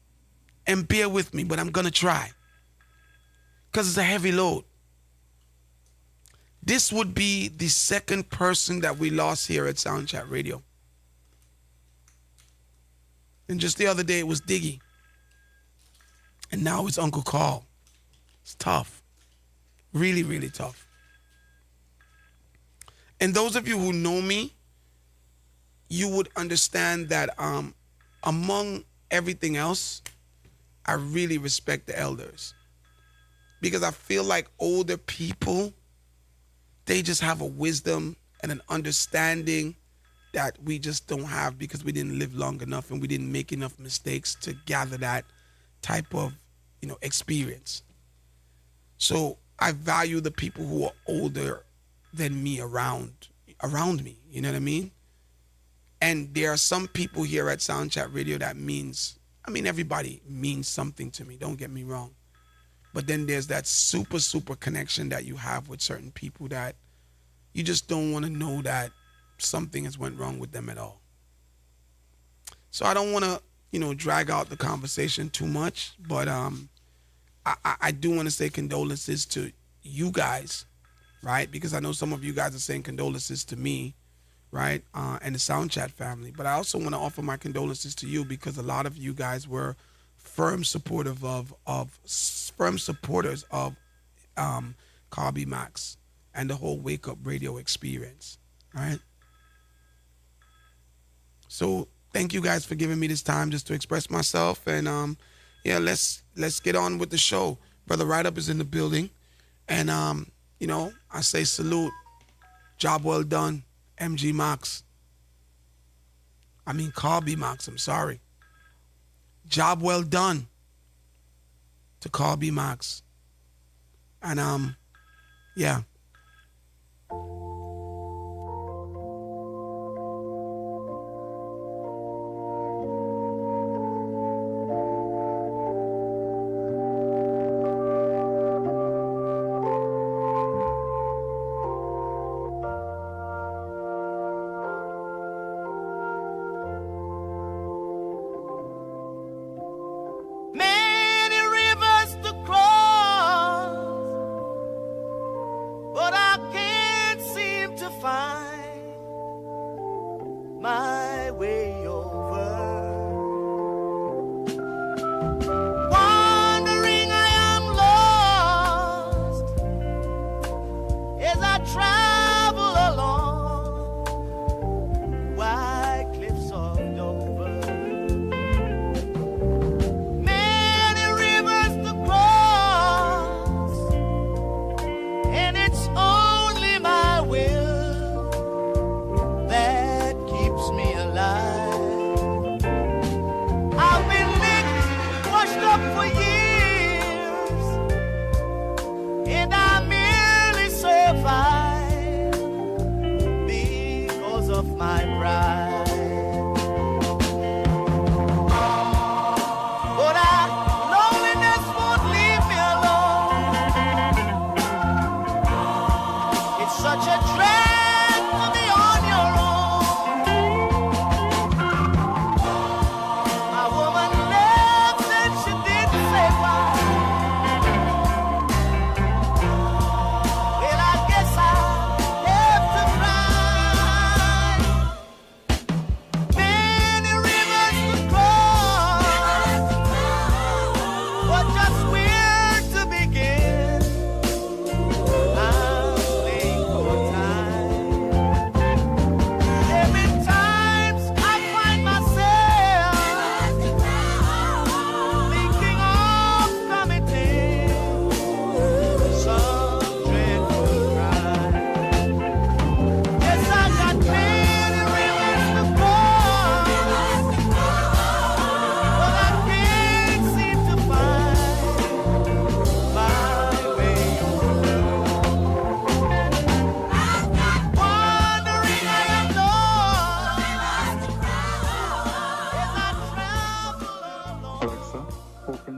and bear with me, but I'm going to try. Because it's a heavy load. This would be the second person that we lost here at Soundchatradio. And just the other day it was Diggy. And now it's Uncle Carl. It's tough. Really, really tough. And those of you who know me, you would understand that among everything else, I really respect the elders. Because I feel like older people, they just have a wisdom and an understanding that we just don't have because we didn't live long enough and we didn't make enough mistakes to gather that type of, experience. So I value the people who are older than me around me. You know what I mean? And there are some people here at Soundchatradio that everybody means something to me. Don't get me wrong. But then there's that super, super connection that you have with certain people that you just don't want to know that something has went wrong with them at all. So I don't want to, drag out the conversation too much, but I do want to say condolences to you guys, right? Because I know some of you guys are saying condolences to me, right? And the Soundchat family. But I also want to offer my condolences to you because a lot of you guys were firm supporters of Carl B. Max and the whole Wake Up Radio experience, right? So thank you guys for giving me this time just to express myself. And let's get on with the show. Brother Right Up is in the building. And I say salute. Job well done, MG Max. Carl B. Max, I'm sorry. Job well done to Carl B. Max. And yeah.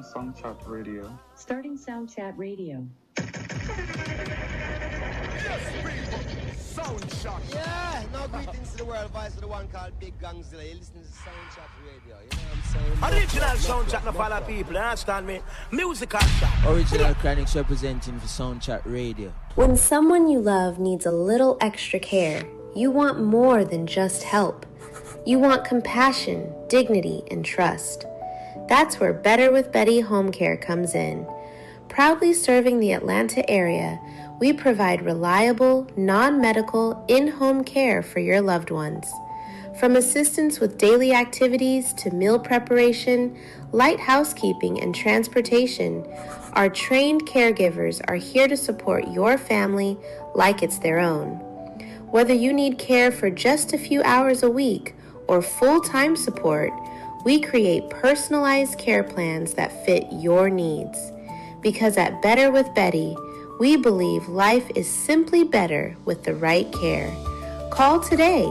Starting Soundchatradio. Starting Soundchatradio. Soundchat. Yeah, no greetings to the world. Voice of the one called Big Gangzilla. You listen to Soundchat Radio. You know what I'm saying? Original Soundchat, no follow people. You understand me? Musical chat. Original Chronics representing for Soundchat Radio. When someone you love needs a little extra care, you want more than just help. You want compassion, dignity, and trust. That's where Better with Betty Home Care comes in. Proudly serving the Atlanta area, we provide reliable, non-medical, in-home care for your loved ones. From assistance with daily activities to meal preparation, light housekeeping, and transportation, our trained caregivers are here to support your family like it's their own. Whether you need care for just a few hours a week or full-time support, we create personalized care plans that fit your needs. Because at Better with Betty, we believe life is simply better with the right care. Call today,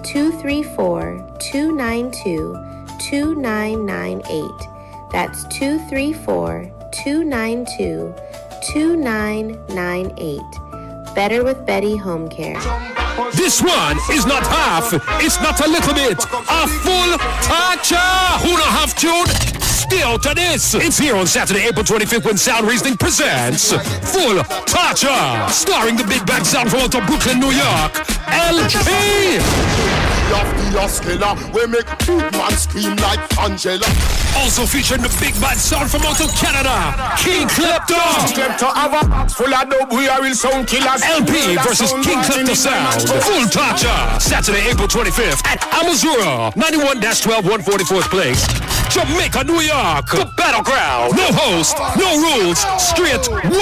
234-292-2998. That's 234-292-2998. Better with Betty Home Care. This one is not half, it's not a little bit, a full toucher. Who don't have tune? Stay out of this. It's here on Saturday, April 25th when Sound Reasoning presents Full Toucher, starring the big bad sound from out of Brooklyn, New York, LP. We make man scream like Angela. Also featuring the big bad sound from out of Canada, King Klepto. Klepto have a box full of dope. We are real sound killers. LP versus King Klepto Sound. Full Toucher. Saturday, April 25th at Amazura, 91-12 144th Place, Jamaica, New York. The battleground. No host, no rules, straight war.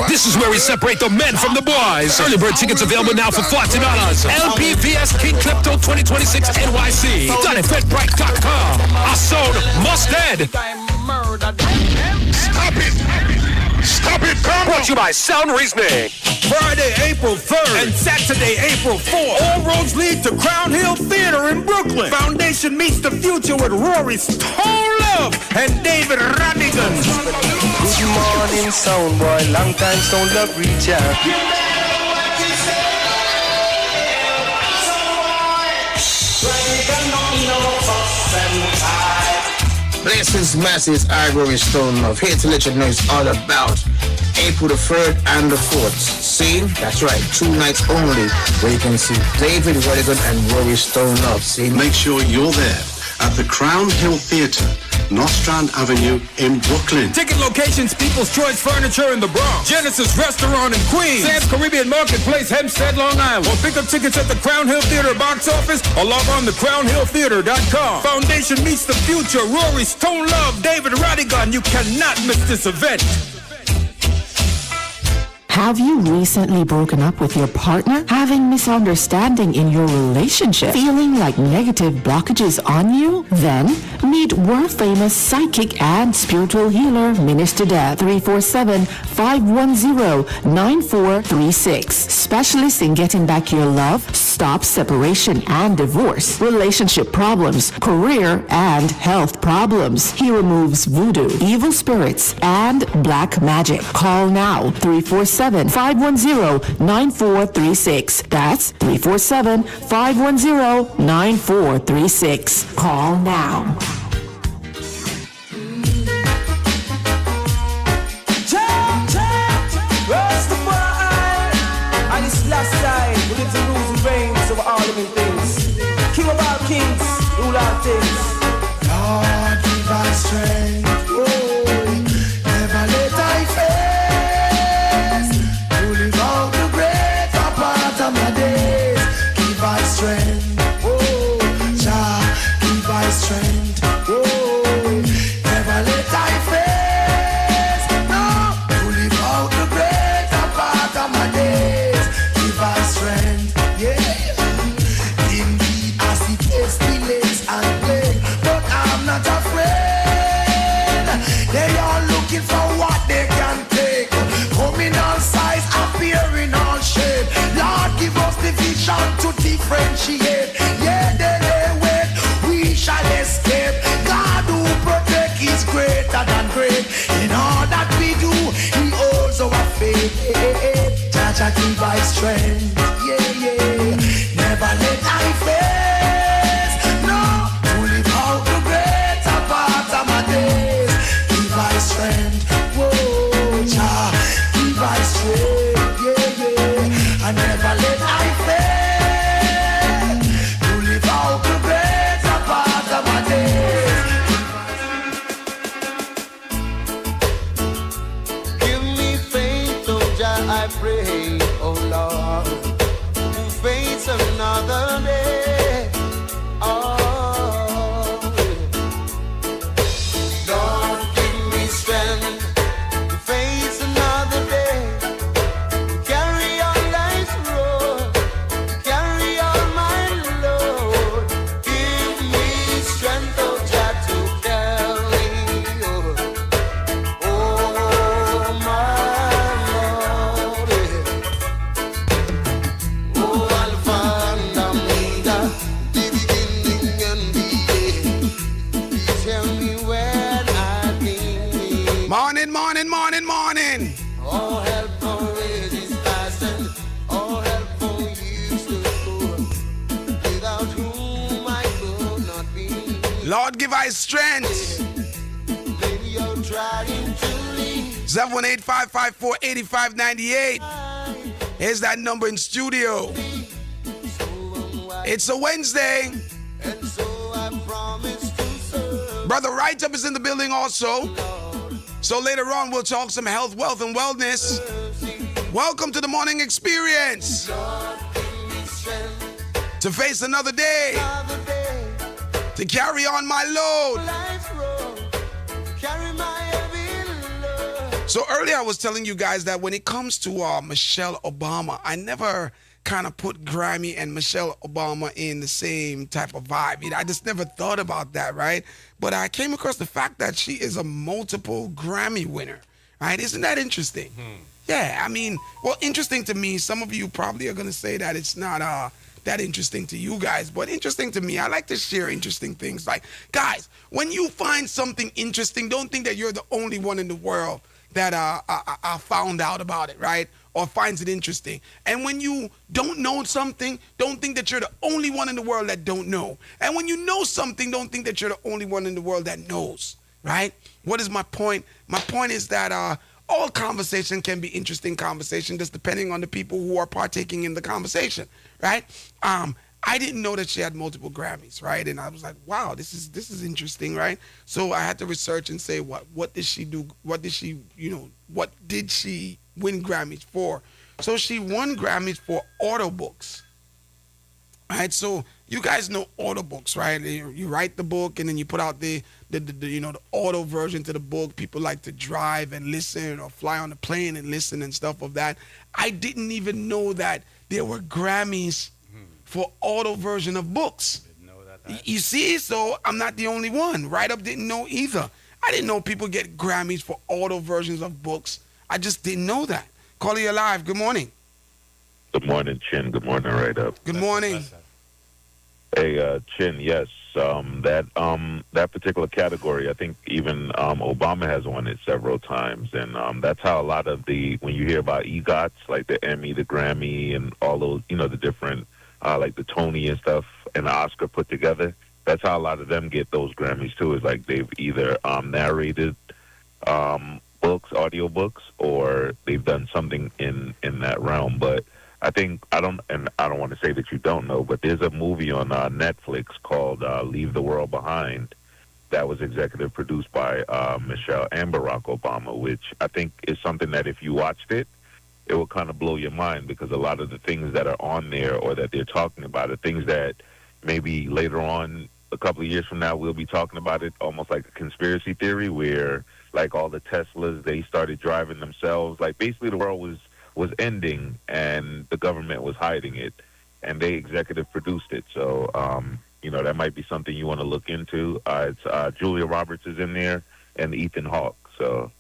This is where we separate the men from the boys. Early bird tickets available now for $40. LP vs King Klepto 2026 NYC. Eventbrite.com. Our sound must end. Stop it! Stop it! Brought to you by Sound Reasoning. Friday, April 3rd and Saturday, April 4th. All roads lead to Crown Hill Theater in Brooklyn. Foundation meets the future with Rory Stone Love and David Radigan. Good morning, sound boy. Long time Stone Love reach out. Blessings, masses, I Rory Stone Love. Here to let you know it's all about April the 3rd and the 4th. See? That's right, 2 nights only where you can see David Radigan and Rory Stone Love. See? Make sure you're there at the Crown Hill Theatre, Nostrand Avenue in Brooklyn. Ticket locations: People's Choice Furniture in the Bronx, Genesis Restaurant in Queens, Sam's Caribbean Marketplace, Hempstead, Long Island. Or pick up tickets at the Crown Hill Theater box office or log on to crownhilltheater.com. Foundation meets the future. Rory Stone Love, David Radigan. You cannot miss this event. Have you recently broken up with your partner? Having misunderstanding in your relationship? Feeling like negative blockages on you? Then meet world-famous psychic and spiritual healer Minister Death. 347-510-9436. Specialist in getting back your love, stop separation and divorce, relationship problems, career and health problems. He removes voodoo, evil spirits, and black magic. Call now. 347-510-9436. That's 347-510-9436. Call now. And it's last time we live in rules and reigns over all living things. King of all kings, rule all things. Lord, give us strength. Oh, never let I face to live out the greater part of my days. Give us strength. Oh, Jah, give us strength. Oh, never let I face no to live out the greater part of my days. Give us strength. Yeah. Indeed, I see pestilence and plague, but I'm not afraid. They are looking for what they can take, coming all size, appearing all shape. Lord, give us the vision to differentiate. Yeah, they wait, we shall escape. is greater than great. In all that we do, He holds our faith. Jah give our strength. Never let I face. No, to live out the greater part of my days. Give our strength. Whoa, Jah, give our strength. I never let I fail. To live out the greater part of my days. Give me faith, oh Jah, I pray, oh Lord, to face another day. Oh, Lord, give me strength to face another day. Carry on life's road, carry on my load. Give me strength, oh Jah, to carry on. Oh my Lord, oh Alpha and Omega, the beginning and the end. Please tell me when I begin. Morning, morning, morning, morning. All help for it is past and all help for you to go. Without whom I could not be. Lord, give us strength. Maybe you're trying to leave. 718-554-8598. Here's that number in studio. It's a Wednesday. And so I promise to serve. Brother Right Up is in the building also. So later on, we'll talk some health, wealth, and wellness. Welcome to the morning experience. To face another day. To carry on my load. Carry my heavy load. So earlier I was telling you guys that when it comes to Michelle Obama, I never kind of put Grammy and Michelle Obama in the same type of vibe. I just never thought about that, right? But I came across the fact that she is a multiple Grammy winner, right? Isn't that interesting? Yeah, I mean, well, interesting to me. Some of you probably are going to say that it's not that interesting to you guys, but interesting to me. I like to share interesting things. Like, guys, when you find something interesting, don't think that you're the only one in the world that found out about it, right? Or finds it interesting. And when you don't know something, don't think that you're the only one in the world that don't know. And when you know something, don't think that you're the only one in the world that knows, right? What is my point? My point is that all conversation can be interesting conversation, just depending on the people who are partaking in the conversation, right? I didn't know that she had multiple Grammys, right? And I was like, wow, this is interesting, right? So I had to research and say, what did she do? What did she win Grammys for? So she won Grammys for audiobooks, right? So you guys know audiobooks, right? You write the book and then you put out the audio version to the book. People like to drive and listen or fly on the plane and listen and stuff of that. I didn't even know that there were Grammys for audio version of books. Didn't know that. You see, so I'm not the only one. Right Up didn't know either. I didn't know people get Grammys for audio versions of books. I just didn't know that. Callie Alive, good morning. Good morning, Chin. Good morning, Right Up. Good morning. Hey, Chin, yes. That particular category, I think even Obama has won it several times. And that's how a lot of when you hear about EGOTs, like the Emmy, the Grammy, and all those, the different, like the Tony and stuff, and the Oscar put together, that's how a lot of them get those Grammys too, is like they've either narrated audiobooks, or they've done something in that realm. But I think, I don't want to say that you don't know, but there's a movie on Netflix called Leave the World Behind that was executive produced by Michelle and Barack Obama, which I think is something that if you watched it, it will kind of blow your mind, because a lot of the things that are on there or that they're talking about are things that maybe later on, a couple of years from now, we'll be talking about it almost like a conspiracy theory, where like all the Teslas, they started driving themselves. Like basically the world was ending and the government was hiding it, and they executive produced it. So, that might be something you want to look into. It's Julia Roberts is in there and Ethan Hawke. So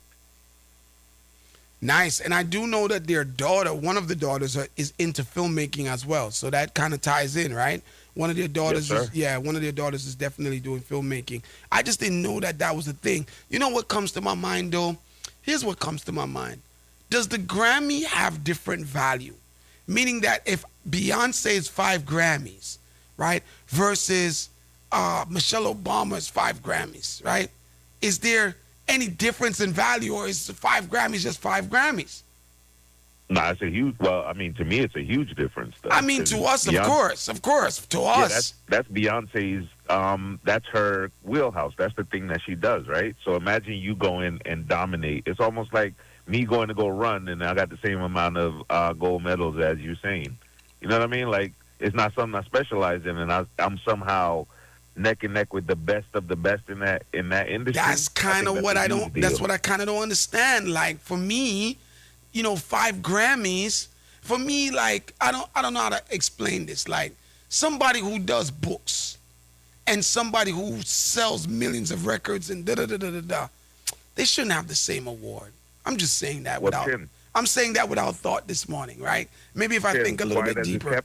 nice. And I do know that their daughter, one of the daughters, is into filmmaking as well. So that kind of ties in, right? One of their daughters Yes, sir. one of their daughters is definitely doing filmmaking. I just didn't know that was a thing. You know what comes to my mind though? Here's what comes to my mind. Does the Grammy have different value? Meaning that if Beyonce's 5 Grammys, right, versus Michelle Obama's 5 Grammys, right? Is there any difference in value, or is 5 Grammys just 5 Grammys? Nah, it's a huge. Well, I mean, to me, it's a huge difference. Though, I mean, to us, of course, to us. That's Beyonce's. That's her wheelhouse. That's the thing that she does, right? So imagine you go in and dominate. It's almost like me going to go run, and I got the same amount of gold medals as Usain. You know what I mean? Like, it's not something I specialize in, and I'm somehow neck and neck with the best of the best in that industry. That's kind of what I don't. That's what I kind of don't understand. Like for me, 5 Grammys. For me, like I don't know how to explain this. Like somebody who does books and somebody who sells millions of records and they shouldn't have the same award. I'm just saying that I'm saying that without thought this morning, right? Maybe if I think a little bit deeper.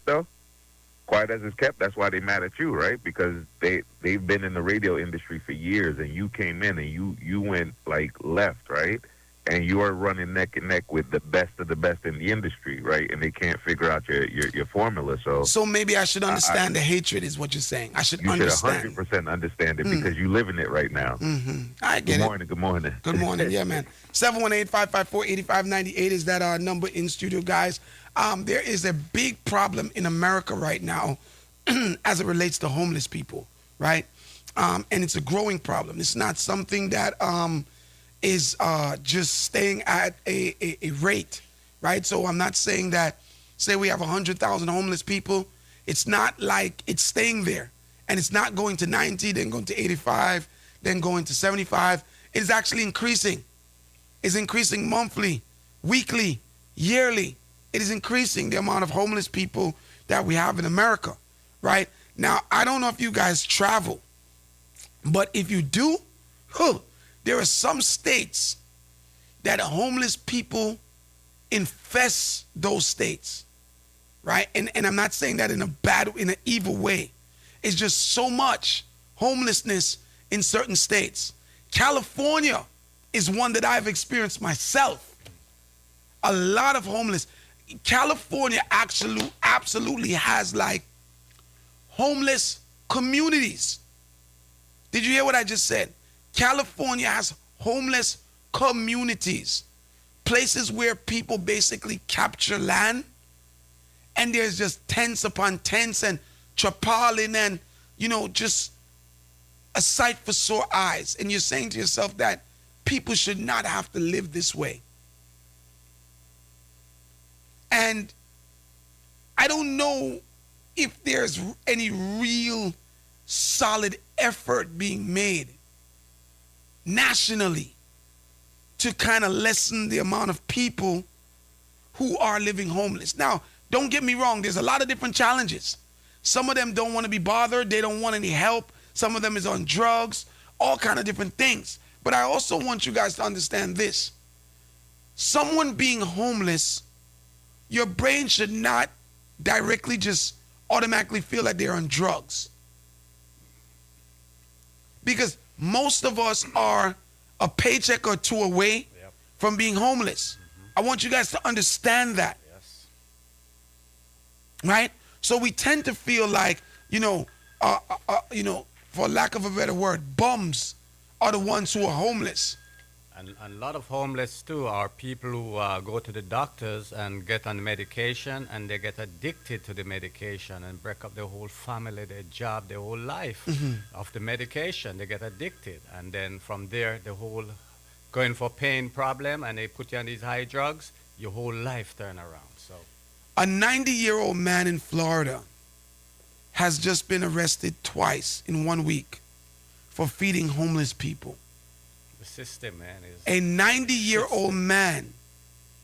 Quiet as it's kept, that's why they mad at you, right? Because they've been in the radio industry for years, and you came in and you went like left, right? And you are running neck and neck with the best of the best in the industry, right? And they can't figure out your formula. So maybe I should understand the hatred is what you're saying. I should understand. You should 100% understand it because you live in it right now. Mm-hmm. I get it. Good morning. Good morning. Yeah, man. 718-554-8598 is that our number in studio, guys. There is a big problem in America right now as it relates to homeless people, right? And it's a growing problem. It's not something that is just staying at a rate, right? So I'm not saying that, say we have 100,000 homeless people. It's not like it's staying there. And it's not going to 90, then going to 85, then going to 75. It is actually increasing. It's increasing monthly, weekly, yearly. It is increasing the amount of homeless people that we have in America, right? Now, I don't know if you guys travel, but if you do, there are some states that homeless people infest those states, right? And I'm not saying that in an evil way. It's just so much homelessness in certain states. California is one that I've experienced myself. A lot of homeless. California absolutely has like homeless communities. Did you hear what I just said? California has homeless communities, places where people basically capture land, and there's just tents upon tents and tarpaulin and, just a sight for sore eyes. And you're saying to yourself that people should not have to live this way. And I don't know if there's any real solid effort being made nationally to kind of lessen the amount of people who are living homeless. Now, don't get me wrong, there's a lot of different challenges. Some of them don't want to be bothered, they don't want any help. Some of them is on drugs, all kind of different things. But I also want you guys to understand this. Someone being homeless, your brain should not directly just automatically feel like they're on drugs. Because most of us are a paycheck or two away from being homeless. I want you guys to understand that. Yes. Right? So we tend to feel like, for lack of a better word, bums are the ones who are homeless. And a lot of homeless, too, are people who go to the doctors and get on medication, and they get addicted to the medication and break up their whole family, their job, their whole life of the medication. They get addicted. And then from there, the whole going for pain problem, and they put you on these high drugs, your whole life turn around. So, a 90-year-old man in Florida has just been arrested twice in 1 week for feeding homeless people. The system, man, is... A 90-year-old man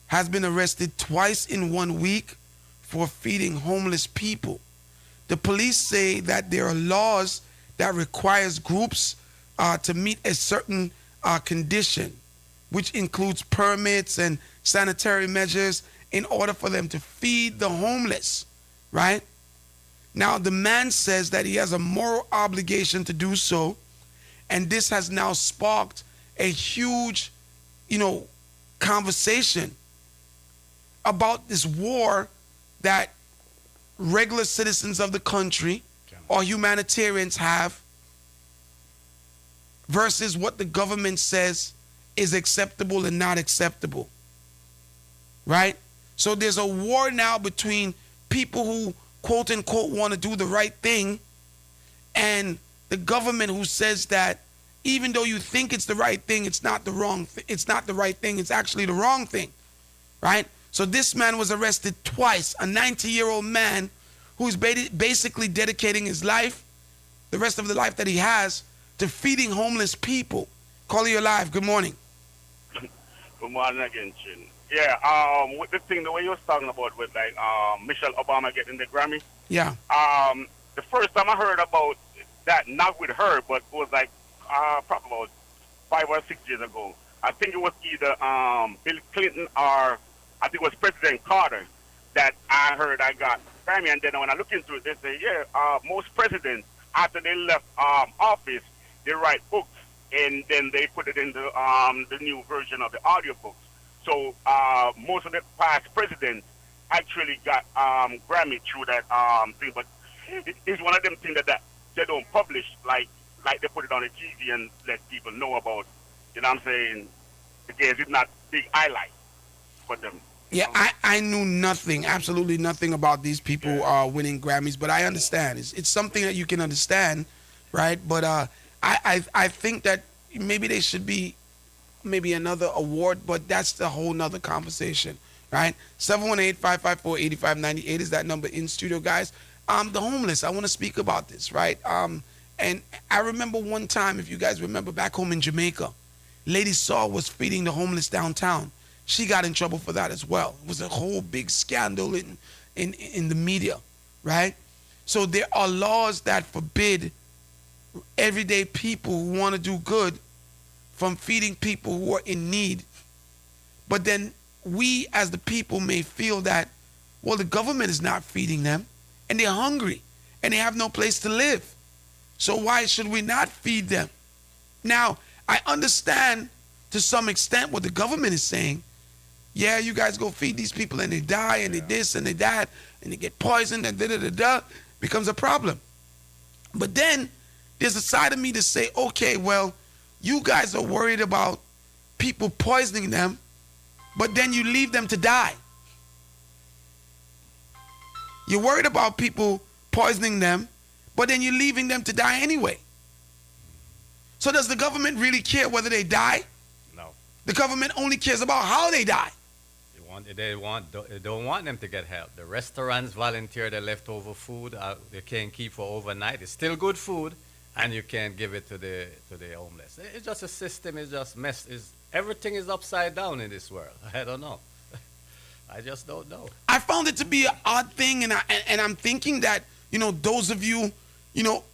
has been arrested twice in 1 week for feeding homeless people. The police say that there are laws that requires groups to meet a certain condition, which includes permits and sanitary measures in order for them to feed the homeless, right? Now, the man says that he has a moral obligation to do so, and this has now sparked a huge, conversation about this war that regular citizens of the country or humanitarians have versus what the government says is acceptable and not acceptable. Right? So there's a war now between people who, quote unquote, want to do the right thing and the government who says that even though you think it's the right thing, it's not the right thing, it's actually the wrong thing. Right? So this man was arrested twice, a 90-year-old man who's basically dedicating his life, the rest of the life that he has, to feeding homeless people. Caller, you're live. Good morning. Good morning again, Chin. Yeah, with the thing, the way you was talking about with like Michelle Obama getting the Grammy. Yeah. The first time I heard about that, not with her, but it was like probably about 5 or 6 years ago. I think it was either Bill Clinton or I think it was President Carter that I heard I got Grammy. And then when I look into it, they say, most presidents, after they left office, they write books, and then they put it in the new version of the audio books. So most of the past presidents actually got Grammy through that thing. But it's one of them things that they don't publish, like they put it on the TV and let people know about. You know what I'm saying? Because it's not big highlight for them. Yeah, I knew nothing, absolutely nothing about these people winning Grammys, but I understand. It's something that you can understand, right? But I think that maybe they should be maybe another award, but that's the whole nother conversation, right? 718-554-8598 is that number in studio, guys. The homeless, I want to speak about this, right? And I remember one time, if you guys remember, back home in Jamaica, Lady Saw was feeding the homeless downtown. She got in trouble for that as well. It was a whole big scandal in the media, right? So there are laws that forbid everyday people who want to do good from feeding people who are in need. But then we as the people may feel that, well, the government is not feeding them and they're hungry and they have no place to live. So why should we not feed them? Now, I understand to some extent what the government is saying. Yeah, you guys go feed these people and they die and they this and they that and they get poisoned and da-da-da-da, becomes a problem. But then there's a side of me to say, okay, well, you guys are worried about people poisoning them, but then you leave them to die. You're worried about people poisoning them, but then you're leaving them to die anyway. So does the government really care whether they die? No. The government only cares about how they die. They don't want them to get help. The restaurants volunteer their leftover food. They can't keep for overnight. It's still good food, and you can't give it to the homeless. It's just a system. It's just mess. Everything is upside down in this world. I don't know. I just don't know. I found it to be an odd thing, and I'm thinking that those of you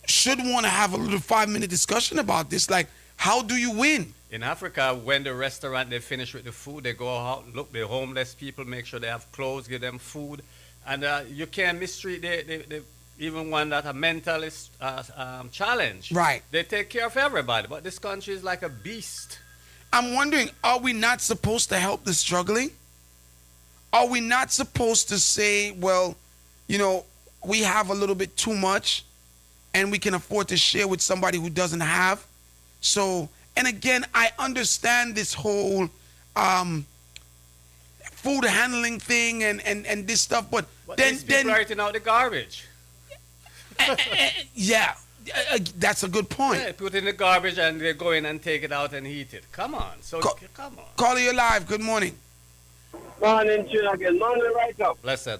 should want to have a little 5-minute discussion about this. Like, how do you win? In Africa, when the restaurant, they finish with the food, they go out, look, the homeless people, make sure they have clothes, give them food. And you can't mistreat even one that a mental challenge. Right. They take care of everybody. But this country is like a beast. I'm wondering, are we not supposed to help the struggling? Are we not supposed to say, well, we have a little bit too much and we can afford to share with somebody who doesn't have? So, and again, I understand this whole food handling thing and this stuff, but then writing out the garbage. Yeah, that's a good point. Yeah, put in the garbage and they go in and take it out and eat it. Come on, come on. Caller, you live. Good morning. Morning, Chin again. Morning, right up. Blessed.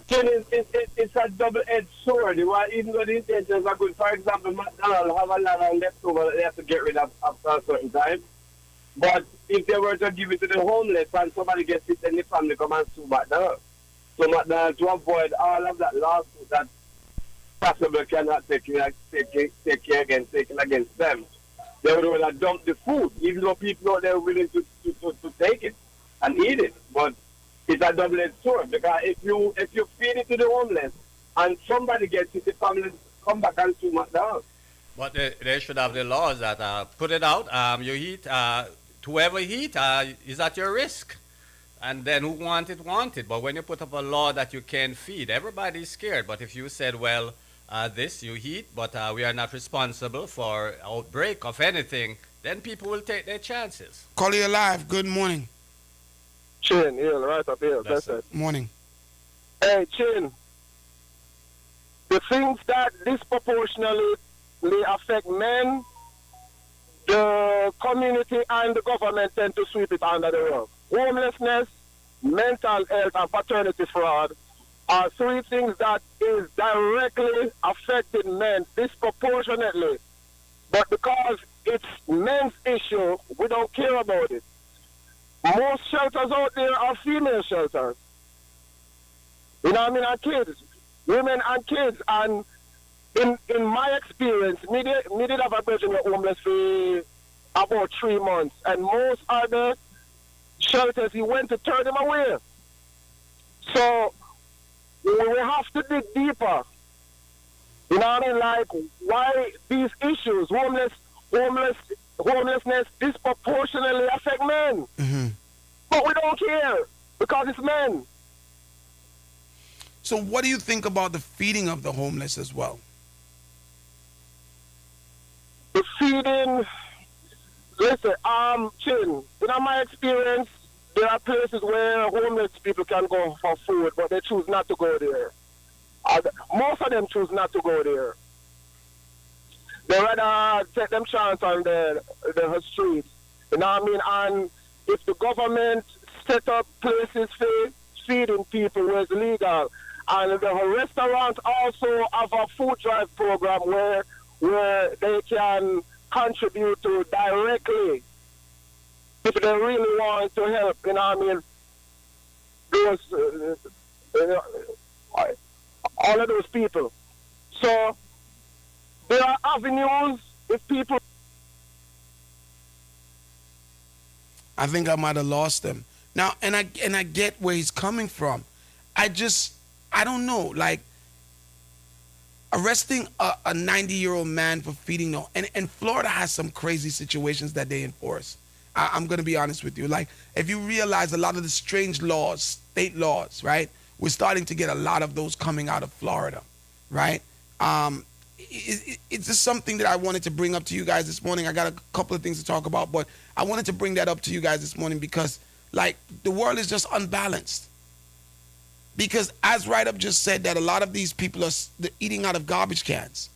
Chin, it's a double-edged sword. Even though the intentions are good. For example, McDonald's have a lot of leftover they have to get rid of after a certain time. But if they were to give it to the homeless and somebody gets it, then the family come and sue McDonald's. So McDonald's, to avoid all of that lawsuit that possibly cannot taken against them, they would rather dump the food, even though people out there are willing to take it and eat it. But it's a double-edged sword, because if you feed it to the homeless and somebody gets it, the family come back and sue McDonald's. But they should have the laws that put it out. You eat, whoever eat is at your risk. And then who want it. But when you put up a law that you can't feed, everybody's scared. But if you said, well, this you eat, but we are not responsible for outbreak of anything, then people will take their chances. Call Alive, good morning. Chin, yeah, right up here. That's it. Morning. Hey, Chin. The things that disproportionately affect men, the community and the government tend to sweep it under the rug. Homelessness, mental health, and paternity fraud are three things that is directly affecting men disproportionately. But because it's men's issue, we don't care about it. Most shelters out there are female shelters. You know what I mean? And kids, women and kids. And in my experience, me did have a person who homeless for about 3 months. And most other shelters, he went to turn them away. So we have to dig deeper. You know what I mean? Like, why these issues, homelessness disproportionately affect men. Mm-hmm. But we don't care because it's men. So what do you think about the feeding of the homeless as well? The feeding, listen, Chin, in my experience, there are places where homeless people can go for food, but they choose not to go there. Most of them choose not to go there. They rather take them chance on the streets. You know what I mean? And if the government set up places for feeding people where it's legal, and the restaurants also have a food drive program where they can contribute to directly if they really want to help, you know what I mean? Those, all of those people. So there are avenues if people. I think I might have lost him now, and I get where he's coming from. I don't know, like arresting a 90-year-old man for feeding no, and Florida has some crazy situations that they enforce. I'm going to be honest with you. Like, if you realize a lot of the strange laws, state laws, right? We're starting to get a lot of those coming out of Florida, right? It's just something that I wanted to bring up to you guys this morning. I got a couple of things to talk about, but I wanted to bring that up to you guys this morning because, like, the world is just unbalanced. Because as Right Up just said, that a lot of these people are eating out of garbage cans,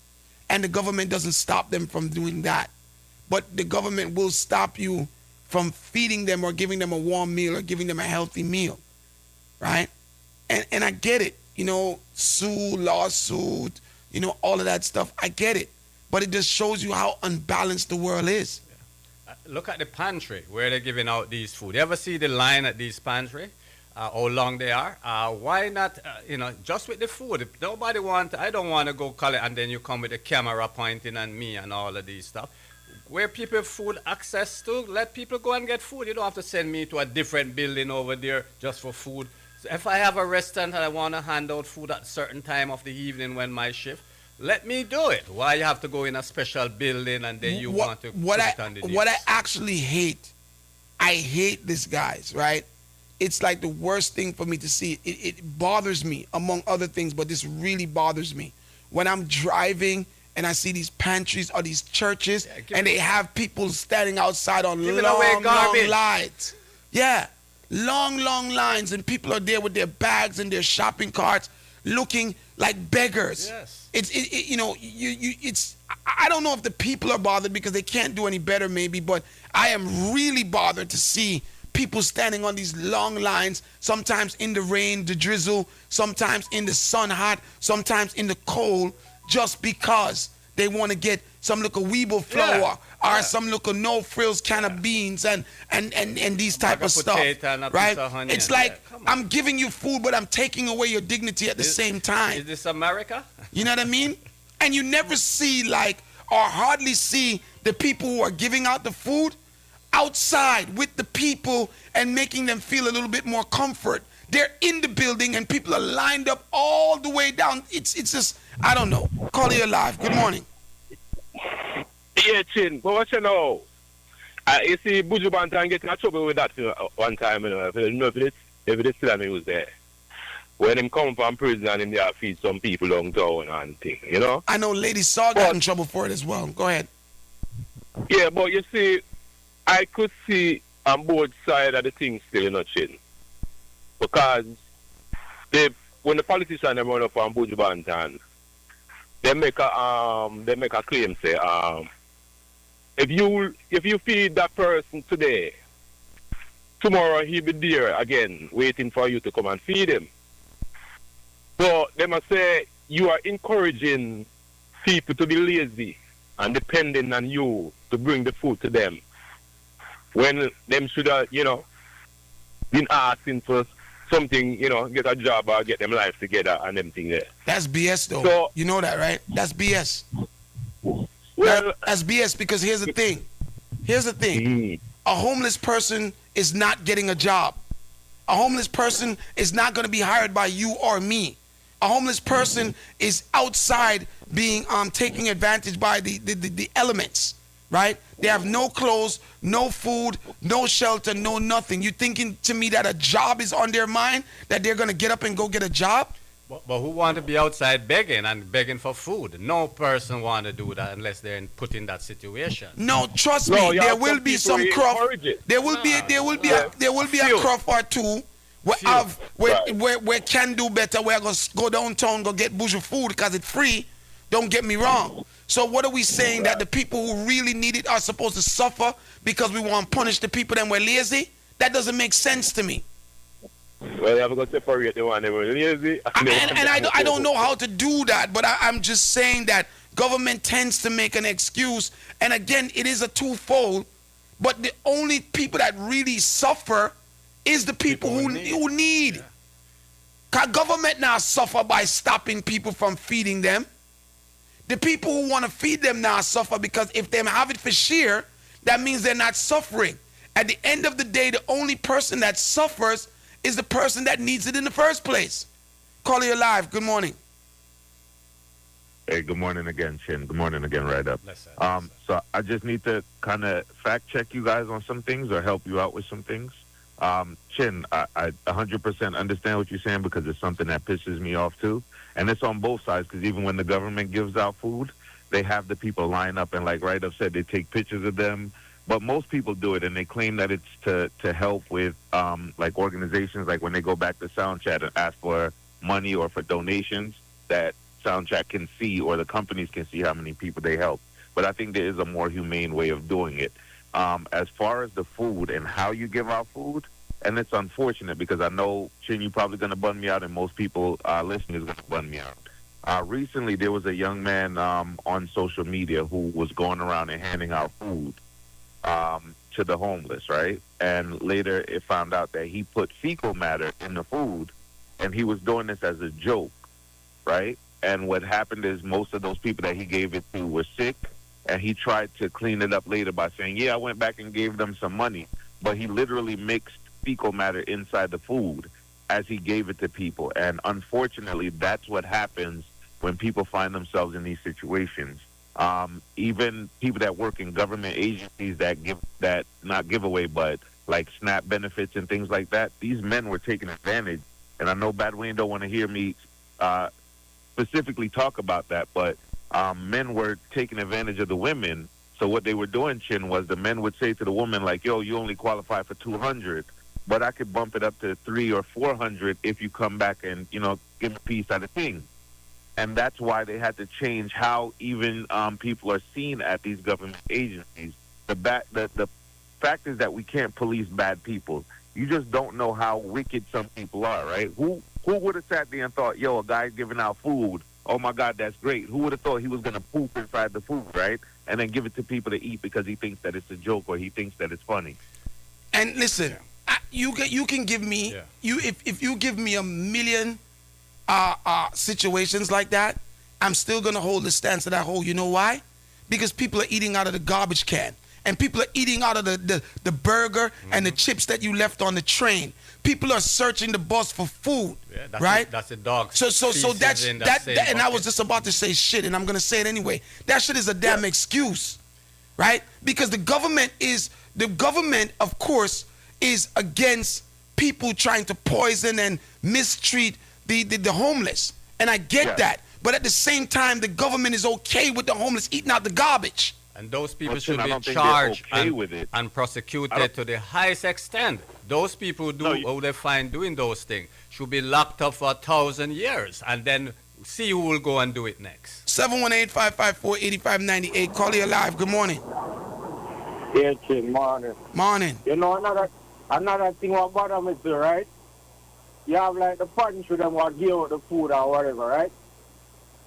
and the government doesn't stop them from doing that. But the government will stop you from feeding them or giving them a warm meal or giving them a healthy meal, right? And I get it, you know, lawsuit, you know, all of that stuff. I get it. But it just shows you how unbalanced the world is. Look at the pantry where they're giving out these food. You ever see the line at these pantry? How long they are? Why not, just with the food? If nobody I don't want to go collect, and then you come with a camera pointing at me and all of these stuff. Where people have food access to, let people go and get food. You don't have to send me to a different building over there just for food. So if I have a restaurant and I want to hand out food at a certain time of the evening when my shift, let me do it. Why you have to go in a special building and then you want to put it on the news? What I actually hate, I hate this, guys, right? It's like the worst thing for me to see. It bothers me, among other things, but this really bothers me. When I'm driving and I see these pantries or these churches, and they have people standing outside on long lines. Yeah, long lines, and people are there with their bags and their shopping carts looking like beggars. Yes. It's I don't know if the people are bothered because they can't do any better maybe, but I am really bothered to see people standing on these long lines, sometimes in the rain, the drizzle, sometimes in the sun hot, sometimes in the cold, just because they want to get some little weeble flour or some little no frills can of beans and these type of stuff, right? It's like I'm giving you food, but I'm taking away your dignity at the same time. Is this America? You know what I mean? And you never see or hardly see the people who are giving out the food outside with the people and making them feel a little bit more comfort They're in the building and people are lined up all the way down. It's just, I don't know. Call you live. Good morning. Yeah, Chin. But what you know? You see, Buju Banton get in trouble with that one time. You know, if it's still he was there. When him come from prison and him there feed some people downtown and thing, you know? I know Lady Saw got in trouble for it as well. Go ahead. Yeah, but you see, I could see on both sides of the thing still, you know, Chin. Because when the politicians run up on Buju Banton, they make a claim, say, if you feed that person today, tomorrow he'll be there again, waiting for you to come and feed him. So they must say you are encouraging people to be lazy and depending on you to bring the food to them, when them should have, you know, been asking for something, you know, get a job or get them life together and them thing there. That's BS though. So, you know that, right? That's BS. Well, that's BS because here's the thing. A homeless person is not getting a job. A homeless person is not going to be hired by you or me. A homeless person is outside being taken advantage by the elements, right? They have no clothes, no food, no shelter, no nothing. You thinking to me that a job is on their mind, that they're going to get up and go get a job? But who want to be outside begging for food? No person want to do that unless they're put in that situation. No, trust me, there will be some cruff. There will be a cruff or two where can do better. Where go downtown, go get bush food because it's free. Don't get me wrong. So what are we saying, that the people who really need it are supposed to suffer because we want to punish the people that we're lazy? That doesn't make sense to me. Well, I'm going to separate the one that were lazy. And I don't know how to do that, but I'm just saying that government tends to make an excuse. And again, it is a twofold. But the only people that really suffer is the people who need. Because government now suffer by stopping people from feeding them. The people who want to feed them now suffer because if they have it for sheer, that means they're not suffering. At the end of the day, the only person that suffers is the person that needs it in the first place. Call you live. Good morning. Hey, good morning again, Chin. Good morning again, right up. So I just need to kind of fact check you guys on some things or help you out with some things. Chin, I 100% understand what you're saying because it's something that pisses me off too. And it's on both sides because even when the government gives out food, they have the people line up and, like Right Up said, they take pictures of them. But most people do it, and they claim that it's to help with, like, organizations, like when they go back to Soundchat and ask for money or for donations, that Soundchat can see or the companies can see how many people they help. But I think there is a more humane way of doing it. As far as the food and how you give out food, and it's unfortunate because I know, Chin, you're probably going to bun me out, and most people listening is going to bun me out. Recently, there was a young man on social media who was going around and handing out food to the homeless, right? And later it found out that he put fecal matter in the food, and he was doing this as a joke, right? And what happened is most of those people that he gave it to were sick, and he tried to clean it up later by saying, yeah, I went back and gave them some money, but he literally mixed fecal matter inside the food as he gave it to people. And unfortunately, that's what happens when people find themselves in these situations. Even people that work in government agencies that give that, not giveaway, but like SNAP benefits and things like that, these men were taking advantage. And I know Bad Wayne don't want to hear me specifically talk about that, but men were taking advantage of the women. So what they were doing, Chin, was the men would say to the woman, like, yo, you only qualify for 200, but I could bump it up to 300 or 400 if you come back and, you know, give me a piece of the thing. And that's why they had to change how even people are seen at these government agencies. The fact is that we can't police bad people. You just don't know how wicked some people are, right? Who would have sat there and thought, yo, a guy's giving out food, oh my God, that's great. Who would have thought he was going to poop inside the food, right? And then give it to people to eat because he thinks that it's a joke or he thinks that it's funny. And listen, you can give me, if you give me a million situations like that, I'm still going to hold the stance that I hold. You know why? Because people are eating out of the garbage can. and people are eating out of the burger and the chips that you left on the train. People are searching the bus for food, right? That's a dog. So that's in that, same and I was bucket. just about to say shit, and I'm gonna say it anyway. That shit is a damn excuse, right? Because the government, of course, is against people trying to poison and mistreat the homeless, and I get that. But at the same time, the government is okay with the homeless eating out the garbage. And those people should I be don't think charged they're okay with it. and prosecuted to the highest extent. Those people who they find doing those things should be locked up for 1,000 years and then see who will go and do it next. 718-554-8598. Call you live. Good morning. Yeah, Chin, morning. Morning. You know, another thing what bother me too, right? You have like the punch with them what give out the food or whatever, right?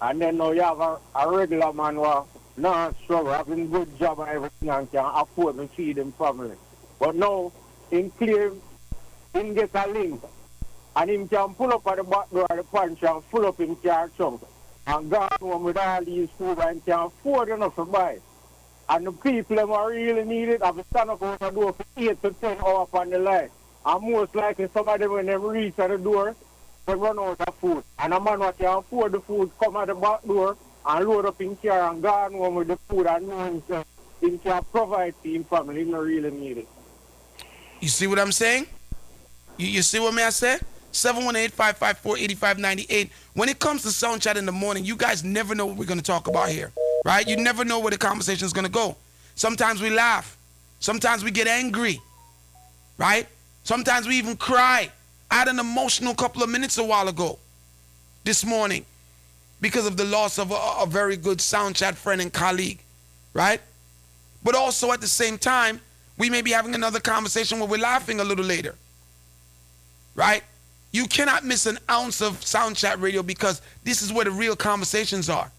And then now you have a regular man who not struggle, having good job and everything and can afford to feed him family. But now, him claim, him get a link. And him can pull up at the back door of the punch and full up him car trunk. And go home with all these food and can afford enough to buy. And the people who really need it have to stand up out the door for 8 to 10 hours on the line. And most likely some of them when they reach at the door, they run out of food. And a man who can afford the food come at the back door and load up in car and go home with the food and know himself. He can provide for his family. He don't really need it. You see what I'm saying? You see what I said? 718-554-8598. When it comes to Sound Chat in the morning, you guys never know what we're going to talk about here, right? You never know where the conversation is going to go. Sometimes we laugh. Sometimes we get angry, right? Sometimes we even cry. I had an emotional couple of minutes a while ago, this morning, because of the loss of a very good Sound Chat friend and colleague, right? But also at the same time, we may be having another conversation where we're laughing a little later, right? You cannot miss an ounce of Sound Chat Radio because this is where the real conversations are.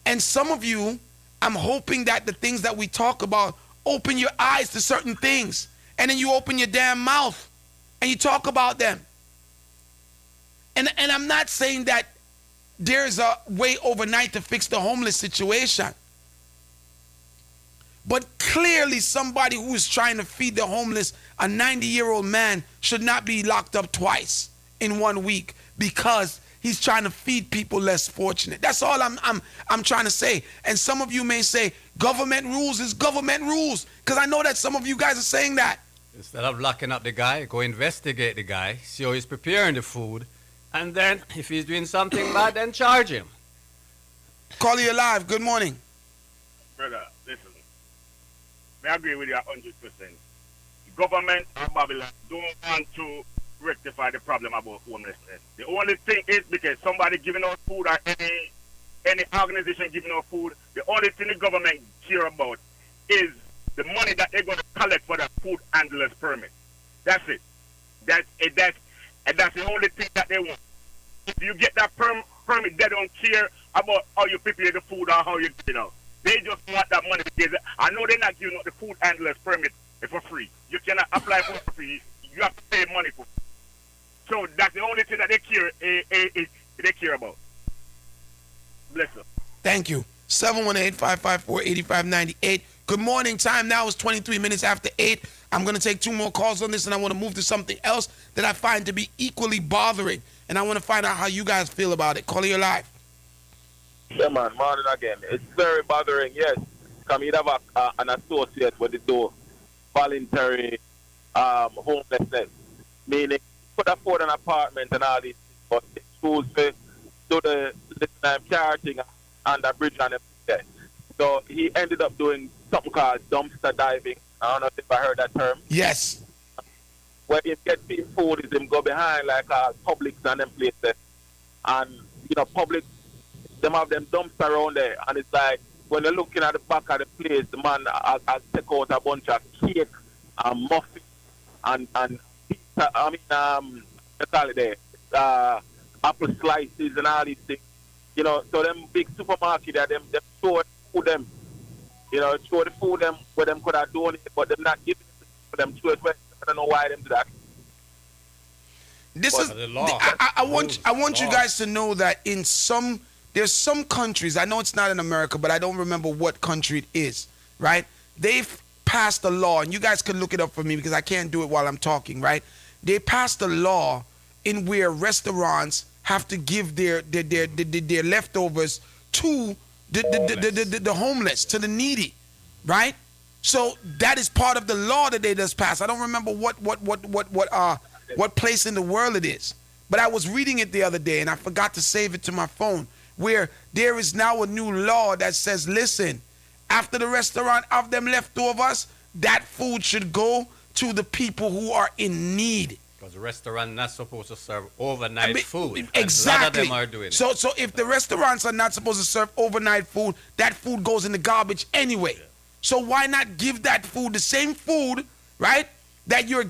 And some of you, I'm hoping that the things that we talk about open your eyes to certain things. And then you open your damn mouth and you talk about them. And I'm not saying that there's a way overnight to fix the homeless situation. But clearly somebody who is trying to feed the homeless, a 90-year-old man, should not be locked up twice in 1 week because he's trying to feed people less fortunate. That's all I'm trying to say. And some of you may say, government rules is government rules, because I know that some of you guys are saying that. Instead of locking up the guy, go investigate the guy, see how he's preparing the food, and then if he's doing something bad, then charge him. Call you live. Good morning. Brother, listen. I agree with you 100%. The government of Babylon don't want to rectify the problem about homelessness. The only thing is because somebody giving out food or any organization giving out food, the only thing the government care about is the money that they're going to collect for the food handler's permit. That's it. That's the only thing that they want. If you get that permit, they don't care about how you prepare the food or how you get it out. They just want that money because I know they're not giving out the food handler's permit for free. You cannot apply for it for free. You have to pay money for it. So that's the only thing that they care about. Bless them. Thank you. 718-554-8598. Good morning. Time now is 23 minutes after 8. I'm going to take 2 more calls on this, and I want to move to something else that I find to be equally bothering. And I want to find out how you guys feel about it. Call you live. Yeah, man, morning again. It's very bothering, yes. Because you'd have an associate with the door, voluntary homelessness, meaning you could afford an apartment and all these things, but it's schools to do the charging and the bridge and everything. So he ended up doing something called dumpster diving. I don't know if I heard that term. Yes. Where he get people food is him go behind like Publix and them places. And, Publix, them have them dumpster around there, and it's like when you're looking at the back of the place, the man I'll take out a bunch of cake and muffins and pizza, let's call it there, apple slices and all these things. So them big supermarket there, them show food them, show the food them where them could have donated, but them not giving it for them to it. I don't know why them do that. This is the law. I want you guys to know that there's some countries, I know it's not in America, but I don't remember what country it is, right? they've passed a law, and you guys can look it up for me because I can't do it while I'm talking, right? They passed a law in where restaurants have to give their leftovers to the homeless, to the needy, right? So that is part of the law that they just passed. I don't remember what place in the world it is, but I was reading it the other day and I forgot to save it to my phone, where there is now a new law that says, listen, after the restaurant have them leftovers, that food should go to the people who are in need. Because the restaurant not supposed to serve overnight food. Exactly. A lot of them are doing it. So if the restaurants are not supposed to serve overnight food, that food goes in the garbage anyway. Yeah. So why not give that food, the same food, right, that you're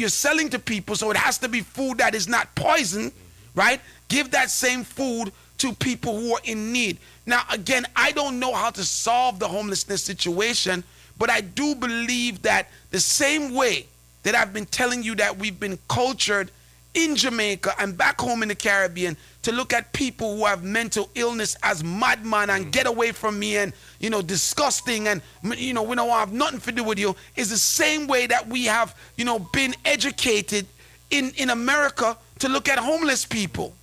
selling to people, so it has to be food that is not poison, right? Give that same food to people who are in need. Now, again, I don't know how to solve the homelessness situation, but I do believe that the same way that I've been telling you that we've been cultured in Jamaica and back home in the Caribbean to look at people who have mental illness as madman and get away from me and, disgusting and, we don't have nothing to do with you, is the same way that we have, been educated in America to look at homeless people,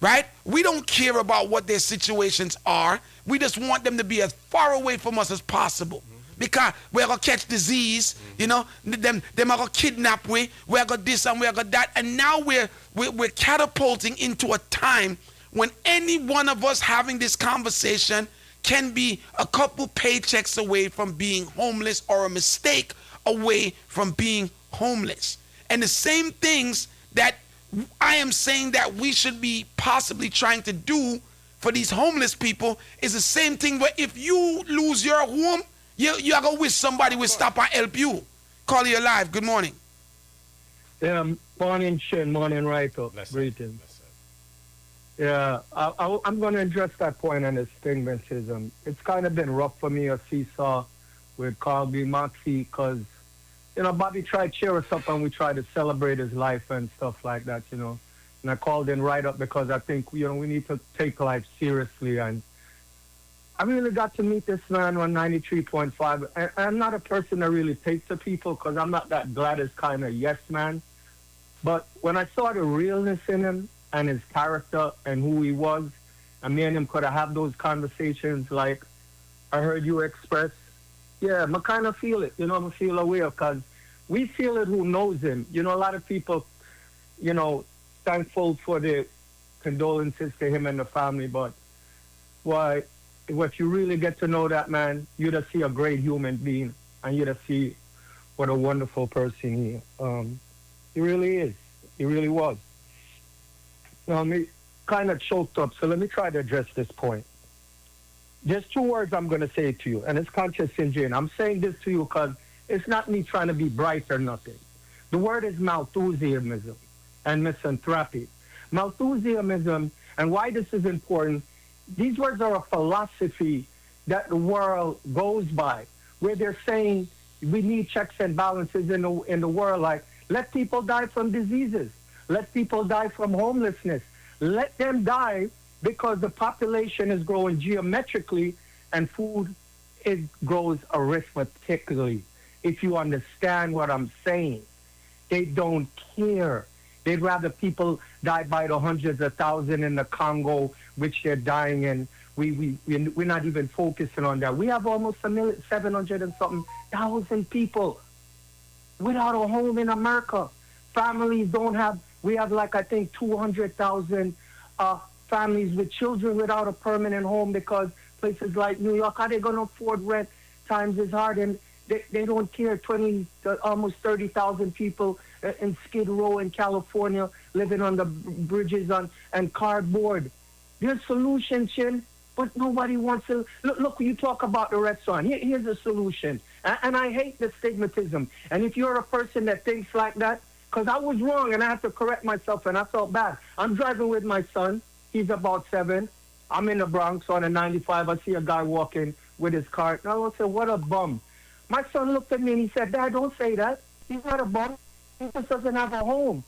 right? We don't care about what their situations are. We just want them to be as far away from us as possible. Because we're going to catch disease, them are going to kidnap we're going to this and we're going to that. And now we're catapulting into a time when any one of us having this conversation can be a couple paychecks away from being homeless or a mistake away from being homeless. And the same things that I am saying that we should be possibly trying to do for these homeless people is the same thing where if you lose your home, you are going to wish somebody will stop and help you. Call you alive. Good morning. Morning, Shin. Morning, Rico. Greetings. Yeah, I'm going to address that point on the stigmatism. It's kind of been rough for me, a seesaw with Carl B. Moxie, because, Bobby tried to cheer us up and we tried to celebrate his life and stuff like that, And I called in right up because I think, we need to take life seriously. And I really got to meet this man on 93.5. I'm not a person that really takes to people because I'm not that Gladys kind of yes man. But when I saw the realness in him and his character and who he was, and me and him could have those conversations like I heard you express, yeah, I kind of feel it, I feel aware because we feel it who knows him. A lot of people, thankful for the condolences to him and the family, but why? If you really get to know that man, you just see a great human being, and you just see what a wonderful person he really is. He really was. Me kind of choked up, so let me try to address this point. There's two words I'm going to say to you, and it's conscious injury. I'm saying this to you because it's not me trying to be bright or nothing. The word is Malthusianism and misanthropy. Malthusianism, and why this is important, these words are a philosophy that the world goes by, where they're saying we need checks and balances in the world, like let people die from diseases, let people die from homelessness, let them die because the population is growing geometrically and food grows arithmetically. If you understand what I'm saying, they don't care. They'd rather people die by the hundreds of thousands in the Congo, which they're dying, and we're not even focusing on that. We have almost 700 and something thousand people without a home in America. Families don't have. We have I think 200,000 families with children without a permanent home because places like New York, how they going to afford rent? Times is hard, and they don't care. Almost 30,000 people in Skid Row in California living on the bridges and cardboard. There's solutions, Chin, but nobody wants to. Look, you talk about the restaurant. Here's a solution. And I hate the stigmatism. And if you're a person that thinks like that, because I was wrong and I have to correct myself and I felt bad. I'm driving with my son. He's about 7. I'm in the Bronx on a 95. I see a guy walking with his cart. And I will say, what a bum. My son looked at me and he said, Dad, don't say that. He's not a bum. He just doesn't have a home.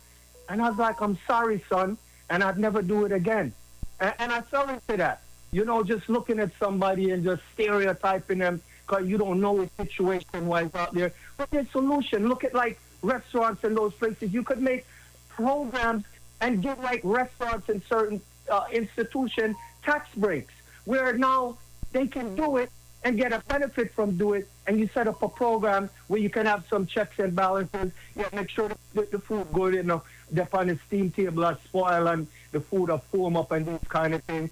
And I was like, I'm sorry, son. And I'd never do it again. And I fell into that. Just looking at somebody and just stereotyping them because you don't know it situation-wise out there. But there's solution. Look at like restaurants in those places. You could make programs and give like restaurants in certain institutions tax breaks, where now they can do it and get a benefit from doing it, and you set up a program where you can have some checks and balances. Yeah, make sure that the food good enough, the on the steam table are spoil and the food are foam up and these kind of things.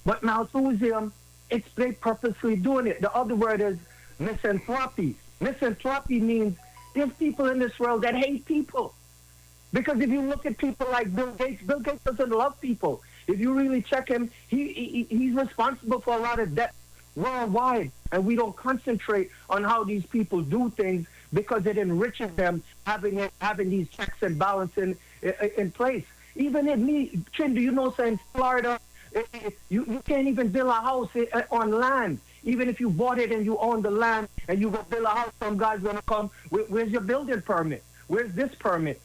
But now tourism, it's they purposely doing it. The other word is misanthropy. Misanthropy means there's people in this world that hate people. Because if you look at people like Bill Gates doesn't love people. If you really check him, he's responsible for a lot of debt worldwide, and we don't concentrate on how these people do things because it enriches them having these checks and balances in place. Even in me, Chin, do you know, say in Florida, you can't even build a house on land. Even if you bought it and you own the land and you go build a house, some guy's gonna come. Where's your building permit? Where's this permit?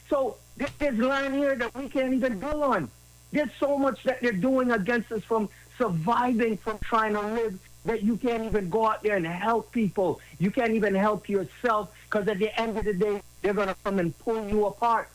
So there's land here that we can't even build on. There's so much that they're doing against us from surviving, from trying to live, that you can't even go out there and help people. You can't even help yourself, because at the end of the day, they're going to come and pull you apart.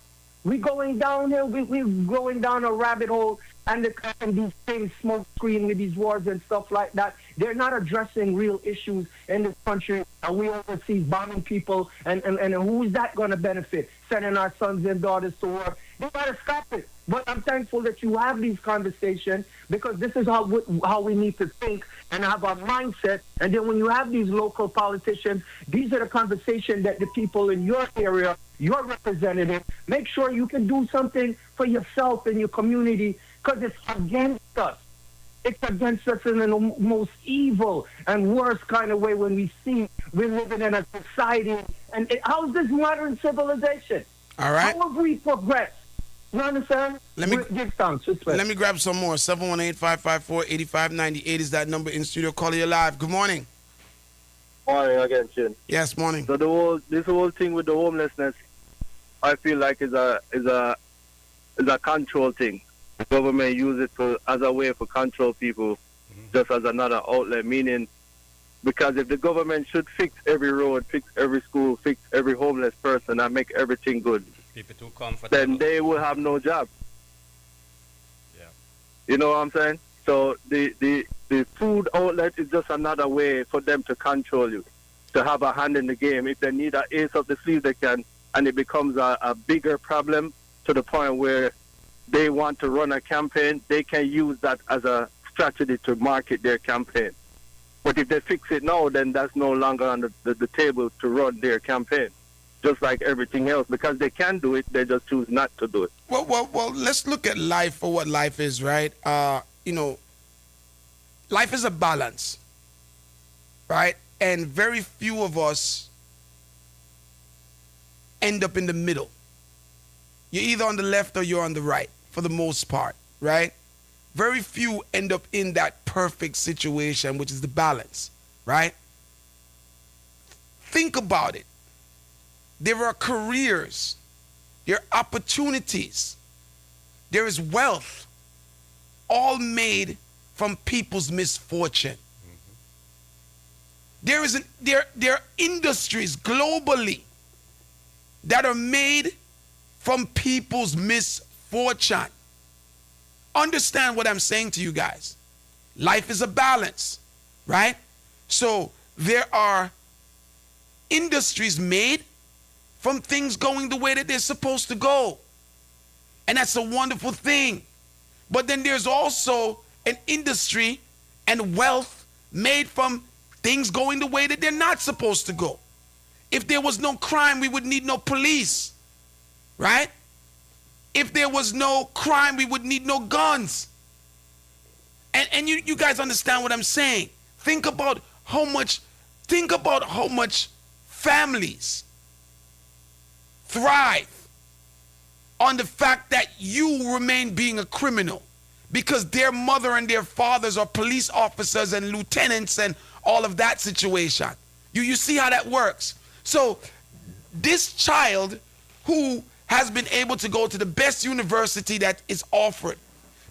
We're going downhill. We're going down a rabbit hole, and these things, smoke screen with these wars and stuff like that. They're not addressing real issues in this country, and we overseas bombing people, and who's that going to benefit? Sending our sons and daughters to war. They got to stop it. But I'm thankful that you have these conversations, because this is how we need to think and have our mindset. And then when you have these local politicians, these are the conversations that the people in your area, your representative, make sure you can do something for yourself and your community, because it's against us. It's against us in the most evil and worst kind of way when we see we're living in a society. And how's this modern civilization? All right. How have we progressed? You understand? Let me grab some more. 718-554-8598 is that number in studio. Call you live. Good morning. Morning again, Chin. Yes, morning. So this whole thing with the homelessness, I feel like is a control thing. The government use it as a way for control people, just as another outlet. Meaning, because if the government should fix every road, fix every school, fix every homeless person, and make everything good, people too comfortable, then they will have no job. Yeah. You know what I'm saying? So the food outlet is just another way for them to control you, to have a hand in the game. If they need an ace up the sleeve, they can, and it becomes a bigger problem to the point where they want to run a campaign. They can use that as a strategy to market their campaign. But if they fix it now, then that's no longer on the table to run their campaign. Just like everything else, because they can do it, they just choose not to do it. Well, let's look at life for what life is, right? Life is a balance, right? And very few of us end up in the middle. You're either on the left or you're on the right, for the most part, right? Very few end up in that perfect situation, which is the balance, right? Think about it. There are careers, there are opportunities, there is wealth, all made from people's misfortune. There are industries globally that are made from people's misfortune. Understand what I'm saying to you guys. Life is a balance, right? So there are industries made from things going the way that they're supposed to go. And that's a wonderful thing. But then there's also an industry and wealth made from things going the way that they're not supposed to go. If there was no crime, we would need no police, right? If there was no crime, we would need no guns. And you guys understand what I'm saying. Think about how much families thrive on the fact that you remain being a criminal, because their mother and their fathers are police officers and lieutenants and all of that situation. You see how that works. So this child who has been able to go to the best university that is offered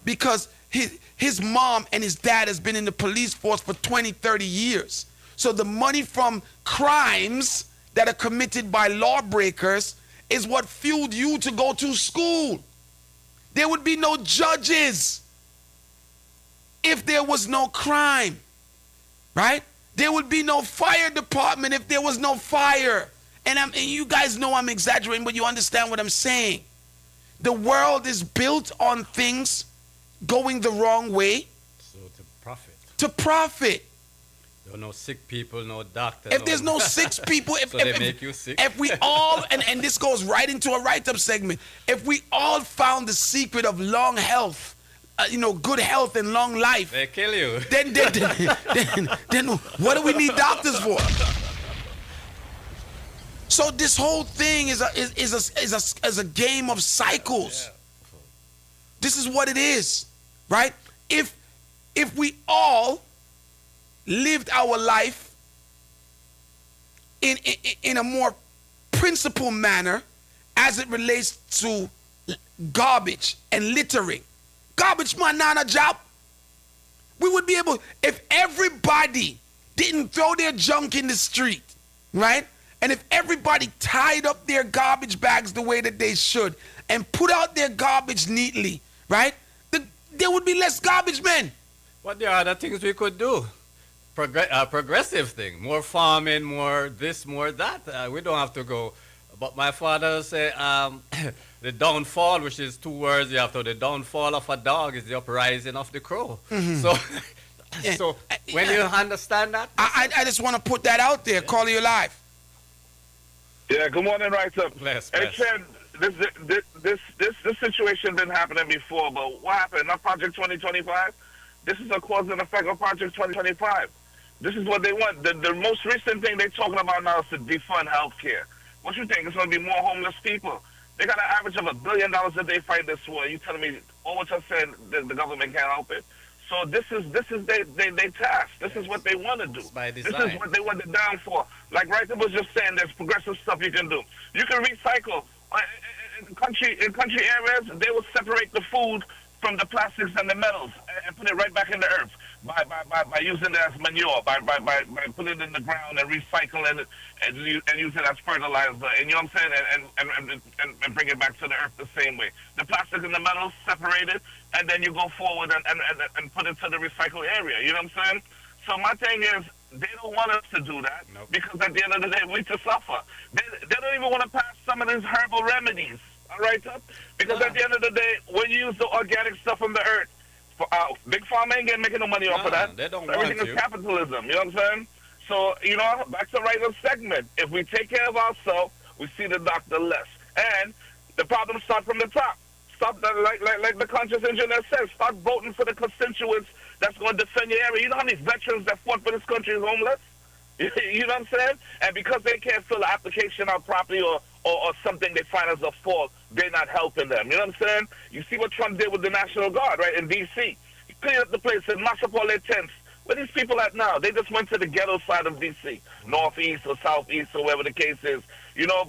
because his mom and his dad has been in the police force for 20, 30 years. So the money from crimes that are committed by lawbreakers is what fueled you to go to school. There would be no judges if there was no crime, right? There would be no fire department if there was no fire. And you guys know I'm exaggerating, but you understand what I'm saying. The world is built on things going the wrong way. So to profit. To profit. There are no sick people, no doctor. If there's no sick people, so they make you sick. If we all, and this goes right into a write-up segment, if we all found the secret of long health, good health and long life, they kill you. Then what do we need doctors for? So this whole thing is a game of cycles. This is what it is, right? If we all lived our life in a more principled manner as it relates to garbage and littering. Garbage man not a job. We would be able, if everybody didn't throw their junk in the street, right? And if everybody tied up their garbage bags the way that they should and put out their garbage neatly, right? There would be less garbage men. What there are other things we could do? Progressive thing, more farming, more this, more that. We don't have to go. But my father say the downfall, which is two words you have to. The downfall of a dog is the uprising of the crow. Mm-hmm. So when you understand that, I just want to put that out there. Yeah. Call you live. Yeah. Good morning, right up. Bless. Hey, Chen, this situation been happening before, but what happened? Not Project 2025. This is a cause and effect of Project 2025. This is what they want. The most recent thing they're talking about now is to defund healthcare. What you think? It's going to be more homeless people. They got an average of $1 billion a day fight this war. You telling me all what you're saying the government can't help it? So this is they task. This is what they want to do. This is what they want it down for. Like Wright was just saying, there's progressive stuff you can do. You can recycle. In country areas, they will separate the food from the plastics and the metals and put it right back in the earth by using it as manure, by putting it in the ground and recycling it and use it as fertilizer. And you know what I'm saying? And bring it back to the earth the same way. The plastic and the metals separated, and then you go forward and put it to the recycle area. You know what I'm saying? So my thing is, they don't want us to do that because at the end of the day, we to suffer. They don't even want to pass some of these herbal remedies. All right, because at the end of the day, when you use the organic stuff from the earth, big pharma ain't making no money off of that. They don't Everything want is to. Capitalism. You know what I'm saying? So back to right of segment. If we take care of ourselves, we see the doctor less, and the problem starts from the top. Stop like the conscious engineer says. Start voting for the constituents that's going to defend your area. You know how many veterans that fought for this country is homeless? You know what I'm saying? And because they can't fill the application out properly or something they find as a fault, they're not helping them. You know what I'm saying? You see what Trump did with the National Guard, right, in D.C. He cleaned up the place and massed up all their tents. Where these people at now? They just went to the ghetto side of D.C., northeast or southeast or wherever the case is,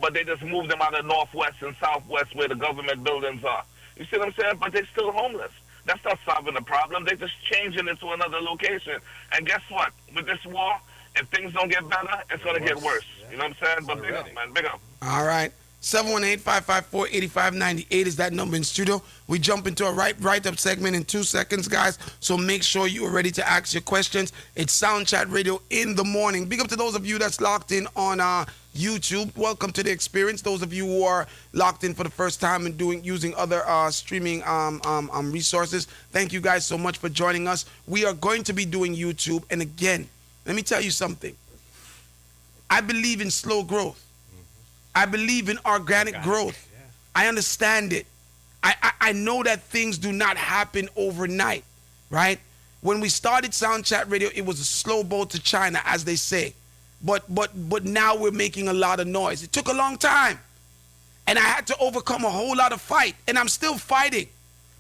but they just moved them out of northwest and southwest where the government buildings are. You see what I'm saying? But they're still homeless. That's not solving the problem. They're just changing it to another location. And guess what? With this war, if things don't get better, it's going to get worse. Yeah. You know what I'm saying? But big up, man. Big up. All right. 718-554-8598 is that number in studio. We jump into a write-up segment in 2 seconds, guys. So make sure you are ready to ask your questions. It's Soundchat Radio in the morning. Big up to those of you that's locked in on YouTube. Welcome to the experience. Those of you who are locked in for the first time and using other streaming resources, thank you guys so much for joining us. We are going to be doing YouTube. And again, let me tell you something. I believe in slow growth. I believe in organic growth. Yeah. I understand it. I know that things do not happen overnight, right? When we started Soundchat Radio, it was a slow boat to China, as they say. But now we're making a lot of noise. It took a long time. And I had to overcome a whole lot of fight. And I'm still fighting.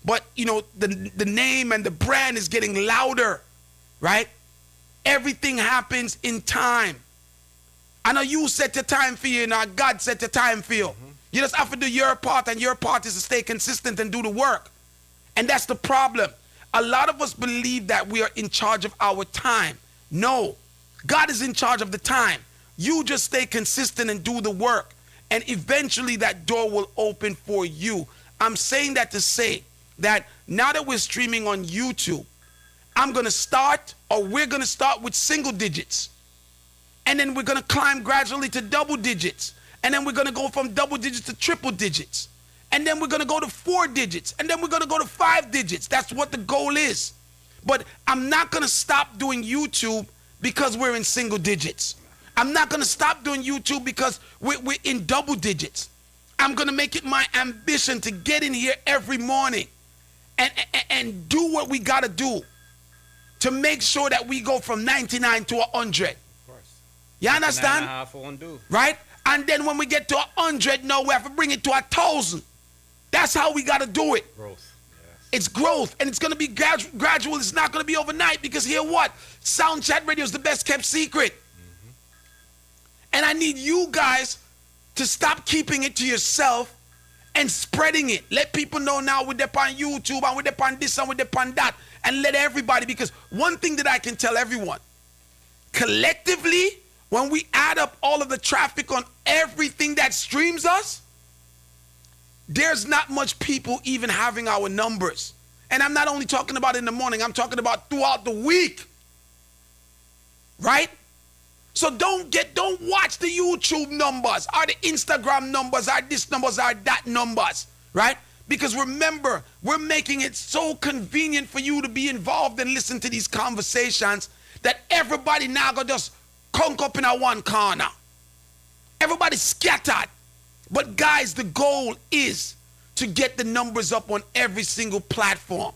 But, the name and the brand is getting louder, right? Everything happens in time. I know you set your time for you, and God set your time for you. Mm-hmm. You just have to do your part, and your part is to stay consistent and do the work. And that's the problem. A lot of us believe that we are in charge of our time. No. God is in charge of the time. You just stay consistent and do the work, and eventually that door will open for you. I'm saying that to say that now that we're streaming on YouTube, we're going to start with single digits. And then we're going to climb gradually to double digits. And then we're going to go from double digits to triple digits. And then we're going to go to 4 digits. And then we're going to go to 5 digits. That's what the goal is. But I'm not going to stop doing YouTube because we're in single digits. I'm not going to stop doing YouTube because we're in double digits. I'm going to make it my ambition to get in here every morning and do what we got to do to make sure that we go from 99 to 100. Of course. You understand? Right? And then when we get to 100, no, we have to bring it to 1,000. That's how we got to do it. Growth. It's growth, and it's going to be gradual. It's not going to be overnight, because hear what? Soundchat Radio is the best kept secret. Mm-hmm. And I need you guys to stop keeping it to yourself and spreading it. Let people know now we're up on YouTube, and we're up on this, and we're up on that. And let everybody, because one thing that I can tell everyone, collectively, when we add up all of the traffic on everything that streams us, there's not much people even having our numbers. And I'm not only talking about in the morning, I'm talking about throughout the week. Right? So don't watch the YouTube numbers, or the Instagram numbers, or this numbers, or that numbers. Right? Because remember, we're making it so convenient for you to be involved and listen to these conversations that everybody now go just conk up in a one corner. Everybody's scattered. But guys, the goal is to get the numbers up on every single platform,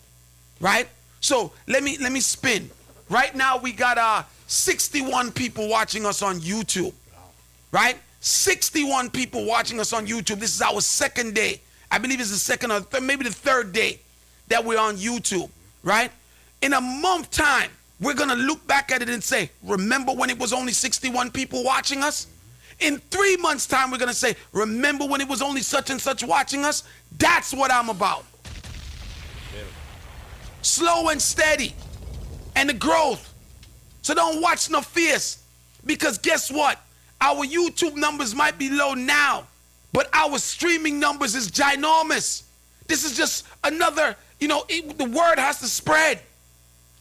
right? So let me spin. Right now we got 61 people watching us on YouTube, right? 61 people watching us on YouTube. This is our second day. I believe it's the second or maybe the third day that we're on YouTube, right? In a month time, we're going to look back at it and say, remember when it was only 61 people watching us? In 3 months' time, we're going to say, remember when it was only such and such watching us? That's what I'm about. Yeah. Slow and steady. And the growth. So don't watch no fierce. Because guess what? Our YouTube numbers might be low now, but our streaming numbers is ginormous. This is just another, the word has to spread.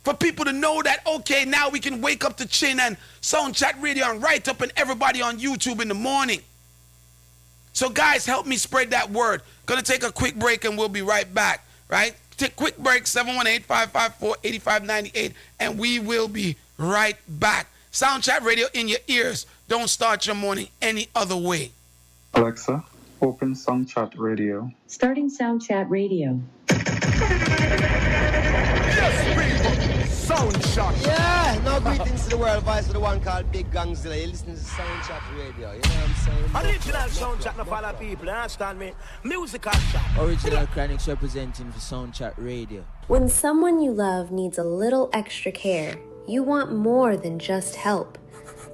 For people to know that, okay, now we can wake up to Chin and Soundchat Radio and write up and everybody on YouTube in the morning. So guys, help me spread that word. Gonna take a quick break and we'll be right back, right? Take a quick break, 718-554-8598, and we will be right back. Soundchat Radio in your ears. Don't start your morning any other way. Alexa, open Soundchat Radio. Starting Soundchat Radio. Soundshot. Yeah, no greetings to the world. Voice of the one called Big Gangzilla. You're listening to Soundchat Radio. You know what I'm saying? Original Soundchat, no follow people. You understand me? Musical chat. Original Chronics representing for Soundchat Radio. When someone you love needs a little extra care, you want more than just help.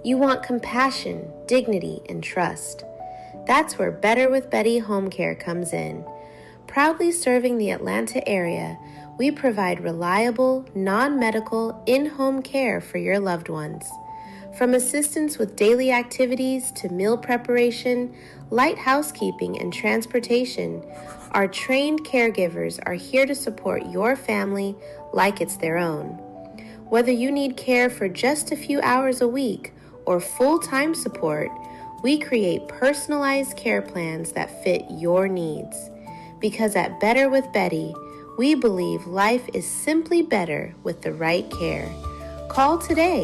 You want compassion, dignity, and trust. That's where Better with Betty Home Care comes in. Proudly serving the Atlanta area, we provide reliable, non-medical, in-home care for your loved ones. From assistance with daily activities to meal preparation, light housekeeping, and transportation, our trained caregivers are here to support your family like it's their own. Whether you need care for just a few hours a week or full-time support, we create personalized care plans that fit your needs. Because at Better with Betty, we believe life is simply better with the right care. Call today,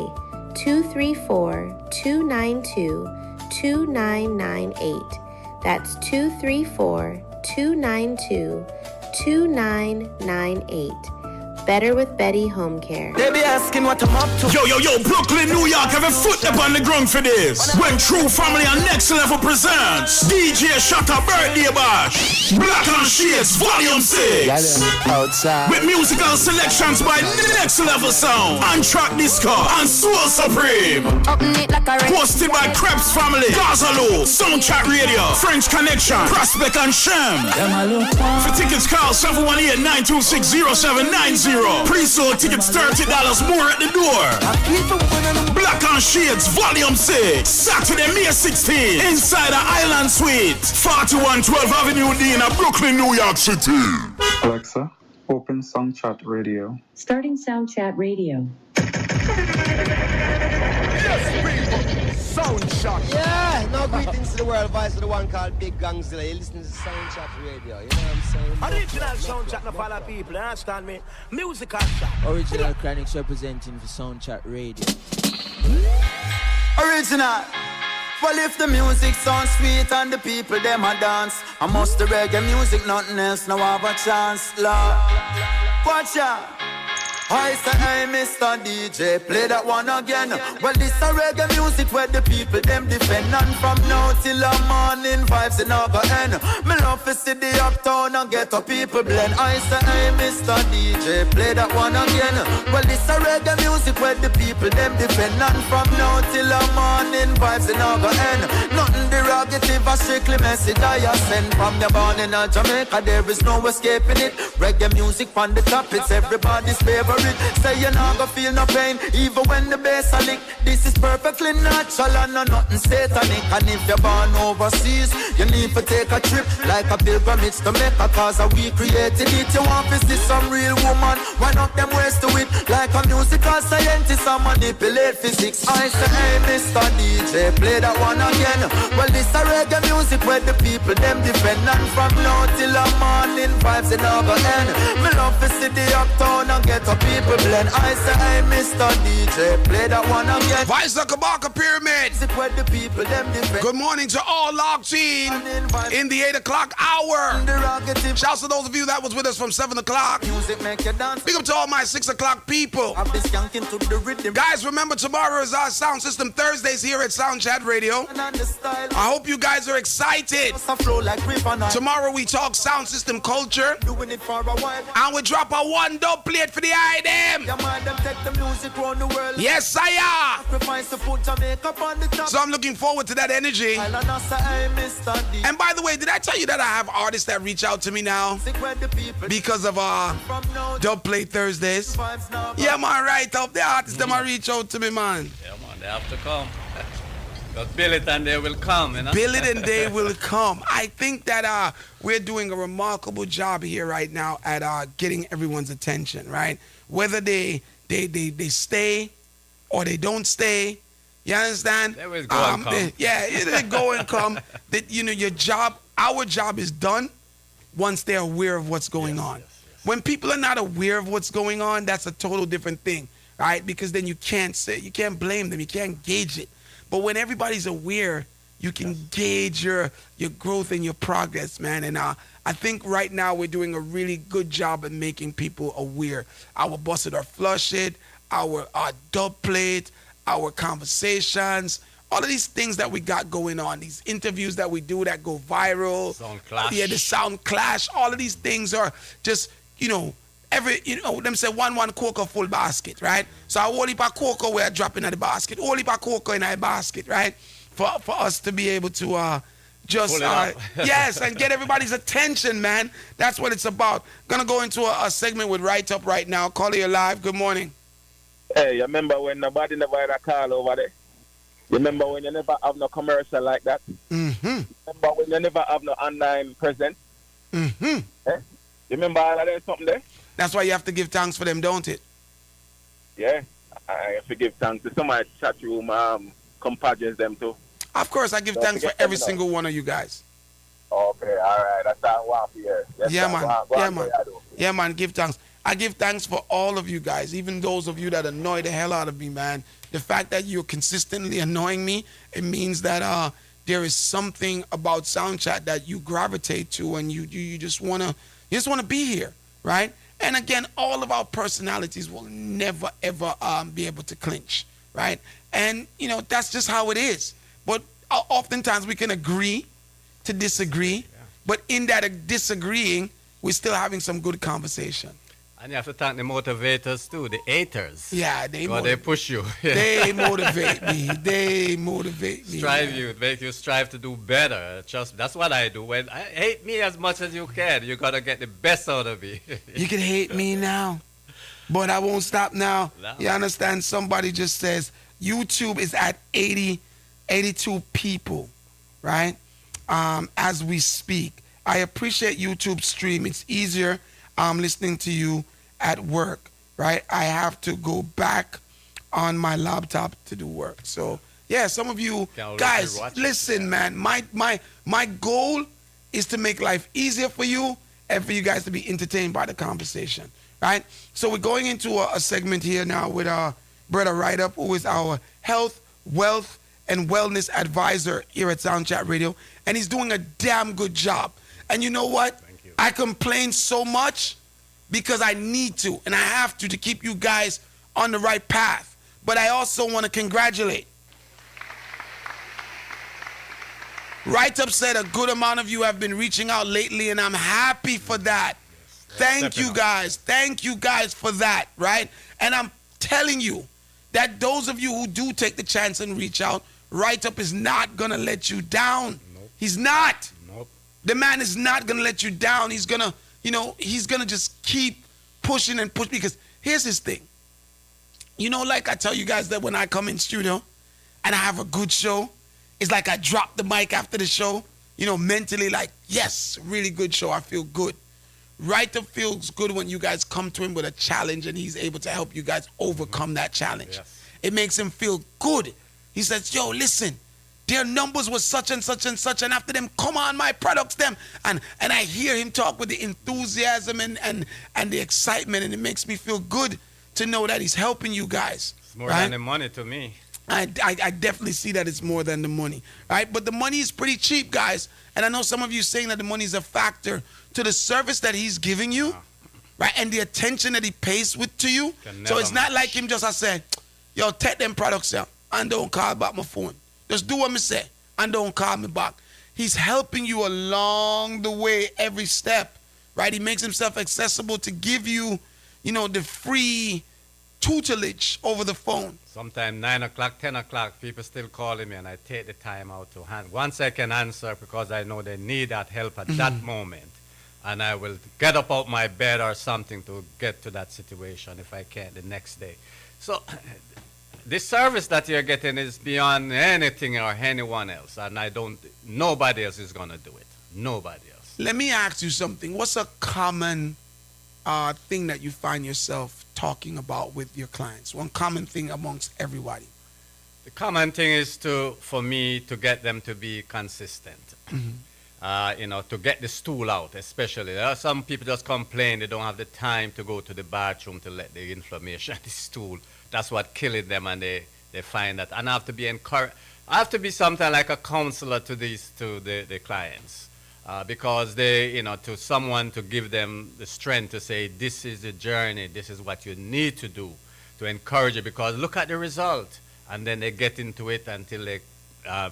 234-292-2998. That's 234-292-2998. Better with Betty Home Care. They be asking what I'm up to. Yo, Brooklyn, New York, have a foot up on the ground for this. When True Family on Next Level presents DJ Shatta Birthday Bash, Black and Shades Volume 6. Outside. With musical selections by Next Level Sound, and Track Disco, and Soul Supreme. Hosted by Krebs Family, Gazalo, Soundchat Radio, French Connection, Prospect and Shem. For tickets, call 718-926-0790. Pre-sold tickets $30 more at the door. Black and Shades Volume 6. Saturday, May 16. Inside the Island Suite. 4112 Avenue D in Brooklyn, New York City. Alexa, open Soundchat Radio. Starting Soundchat Radio. Soundshot. Yeah, no greetings to the world. Voice of the one called Big Gangzilla. You listen to Soundchat Radio. You know what I'm saying? Original Soundchat, no follow people. You understand me? Musical shot. Original Chronics representing for Soundchat Radio. Original. Well, if the music sounds sweet and the people them a dance, I must the reggae music, nothing else, no have a chance, Lord. Watch out. I say, hey, Mr. DJ, play that one again. Well, this a reggae music where the people them defend. And from now till the morning, vibes in our end. Me love to see the uptown and get the people blend. I say, hey, Mr. DJ, play that one again. Well, this a reggae music where the people them defend. And from now till the morning, vibes in our end. Nothing derogative or strictly message I send. From the born in Jamaica, there is no escaping it. Reggae music on the top, it's everybody's favorite. Say you're not gonna feel no pain, even when the bass a lick. This is perfectly natural and no nothing satanic. And if you're born overseas, you need to take a trip like a pilgrimage to Mecca, cause we created it. You want to see some real woman, wind up them ways to it. Like a musical scientist and manipulate physics. I say, hey, Mr. DJ, play that one again. Well, this a reggae music where the people them defend. And from now till the morning, vibes in our end. Me love to see the uptown and get up people blend. I say, hey, Mr. DJ, play that one again. Vice the Kabaka Pyramid. Good morning to all locked in the 8 o'clock hour. Shouts to those of you that was with us from 7 o'clock. Big up to all my 6 o'clock people. Guys, remember tomorrow is our Sound System Thursdays here at Soundchat Radio. I hope you guys are excited. Tomorrow we talk sound system culture. And we drop a one dub plate for the item. Yes, I am. So I'm looking forward to that energy. And by the way, did I tell you that I have artists that reach out to me now because of Dub Plate Thursdays? Yeah, man, right up. The artists that might reach out to me, man. Yeah, man, they have to come. But bill it and they will come, you know? Bill it and they will come. I think that we're doing a remarkable job here right now at getting everyone's attention, right? Whether they stay or they don't stay, you understand? They will go and come. They go and come. That, you know, our job is done once they're aware of what's going on. Yes. When people are not aware of what's going on, that's a total different thing, right? Because then you can't blame them, you can't gauge it. But when everybody's aware, you can gauge your growth and your progress, man. And I think right now we're doing a really good job at making people aware. Our Busted or Flush It, our dub plate, our conversations, all of these things that we got going on, these interviews that we do that go viral. Sound clash. Yeah, the sound clash. All of these things are just, them say one cocoa full basket, right? So a whole heap of cocoa we're dropping at the basket, whole heap of cocoa in a basket, right? For us to be able to yes, and get everybody's attention, man. That's what it's about. Gonna go into a segment with Right Up right now. Call you live. Good morning. Hey, you remember when nobody never had a call over there? You remember when you never have no commercial like that? Mm-hmm. Remember when you never have no online presence? Mm-hmm. You remember all of that something there? That's why you have to give thanks for them, don't it? Yeah, I have to give thanks to some of my chat room compadres them too. Of course, I give thanks for every single one of you guys. Okay, all right. That's how I want to hear. Yeah, man, give thanks. I give thanks for all of you guys, even those of you that annoy the hell out of me, man. The fact that you're consistently annoying me, it means that there is something about Soundchat that you gravitate to, and you just wanna be here, right? And again, all of our personalities will never ever be able to clinch, right? And that's just how it is. But oftentimes we can agree to disagree, but in that disagreeing, we're still having some good conversation. And you have to thank the motivators too, the haters. Yeah, they push you. They motivate me. They motivate me. Make you strive to do better. That's what I do. When hate me as much as you can. You gotta get the best out of me. You can hate me now. But I won't stop now. You understand? Somebody just says YouTube is at 82 people, right? As we speak. I appreciate YouTube stream. It's easier listening to you at work, right? I have to go back on my laptop to do work. So yeah, some of you guys, listen, man. My goal is to make life easier for you and for you guys to be entertained by the conversation, right? So we're going into a segment here now with our brother Write-Up, who is our health, wealth, and wellness advisor here at Soundchat Radio, and he's doing a damn good job. And you know what? Thank you. I complain so much because I need to, and I have to keep you guys on the right path. But I also want to congratulate. Write-Up said a good amount of you have been reaching out lately, and I'm happy for that. Thank you guys. Thank you guys for that, right? And I'm telling you that those of you who do take the chance and reach out, Write-Up is not going to let you down. Nope. He's not. Nope. The man is not going to let you down. He's going to, he's going to just keep pushing and push, because here's his thing. Like I tell you guys that when I come in studio and I have a good show, it's like I drop the mic after the show, mentally like, yes, really good show. I feel good. Write-Up feels good when you guys come to him with a challenge and he's able to help you guys overcome that challenge. Yes. It makes him feel good. He says, yo, listen, their numbers was such and such and such, and after them, come on, my products, them. And I hear him talk with the enthusiasm and the excitement, and it makes me feel good to know that he's helping you guys. It's more than the money to me. I definitely see that it's more than the money, right? But the money is pretty cheap, guys. And I know some of you saying that the money is a factor to the service that he's giving you, right? And the attention that he pays to you. So it's not like him just, I say, yo, take them products out and don't call back my phone. Just do what me say and don't call me back. He's helping you along the way, every step, right? He makes himself accessible to give you, the free tutelage over the phone. Sometimes 9 o'clock, 10 o'clock, people still calling me, and I take the time out to once I can answer, because I know they need that help at that moment. And I will get up out my bed or something to get to that situation if I can the next day. So this service that you're getting is beyond anything or anyone else, and nobody else is going to do it. Nobody else. Let me ask you something. What's a common thing that you find yourself talking about with your clients? One common thing amongst everybody. The common thing is for me to get them to be consistent. To get the stool out, especially. There are some people just complain they don't have the time to go to the bathroom to let the inflammation the stool. That's what killing them, and they find that. And I have to be encouraged. I have to be something like a counselor to the clients. Because to someone to give them the strength to say, this is the journey, this is what you need to do, to encourage it, because look at the result. And then they get into it until they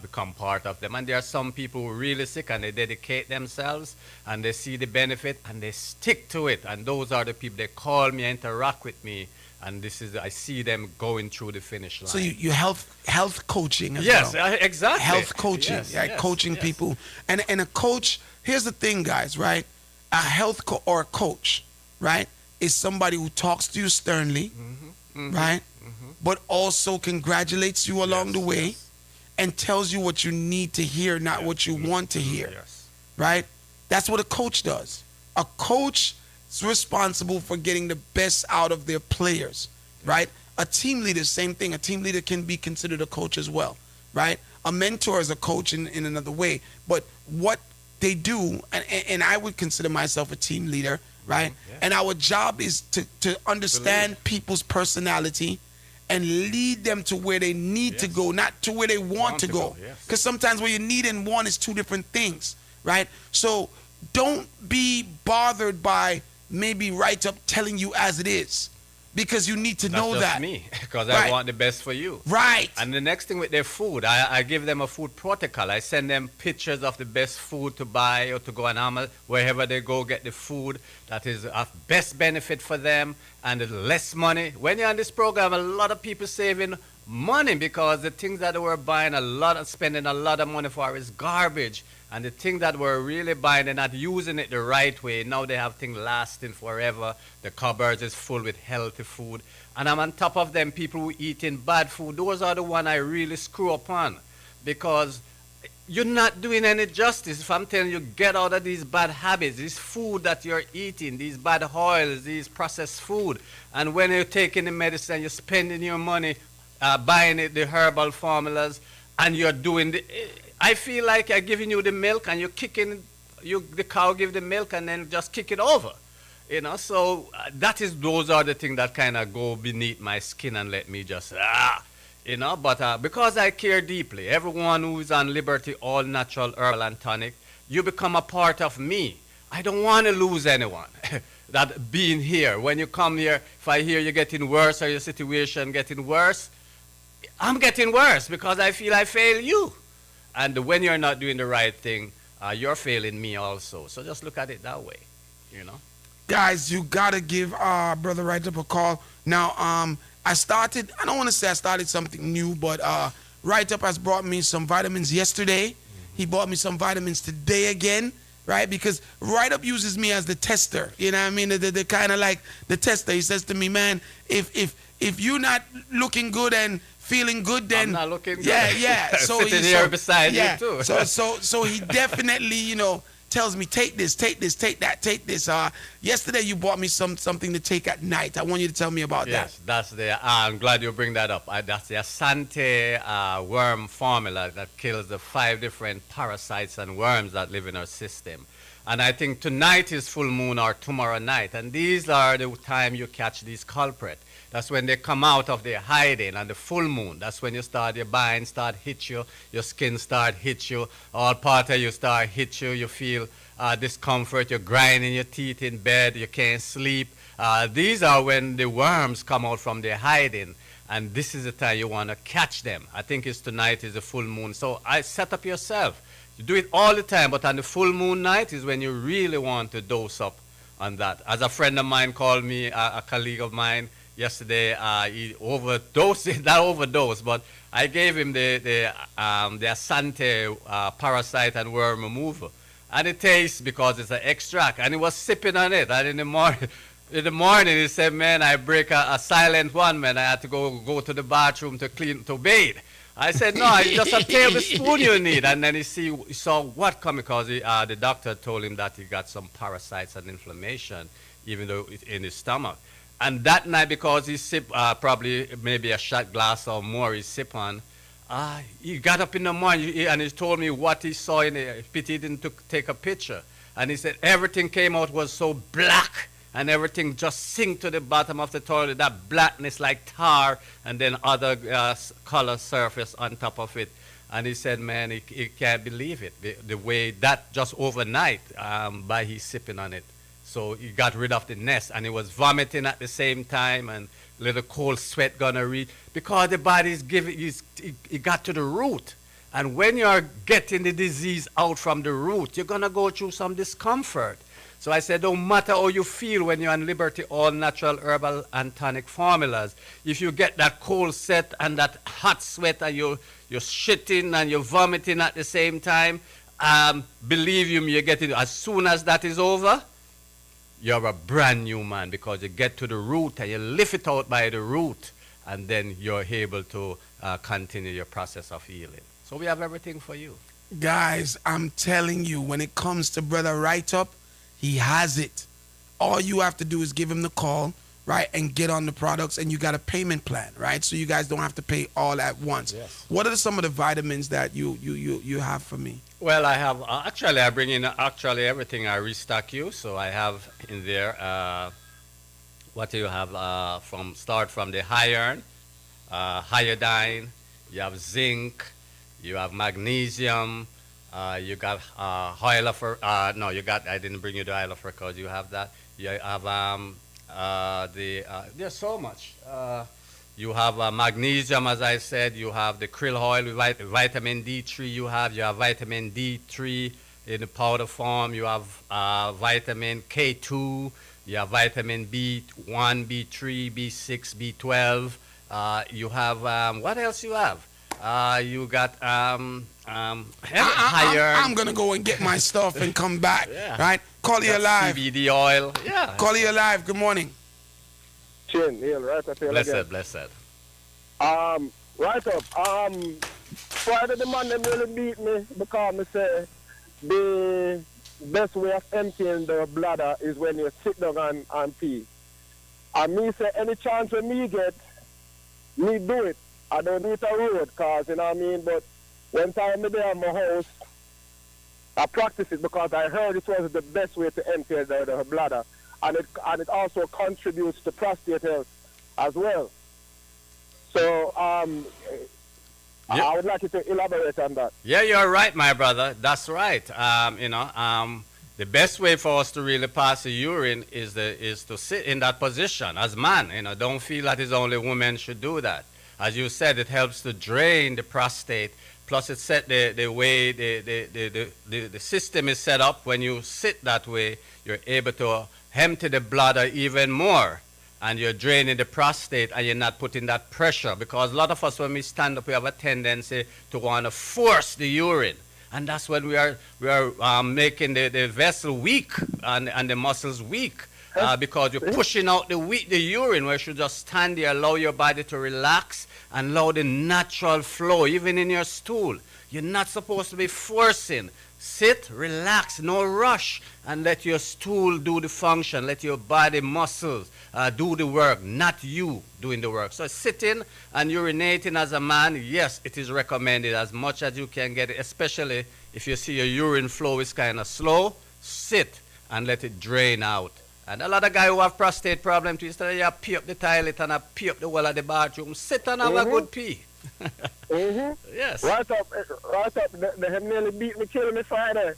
become part of them. And there are some people who are really sick and they dedicate themselves and they see the benefit and they stick to it. And those are the people, they call me, interact with me. And I see them going through the finish line. So you health coaching as well. Yes, exactly. Health coaching, coaching people. And a coach, here's the thing, guys, right? A health or a coach, right, is somebody who talks to you sternly, right, but also congratulates you along the way and tells you what you need to hear, not what you want to hear, right? That's what a coach does. A coach is responsible for getting the best out of their players, right? A team leader, same thing. A team leader can be considered a coach as well, right? A mentor is a coach in another way. But what they do, and I would consider myself a team leader, right? And our job is to understand people's personality and lead them to where they need to go, not to where they want to go. Because sometimes where you need and want is two different things, right? So don't be bothered by maybe Write-Up telling you as it is, because you need to know that. That's me, because I want the best for you. Right. And the next thing with their food, I give them a food protocol. I send them pictures of the best food to buy or to go and wherever they go, get the food that is of best benefit for them and less money. When you're on this program, a lot of people saving money because the things that we're buying spending a lot of money for is garbage. And the thing that we're really buying, they're not using it the right way. Now they have things lasting forever. The cupboards is full with healthy food. And I'm on top of them, people who eating bad food. Those are the one I really screw up on. Because you're not doing any justice. If I'm telling you, get out of these bad habits, this food that you're eating, these bad oils, these processed food. And when you're taking the medicine, you're spending your money buying it, the herbal formulas, and you're doing the... I feel like I'm giving you the milk and you're kicking, the cow give the milk and then just kick it over. You know, so those are the things that kind of go beneath my skin and let me just, you know, but because I care deeply, everyone who's on Liberty, all natural, herbal and tonic, you become a part of me. I don't want to lose anyone that being here. When you come here, if I hear you're getting worse or your situation getting worse, I'm getting worse because I feel I fail you. And when you're not doing the right thing, you're failing me also. So just look at it that way, you know. Guys, you got to give Brother Right Up a call. Now, I don't want to say I started something new, but Right Up has brought me some vitamins yesterday. He bought me some vitamins today again, right? Because Right Up uses me as the tester. You know what I mean? The kind of like the tester. He says to me, man, if you're not looking good and feeling good, then I'm not looking good. Yeah. So sitting here beside you too. So he definitely, you know, tells me take this, take that, take this. Yesterday you bought me something to take at night. I want you to tell me about that. Yes, that's I'm glad you bring that up. That's the Asante worm formula that kills the 5 different parasites and worms that live in our system. And I think tonight is full moon or tomorrow night, and these are the time you catch these culprits. That's when they come out of their hiding, and the full moon, that's when your bind start hit you, your skin start hit you, all part of you start hit you, you feel discomfort, you're grinding your teeth in bed, you can't sleep. These are when the worms come out from their hiding, and this is the time you want to catch them. I think tonight is the full moon, so I set up yourself. You do it all the time, but on the full moon night is when you really want to dose up on that. As a friend of mine called me, a colleague of mine, yesterday, he overdosed, not overdosed, but I gave him the Asante parasite and worm remover. And it tastes because it's an extract, and he was sipping on it. And in the morning, he said, man, I break a silent one, man. I had to go to the bathroom to bathe. I said, no, it's just a tablespoon you need. And then he saw what coming because the doctor told him that he got some parasites and inflammation, even though it's in his stomach. And that night, because he sipped probably maybe a shot glass or more he sipped on, he got up in the morning and he told me what he saw in it. Pity he didn't take a picture. And he said everything came out was so black and everything just sink to the bottom of the toilet, that blackness like tar, and then other color surface on top of it. And he said, man, he can't believe it, the way that just overnight by he sipping on it. So he got rid of the nest, and he was vomiting at the same time, and little cold sweat gonna read because the body is it got to the root. And when you're getting the disease out from the root, you're gonna go through some discomfort. So I said, don't matter how you feel when you're on Liberty, all natural herbal and tonic formulas. If you get that cold sweat and that hot sweat, and you're shitting and you're vomiting at the same time, believe you're getting. As soon as that is over, you're a brand new man because you get to the root and you lift it out by the root, and then you're able to continue your process of healing. So we have everything for you. Guys, I'm telling you, when it comes to Brother Right Up, he has it. All you have to do is give him the call, right, and get on the products, and you got a payment plan, right? So you guys don't have to pay all at once. Yes. What are some of the vitamins that you have for me? Well, I have, I bring in everything I restock you. So I have in there, what do you have start from the iron, iodine, you have zinc, you have magnesium, you got oil of, I didn't bring you the oil of record, you have that. You have there's so much. You have magnesium, as I said. You have the krill oil, vitamin D3. You have vitamin D3 in the powder form. You have vitamin K2. You have vitamin B1, B3, B6, B12. You have what else you have? You got higher. I'm gonna go and get my stuff and come back. Yeah. Right? Call you alive. CBD oil. Yeah. Call you alive. Good morning. Chin, yeah, right up here Blessed, again. blessed. Right up. Friday the man them really beat me because me say the best way of emptying the bladder is when you sit down and pee. And me say any chance when me get, me do it. I don't do it a road, cause you know what I mean. But when time me there at my house, I practice it because I heard it was the best way to empty the bladder, and it also contributes to prostate health as well. So I would like you to elaborate on that. Yeah, you're right, my brother. That's right. The best way for us to really pass the urine is to sit in that position as man. Don't feel that it's only women should do that. As you said, it helps to drain the prostate. Plus, it's set the way the system is set up. When you sit that way, you're able to empty the bladder even more. And you're draining the prostate, and you're not putting that pressure. Because a lot of us, when we stand up, we have a tendency to want to force the urine. And that's when we are making the vessel weak and the muscles weak. Because you're pushing out the urine, where you should just stand there, allow your body to relax, and allow the natural flow, even in your stool. You're not supposed to be forcing. Sit, relax, no rush, and let your stool do the function. Let your body muscles do the work, not you doing the work. So sitting and urinating as a man, yes, it is recommended as much as you can get it, especially if you see your urine flow is kind of slow. Sit and let it drain out. And a lot of guys who have prostate problem too, instead of you pee up the toilet and pee up the wall of the bathroom, sit and have a good pee. Yes. Right up. They have nearly beat me, kill me Friday.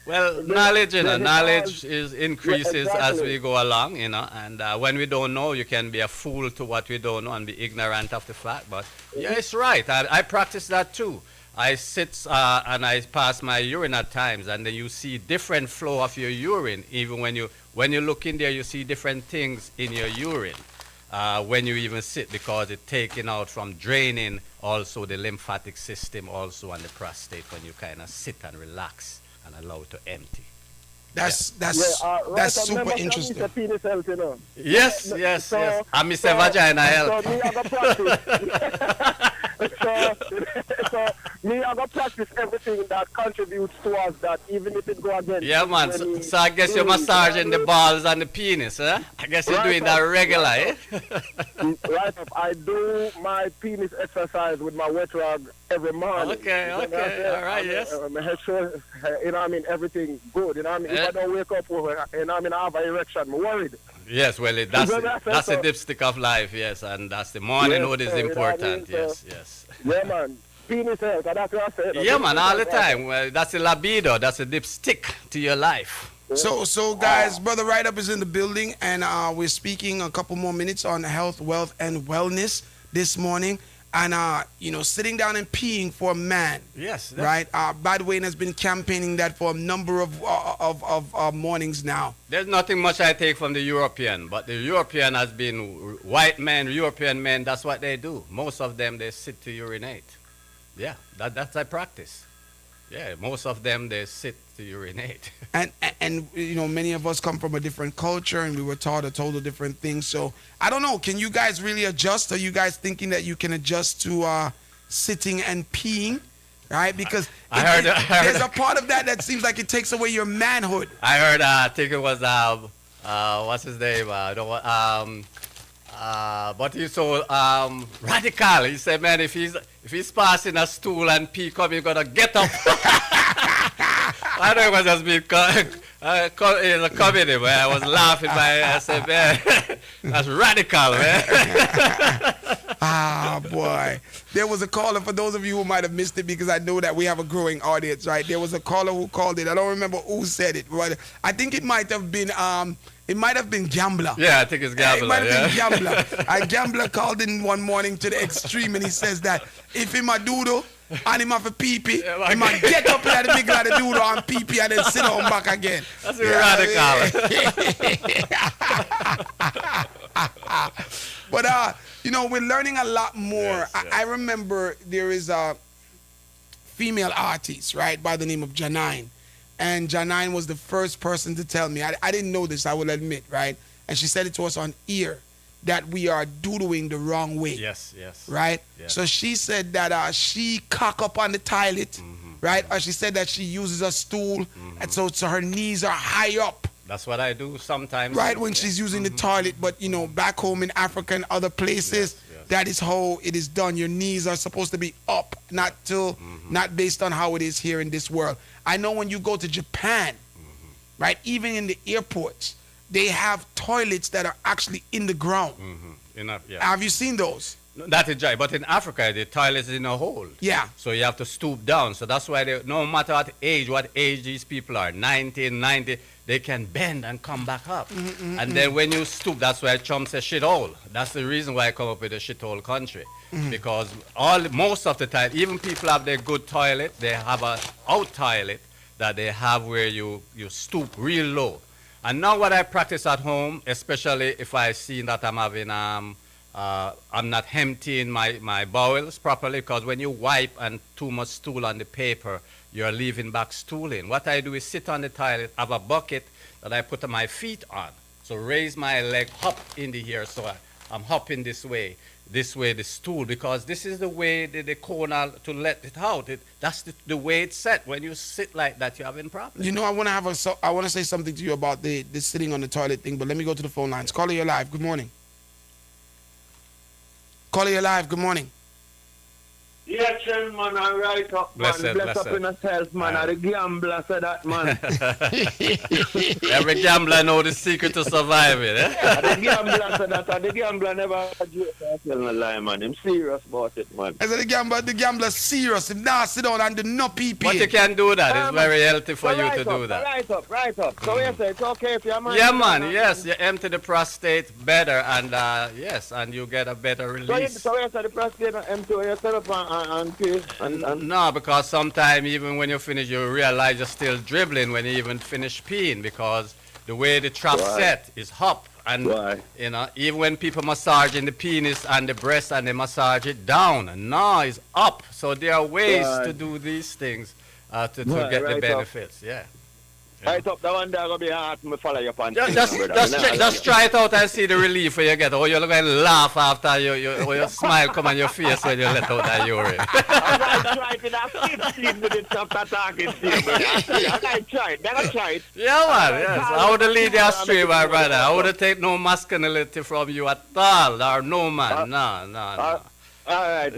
Well, knowledge increases as we go along, and when we don't know, you can be a fool to what we don't know and be ignorant of the fact. But yeah, it's right. I practice that too. I sit and I pass my urine at times, and then you see different flow of your urine. Even when you look in there, you see different things in your urine when you even sit, because it's taking out from draining also the lymphatic system also and the prostate when you kind of sit and relax and allow it to empty. That's super interesting. Penis health, Yes. So, I miss a vagina health. So me, I got practice. so me, I got practice everything that contributes towards that, even if it go against. Yeah, man. So I guess you're massaging the balls and the penis, huh? I guess you're doing that regular, eh? Right up. I do my penis exercise with my wet rag every morning. Okay. All right, yes. Make sure, everything good. If I don't wake up, I have an erection, I'm worried. Yes, well, that's a dipstick of life, yes, and that's the morning wood is important, yes. Yeah, man. Penis health, that's what I said. Yeah, man, all the time. Well, that's a libido, that's a dipstick to your life. So guys, Brother Right Up is in the building, and we're speaking a couple more minutes on health, wealth, and wellness this morning. And, sitting down and peeing for a man. Yes. Right? Bad Wayne has been campaigning that for a number of mornings now. There's nothing much I take from the European, but the European has been white men, European men, that's what they do. Most of them, they sit to urinate. Yeah, that's a practice. Yeah, most of them, they sit to urinate. And many of us come from a different culture, and we were taught a total different thing. So I don't know. Can you guys really adjust? Are you guys thinking that you can adjust to sitting and peeing? Right? Because there's a part of that seems like it takes away your manhood. I heard. I think it was what's his name? But he's so radical. He said, man, if he's passing a stool and pee come, you gotta get up. I know it was just being a comedy, man. I was laughing. I said, man, that's radical, man. Boy. There was a caller, for those of you who might have missed it, because I know that we have a growing audience, right? There was a caller who called it. I don't remember who said it, but I think it might have been Gambler. Yeah, I think it's Gambler. It might have been Gambler. A Gambler called in one morning to the extreme, and he says that if him a doodle and him have a pee-pee, he might get up in the middle of the doodle and pee-pee and then sit down back again. That's radical. But you know, we're learning a lot more. Yes, yes. I remember there is a female artist, right, by the name of Janine. And Janine was the first person to tell me, I didn't know this, I will admit, right? And she said it to us on ear, that we are doodling the wrong way. Yes, yes. Right? Yes. So she said that she cock up on the toilet, right? Or she said that she uses a stool, and so her knees are high up. That's what I do sometimes. Right, when she's using the toilet. But, you know, back home in Africa and other places, that is how it is done. Your knees are supposed to be up, not based on how it is here in this world. I know when you go to Japan, right, even in the airports, they have toilets that are actually in the ground. Enough, yeah. Have you seen those? No, that is right. But in Africa, the toilet is in a hole. Yeah. So you have to stoop down. So that's why no matter what age these people are, 90, 90, they can bend and come back up. And then when you stoop, that's why Trump says shithole. That's the reason why I come up with a shithole country. Because most of the time, even people have their good toilet, they have a out toilet that they have where you stoop real low. And now what I practice at home, especially if I see that I'm having I'm not emptying my bowels properly, because when you wipe and too much stool on the paper, you're leaving back stooling. What I do is sit on the toilet, have a bucket that I put my feet on. So raise my leg up in the air, so I'm hopping this way the stool, because this is the way the corner to let it out. That's the way it's set. When you sit like that, you're having problems. You know, I want to say something to you about the sitting on the toilet thing, but let me go to the phone lines. Caller, you're live. Good morning. Caller, you're live. Good morning. Yeah, Chen, man, I right up, man. Bless up in yourself, man. I the gambler said that, man. Every gambler know the secret to surviving, eh? Yeah, the gambler said that. The gambler never joke. I tell no lie, man. I'm serious about it, man. I said the gambler serious. Him not sit down and do no PP. But you can do that. It's very healthy for you to do that. Right up. So you say it's okay if you're man. Yeah, man. Yes, you empty the prostate better, and yes, and you get a better release. So you say the prostate empty when you set up and no, because sometimes even when you finish, you realize you're still dribbling when you even finish peeing, because the way the trap set is up. And you know, even when people massaging the penis and the breast and they massage it down, no, it's up. So there are ways to do these things to get the benefits. Yeah. Right up, that one there gonna be hard to follow your pants. Just try it out and see the relief when you get. Or you're going to laugh after your smile come on your face when you let out that urine. I tried it. I 15 minutes after talking to you, I tried. Never tried. Yeah, man. Yes. I would lead you astray, my brother. I would take no masculinity from you at all. Or no, man. No. All right.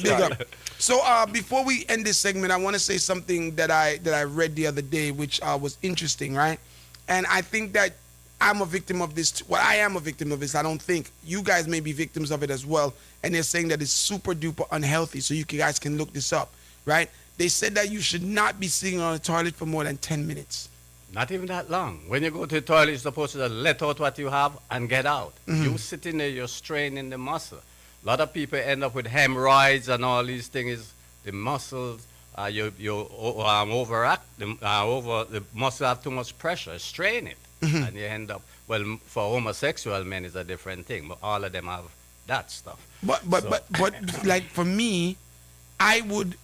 Big up. So before we end this segment, I want to say something that I read the other day, which was interesting, right? And I think that I'm a victim of this. Well, I am a victim of this. I don't think you guys may be victims of it as well. And they're saying that it's super duper unhealthy. So you guys can look this up, right? They said that you should not be sitting on the toilet for more than 10 minutes. Not even that long. When you go to the toilet, you're supposed to let out what you have and get out. You sitting there, you're straining the muscle. A lot of people end up with hemorrhoids and all these things. The muscles, overact. The muscle have too much pressure. Strain it, and you end up. Well, for homosexual men, it's a different thing. But all of them have that stuff. But like for me, I would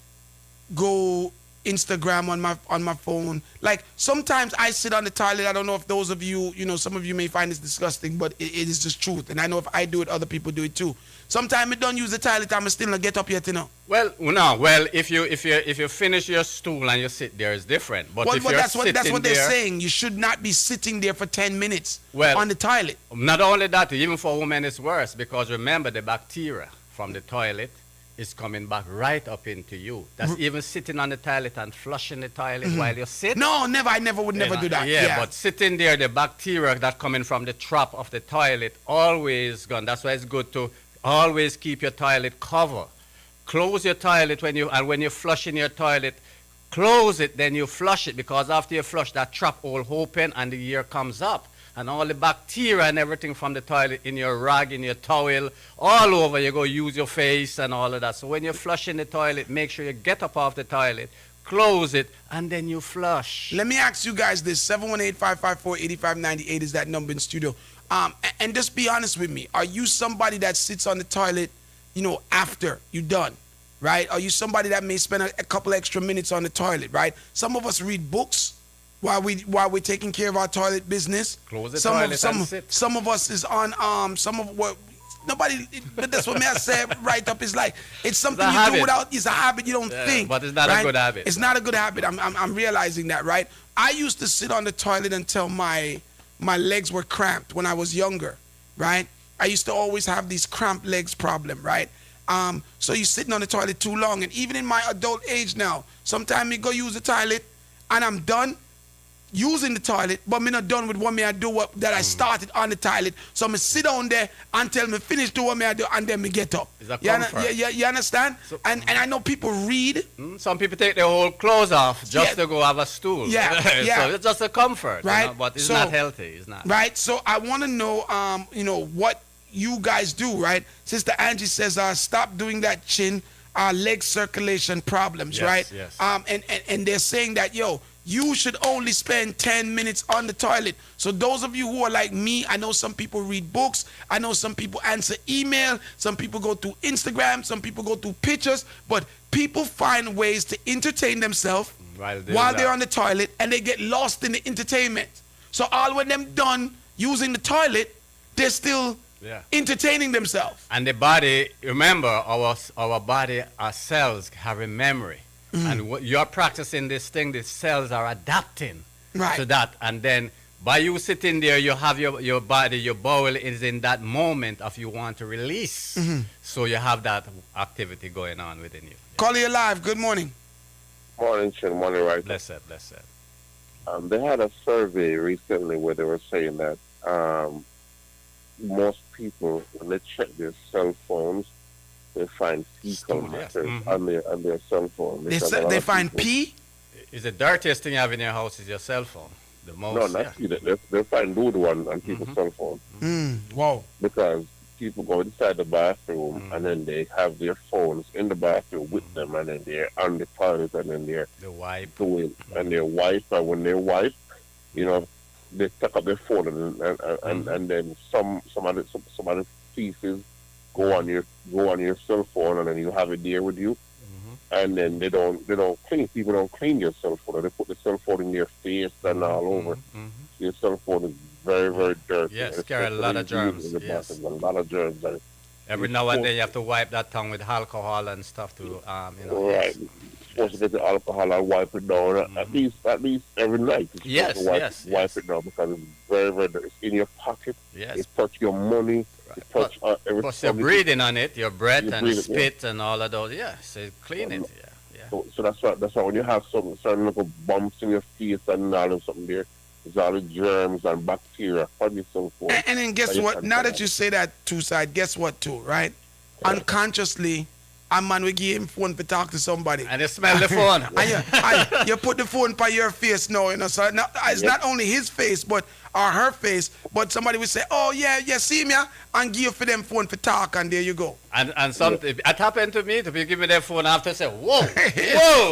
go Instagram on my phone. Like sometimes I sit on the toilet. I don't know if those of you, some of you may find this disgusting, but it is just truth. And I know if I do it, other people do it too. Sometimes I don't use the toilet. I'm still not get up yet, Well, no. Well, if you finish your stool and you sit there, it's different. But if that's what they're saying. You should not be sitting there for 10 minutes on the toilet. Not only that, even for women, it's worse, because remember, the bacteria from the toilet is coming back right up into you. That's even sitting on the toilet and flushing the toilet while you sit. No, never. I would never do that. Yeah, but sitting there, the bacteria that coming from the trap of the toilet always gone. That's why it's good to always keep your toilet covered. Close your toilet when you're flushing your toilet. Close it, then you flush it, because after you flush, that trap hole open and the air comes up. And all the bacteria and everything from the toilet in your rag, in your towel, all over, you go use your face and all of that. So when you're flushing the toilet, make sure you get up off the toilet, close it, and then you flush. Let me ask you guys this. 718-554-8598 is that number in studio. And just be honest with me. Are you somebody that sits on the toilet, after you're done, right? Are you somebody that may spend a couple extra minutes on the toilet, right? Some of us read books while we're taking care of our toilet business. Close the toilet and sit. Some of us is on nobody. But that's what I said right up. It's like it's something you do without. It's a habit you don't think. But it's not a good habit. It's not a good habit. I'm realizing that, right? I used to sit on the toilet until my legs were cramped when I was younger, right? I used to always have these cramped legs problem, right? So you're sitting on the toilet too long, and even in my adult age now, sometimes me go use the toilet, and I'm done using the toilet, but me not done with what me I do that I started on the toilet. So me sit down there until me finish do what me I do, and then me get up. It's a comfort. You understand? So, and I know people read. Some people take their whole clothes off just to go have a stool. Yeah. So it's just a comfort, right? But it's not healthy. It's not. Right. So I want to know, what you guys do, right? Sister Angie says, stop doing that chin, leg circulation problems, right? Yes. And they're saying that, you should only spend 10 minutes on the toilet. So those of you who are like me, I know some people read books. I know some people answer email. Some people go through Instagram. Some people go through pictures. But people find ways to entertain themselves while they're on the toilet, and they get lost in the entertainment. So all when them done using the toilet, they're still entertaining themselves. And the body, remember, our body, our cells have a memory. And what you're practicing this thing, the cells are adapting to that. And then by you sitting there, you have your body, your bowel is in that moment of you want to release. So you have that activity going on within you. Call you live. Good morning. Morning, Chin. Morning, right? Blessed. They had a survey recently where they were saying that most people, when they check their cell phones, they find fecal matters on their cell phone. They find pee? Is the dirtiest thing you have in your house is your cell phone. The most. No, not pee. They find good one on people's cell phone. Wow. Because people go inside the bathroom and then they have their phones in the bathroom with them, and then they're on the toilet, and then they're doing and they wipe, and when they wipe, they take up their phone and then some of the pieces go on your cell phone, and then you have it there with you, and then they don't clean. People don't clean your cell phone. They put the cell phone in their face and all over. Your cell phone is very, very dirty. Yes, carry a lot of germs. Yes. A lot of germs. Every now and then you have to wipe that tongue with alcohol and stuff to Right. Supposed to get the alcohol and wipe it down at least every night. Yes. Wipe it down, because it's very, very dirty. It's in your pocket. Yes. It touch your money. It touch everything. Plus you're breathing on it, your breath and spit and all of those. Yeah, so clean it. Yeah. So that's why when you have certain little bumps in your face and all of something there, there's all the germs and bacteria from your cell phone. And then guess what? Now that you say that, Two-Side, guess what too, right? Unconsciously, a man will give him phone to talk to somebody. And they smell the phone. and you put the phone by your face now, so it's not only his face, but or her face, but somebody will say, oh, yeah, see me, and give for them phone for talk, and there you go. And something, it happened to me, to give me their phone after, say, whoa.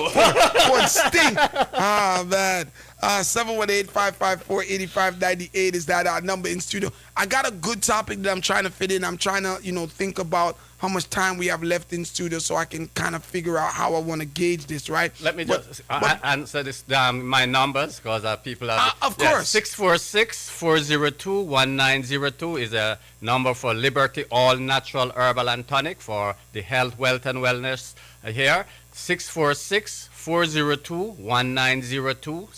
Phone stink. Man. 718-554-8598 is that our number in studio. I got a good topic that I'm trying to fit in. I'm trying to, think about how much time we have left in studio so I can kind of figure out how I want to gauge this, right? Let me just answer this, my numbers, because people are... of course. 646-402-1902 is a number for Liberty All Natural Herbal and Tonic for the health, wealth, and wellness here. 646-402-1902,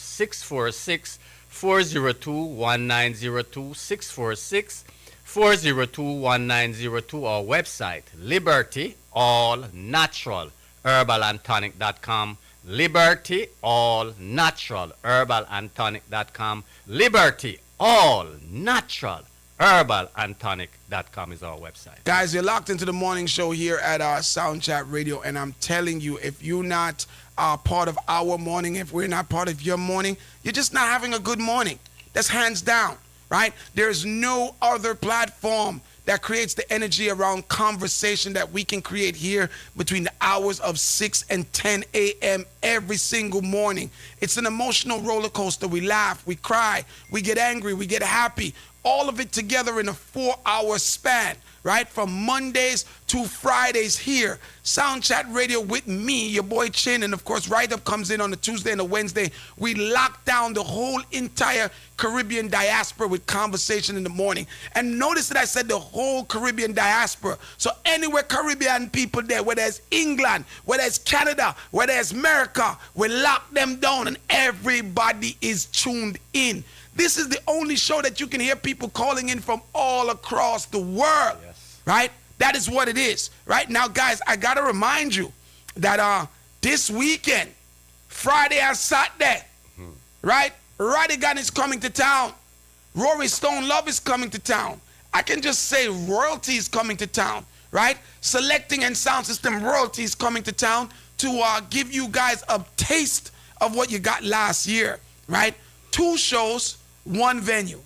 646-402-1902, 646-402-1902, our website, libertyallnaturalherbalandtonic.com, libertyallnaturalherbalandtonic.com, libertyallnaturalherbalandtonic.com is our website. Guys, you're locked into the morning show here at our Soundchat Radio, and I'm telling you, if you're not part of our morning, if we're not part of your morning, you're just not having a good morning. That's hands down, right? There's no other platform that creates the energy around conversation that we can create here between the hours of 6 and 10 a.m. every single morning. It's an emotional roller coaster. We laugh, we cry, we get angry, we get happy. all of it together in a 4-hour span, right? From Mondays to Fridays here. Sound Chat Radio with me, your boy Chin, and of course, Right Up comes in on the Tuesday and the Wednesday. We lock down the whole entire Caribbean diaspora with conversation in the morning. And notice that I said the whole Caribbean diaspora. So anywhere Caribbean people there, whether it's England, whether it's Canada, whether it's America, we lock them down and everybody is tuned in. This is the only show that you can hear people calling in from all across the world, right? That is what it is, right? Now, guys, I got to remind you that this weekend, Friday and Saturday, right? Radigan is coming to town. Rory Stone Love is coming to town. I can just say royalty is coming to town, right? Selecting and Sound System royalty is coming to town to give you guys a taste of what you got last year, right? 2 shows, 1 venue,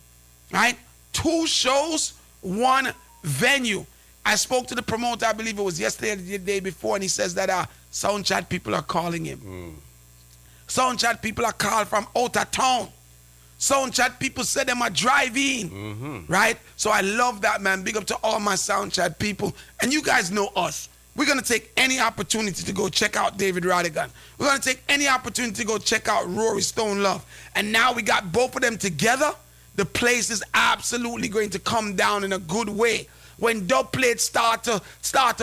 right? 2 shows, 1 venue. I spoke to the promoter, I believe it was yesterday or the day before, and he says that Soundchat people are calling him. Soundchat people are called from out of town. Soundchat people said them are driving, right? So I love that, man. Big up to all my Soundchat people. And you guys know us. We're going to take any opportunity to go check out David Radigan. We're going to take any opportunity to go check out Rory Stone Love. And now we got both of them together. The place is absolutely going to come down in a good way. When dub plates start to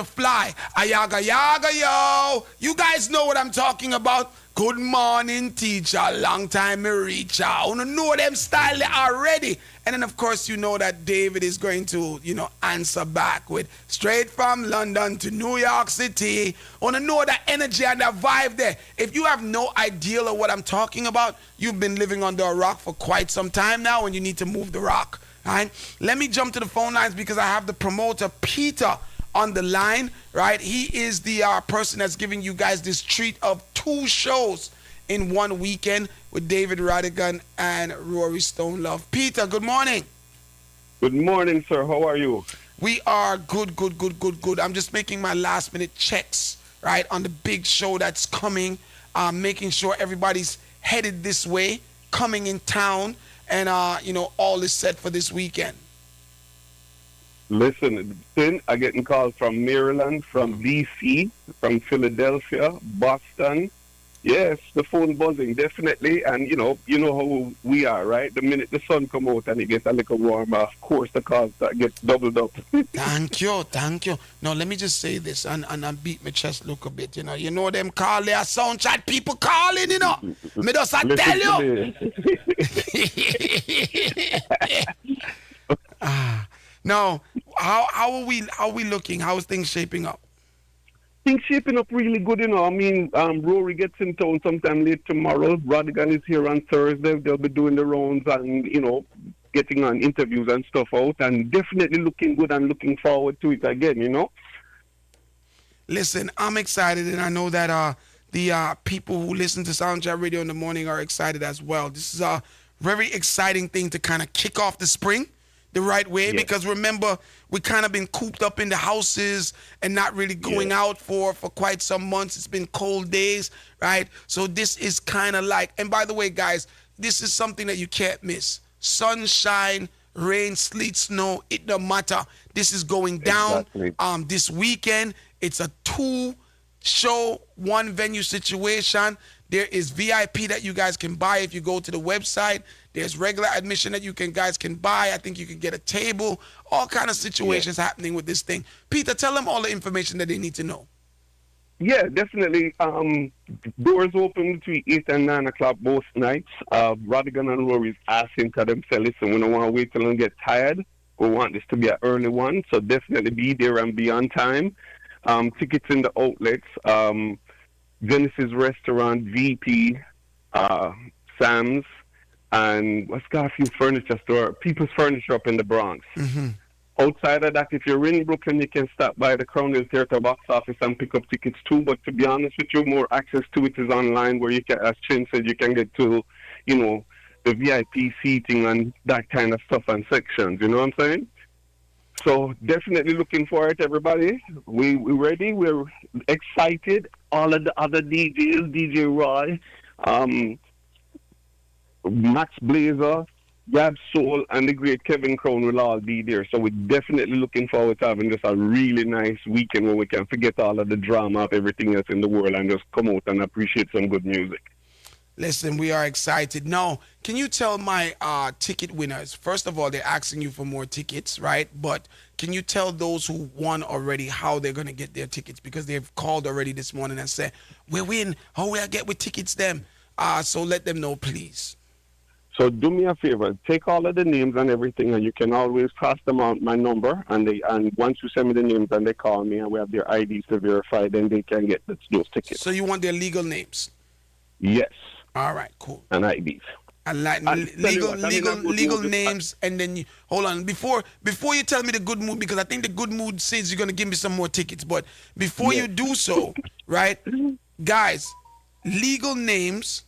fly, ayaga yaga yo. You guys know what I'm talking about. Good morning, teacher. Long time me reach out. You know them style already. And then, of course, you know that David is going to, answer back with straight from London to New York City. You know that energy and that vibe there. If you have no idea of what I'm talking about, you've been living under a rock for quite some time now and you need to move the rock. All right? Let me jump to the phone lines because I have the promoter, Peter, on the line, right? He is the person that's giving you guys this treat of 2 shows in 1 weekend with David Radigan and Rory Stone Love. Peter, good morning. Good morning, sir. How are you? We are good. I'm just making my last minute checks, right, on the big show that's coming, making sure everybody's headed this way, coming in town, and, all is set for this weekend. Listen, I'm getting calls from Maryland, from D.C., from Philadelphia, Boston. Yes, the phone buzzing, definitely. And, you know how we are, right? The minute the sun come out and it gets a little warmer, of course, the calls that get doubled up. Thank you. No, let me just say this and beat my chest look a bit, You know them call their Soundchat people calling, Me just tell you. No, how are we looking? How is things shaping up? Things shaping up really good, I mean, Rory gets in town sometime late tomorrow. Radigan is here on Thursday. They'll be doing the rounds and, getting on interviews and stuff out. And definitely looking good and looking forward to it again, Listen, I'm excited, and I know that the people who listen to Soundchat Radio in the morning are excited as well. This is a very exciting thing to kind of kick off the spring the right way, because remember, we kind of been cooped up in the houses and not really going out for quite some months. It's been cold days, right? So this is kind of like, and by the way, guys, this is something that you can't miss. Sunshine, rain, sleet, snow, it don't matter. This is going down this weekend. It's a 2-show, 1-venue situation. There is VIP that you guys can buy if you go to the website. There's regular admission that you guys can buy. I think you can get a table. All kind of situations happening with this thing. Peter, tell them all the information that they need to know. Yeah, definitely. Doors open between 8 and 9 o'clock both nights. Radigan and Rory's asking to themselves, listen, we don't want to wait till we get tired. We want this to be an early one, so definitely be there and be on time. Tickets in the outlets. Genesis Restaurant, VP, Sam's, and what's got a few furniture store, People's Furniture up in the Bronx. Outside of that, if you're in Brooklyn, you can stop by the Crown Hill Theater box office and pick up tickets too. But to be honest with you, more access to it is online, where you can, as Chin said, you can get to, the VIP seating and that kind of stuff and sections. You know what I'm saying? So definitely looking forward, everybody. We're ready. We're excited. All of the other DJs, DJ Roy, Max Blazer, Gab Soul and the great Kevin Crown will all be there. So we're definitely looking forward to having just a really nice weekend where we can forget all of the drama of everything else in the world and just come out and appreciate some good music. Listen, we are excited. Now, can you tell my ticket winners? First of all, they're asking you for more tickets, right? But can you tell those who won already how they're going to get their tickets? Because they've called already this morning and said, we win. How will I get with tickets them? So let them know, please. So do me a favor, take all of the names and everything, and you can always pass them out my number. And once you send me the names and they call me and we have their IDs to verify, then they can get those tickets. So you want their legal names? Yes. All right, cool. And IDs. And like legal names, and then hold on before you tell me the good mood, because I think the good mood says you're gonna give me some more tickets. But before you do so, right, guys, legal names.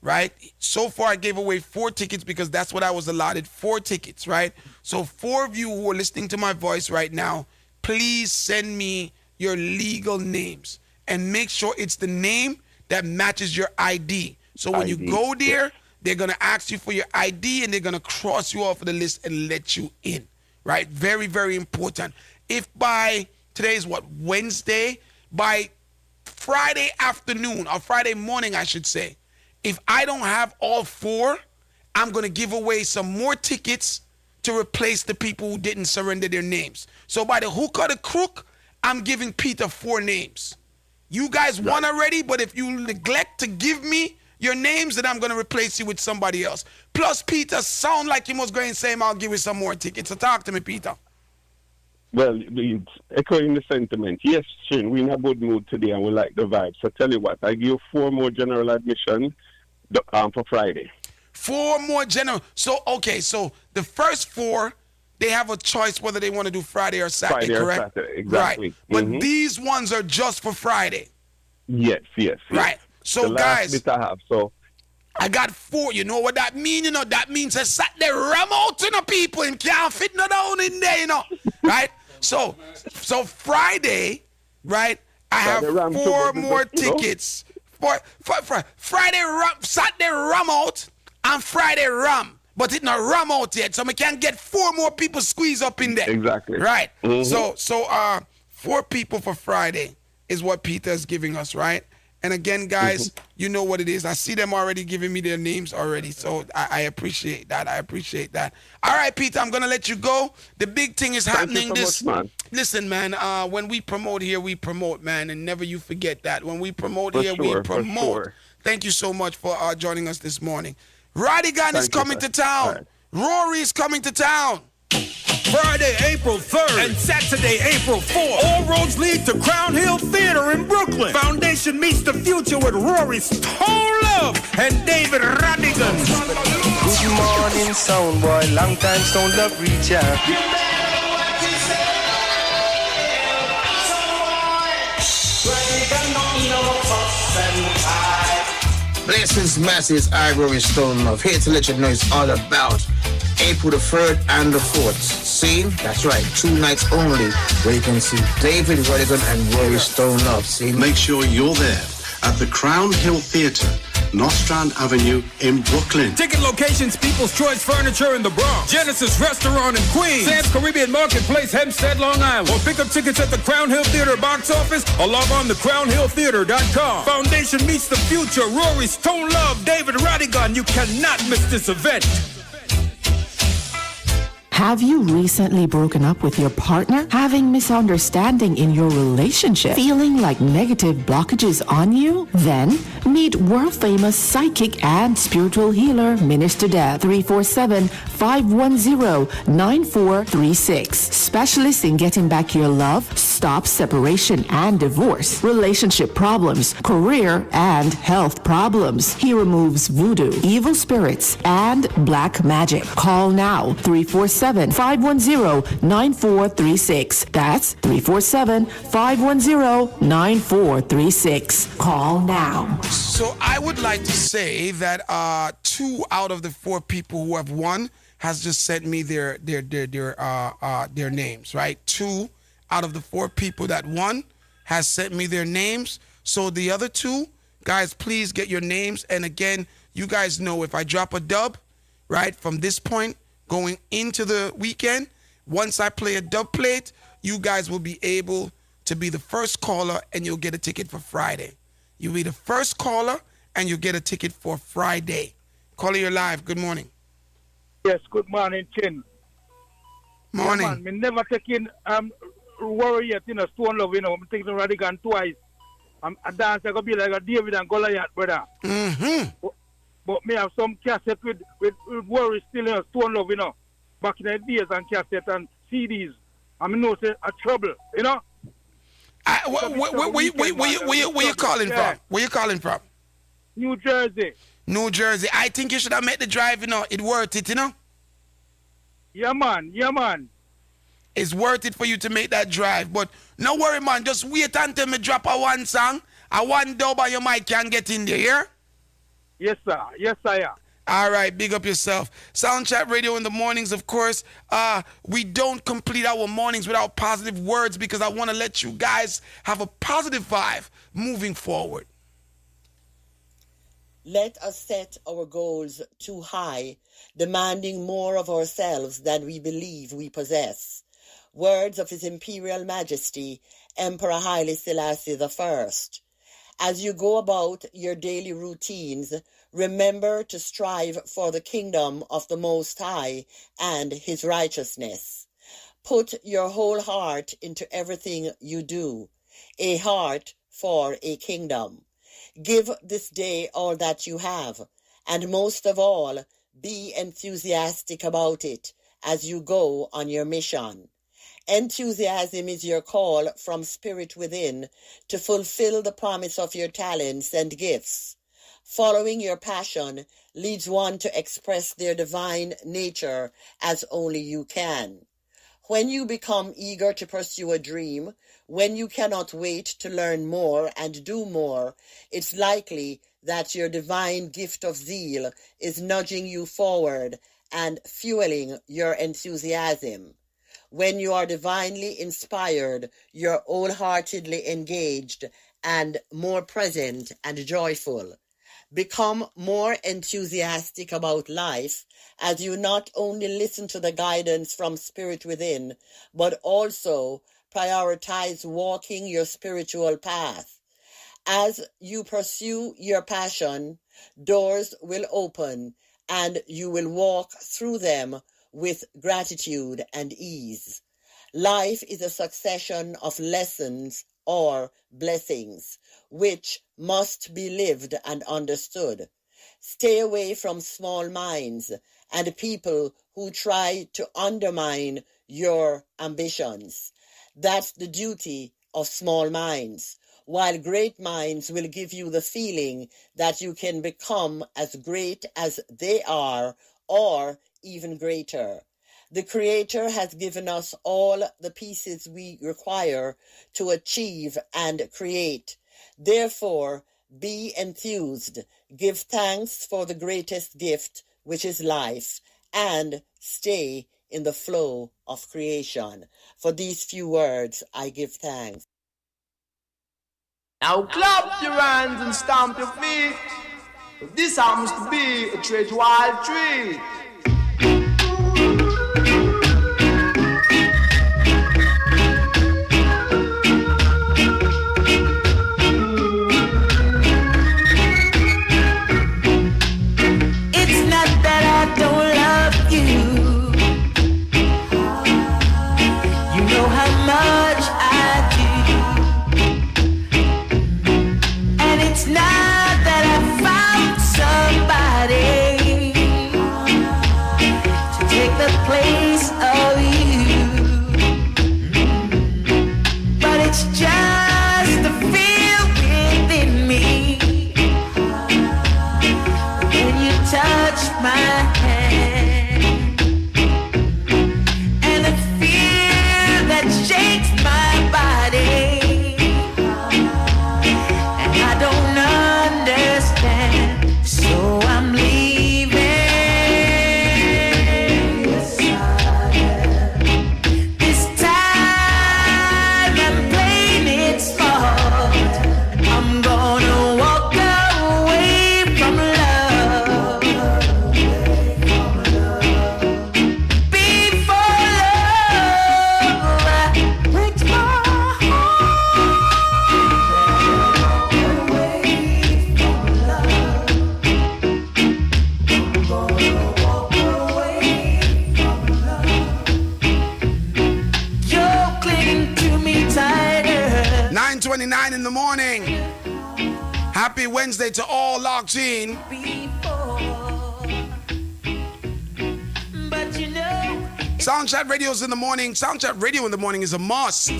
Right? So far, I gave away 4 tickets because that's what I was allotted, 4 tickets, right? So 4 of you who are listening to my voice right now, please send me your legal names and make sure it's the name that matches your ID. So when you go there, they're going to ask you for your ID and they're going to cross you off of the list and let you in, right? Very, very important. If by, today's what, Wednesday? By Friday afternoon or Friday morning, I should say, if I don't have all 4, I'm going to give away some more tickets to replace the people who didn't surrender their names. So by the hook or the crook, I'm giving Peter 4 names. You guys won already, but if you neglect to give me your names, then I'm going to replace you with somebody else. Plus, Peter, sound like you must go and say, I'll give you some more tickets. So talk to me, Peter. Well, it's echoing the sentiment. Yes, Shin, we're in a good mood today and we like the vibe. So tell you what, I give you 4 more general admission for Friday. 4 more general. So, okay, so the first 4, they have a choice whether they want to do Friday or Saturday, correct? Or Saturday, exactly. Right. But these ones are just for Friday. Yes. Right. So, the guys, last bit I have, so I got 4. You know what that means? You know, that means a Saturday ram out to the people and can't fit no down in there, you know. Right? So Friday, right, I have 4 more tickets. For Friday ram, Saturday ram out and Friday ram. But it's not ram out yet. So we can get 4 more people squeezed up in there. Exactly. Right. So 4 people for Friday is what Peter is giving us, right? And again, guys, you know what it is. I see them already giving me their names already. So I appreciate that. All right, Peter, I'm going to let you go. The big thing is happening this. Listen, man, when we promote here, we promote, man. And never you forget that. When we promote we promote. Sure. Thank you so much for joining us this morning. Radigan is coming to town. Right. Rory is coming to town. Friday, April 3rd and Saturday, April 4th. All roads lead to Crown Hill Theater in Brooklyn. Foundation meets the future with Rory Stone Love and David Radigan. Good morning, sound boy. Long time Stone Love reach out. Blessings, masses, I, Rory Stone Love. Here to let you know it's all about April the 3rd and the 4th. See? That's right, 2 nights only where you can see David Radigan and Rory Stone Love. See? Make sure you're there at the Crown Hill Theatre, Nostrand Avenue in Brooklyn. Ticket locations, People's Choice Furniture in the Bronx, Genesis Restaurant in Queens, Sam's Caribbean Marketplace, Hempstead, Long Island. Or pick up tickets at the Crown Hill Theater box office or log on to crownhilltheater.com. Foundation meets the future. Rory Stone Love, David Radigan. You cannot miss this event. Have you recently broken up with your partner? Having misunderstanding in your relationship? Feeling like negative blockages on you? Then meet world-famous psychic and spiritual healer Minister Death. 347-510-9436. Specialist in getting back your love, stop separation and divorce, relationship problems, career and health problems. He removes voodoo, evil spirits, and black magic. Call now. 347-510-9436. That's 347-510-9436. Call now. So I would like to say that 2 out of the 4 people who have won has just sent me their names, right? 2 out of the 4 people that won has sent me their names. So the other 2, guys, please get your names. And again, you guys know if I drop a dub, right, from this point going into the weekend, once I play a dub plate, you guys will be able to be the first caller and you'll get a ticket for Friday. You'll be the first caller and you'll get a ticket for Friday. Caller, you're live. Good morning. Yes, good morning, Chin. Morning. Yeah, man, me never taking worry yet, Stone Love, I'm taking Radigan twice. A dance I be like a David and Goliath, brother. Mm-hmm. But me have some cassette with worry still, Stone Love, back in the days and cassette and CDs. I mean, no, say a trouble, Where you calling from? Where you calling from? New Jersey. New Jersey. I think you should have made the drive, It worth it, Yeah, man. It's worth it for you to make that drive. But no worry, man. Just wait until me drop a one song. A one dub and your mic can get in there, yeah? Yes, sir. Yes, sir. All right, big up yourself. Soundchat Radio in the mornings, of course. We don't complete our mornings without positive words because I want to let you guys have a positive vibe moving forward. Let us set our goals too high, demanding more of ourselves than we believe we possess. Words of His Imperial Majesty, Emperor Haile Selassie I. As you go about your daily routines, remember to strive for the kingdom of the Most High and His righteousness. Put your whole heart into everything you do, a heart for a kingdom. Give this day all that you have, and most of all, be enthusiastic about it as you go on your mission. Enthusiasm is your call from spirit within to fulfill the promise of your talents and gifts. Following your passion leads one to express their divine nature as only you can. When you become eager to pursue a dream, when you cannot wait to learn more and do more, it's likely that your divine gift of zeal is nudging you forward and fueling your enthusiasm. When you are divinely inspired, you're wholeheartedly engaged and more present and joyful. Become more enthusiastic about life as you not only listen to the guidance from spirit within, but also prioritize walking your spiritual path. As you pursue your passion, doors will open and you will walk through them with gratitude and ease. Life is a succession of lessons or blessings, which must be lived and understood. Stay away from small minds and people who try to undermine your ambitions. That's the duty of small minds, while great minds will give you the feeling that you can become as great as they are or even greater. The Creator has given us all the pieces we require to achieve and create. Therefore, be enthused, give thanks for the greatest gift, which is life, and stay in the flow of creation. For these few words, I give thanks. Now clap your hands and stamp your feet. This happens to be a treasure wild treat. It's not that I found somebody Wednesday to all locked in. Soundchat Radio's in the morning. Soundchat Radio in the morning is a must.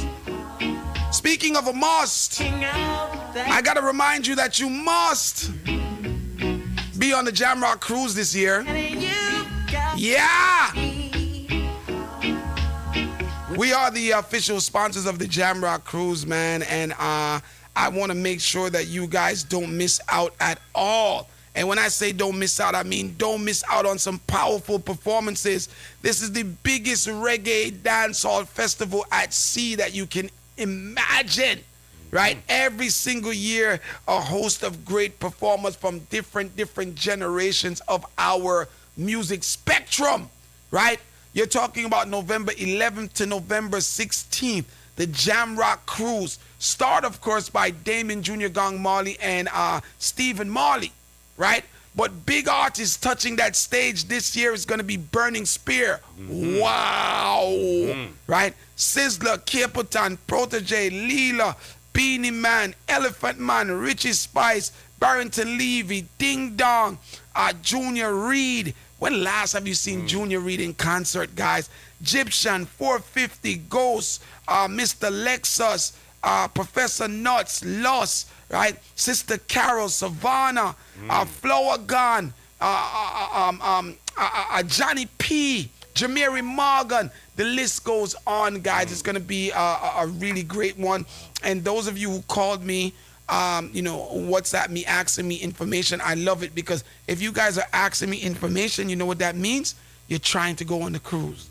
Speaking of a must, I gotta remind you that you must be on the Jamrock Cruise this year. Yeah! We are the official sponsors of the Jamrock Cruise, man, and I want to make sure that you guys don't miss out at all. And when I say don't miss out, I mean don't miss out on some powerful performances. This is the biggest reggae dancehall festival at sea that you can imagine, right? Every single year, a host of great performers from different generations of our music spectrum, right? You're talking about November 11th to November 16th, the Jamrock Cruise. Start, of course, by Damon Jr. Gong Marley and Stephen Marley, right? But big artists touching that stage this year is going to be Burning Spear. Wow. Right? Sizzler, Capotan, Protege, Leela, Beanie Man, Elephant Man, Richie Spice, Barrington Levy, Ding Dong, Junior Reed. When last have you seen Junior Reed in concert, guys? Egyptian, 450, Ghost, Mr. Lexus, Professor Nuts, Lost, right? Sister Carol, Savannah, Flower Gun, Johnny P, Jamiri Morgan. The list goes on, guys. It's going to be a really great one. And those of you who called me, WhatsApp me, asking me information, I love it, because if you guys are asking me information, you know what that means? You're trying to go on the cruise.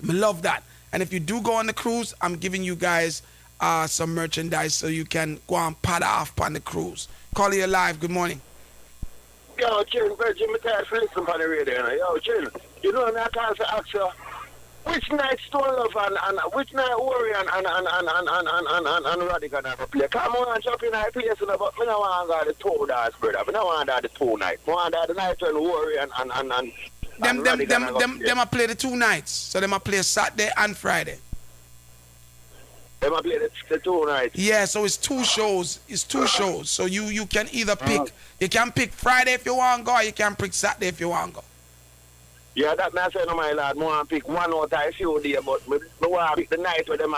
I love that. And if you do go on the cruise, I'm giving you guys some merchandise so you can go and pad off on the cruise. Call you live. Good morning. Yo, Chin, Virgin, me tired for listening on the radio. Yo, Chin, you know, I'm trying to ask you, which night Stone Love and which night Worry and Radical never play? Come on, jump in that place, but me no want to go the 2 days, brother. Me no want to the 2 nights. Me want to the night when Worry and them play the 2 nights. So them play Saturday and Friday. Them play the 2 nights. Yeah, so it's 2 shows. It's 2 shows. So you can either pick. You can pick Friday if you want to go, or you can pick Saturday if you want to go. Yeah, that man say no, my lad. I want to pick one out of a few days, but I want to pick the night where them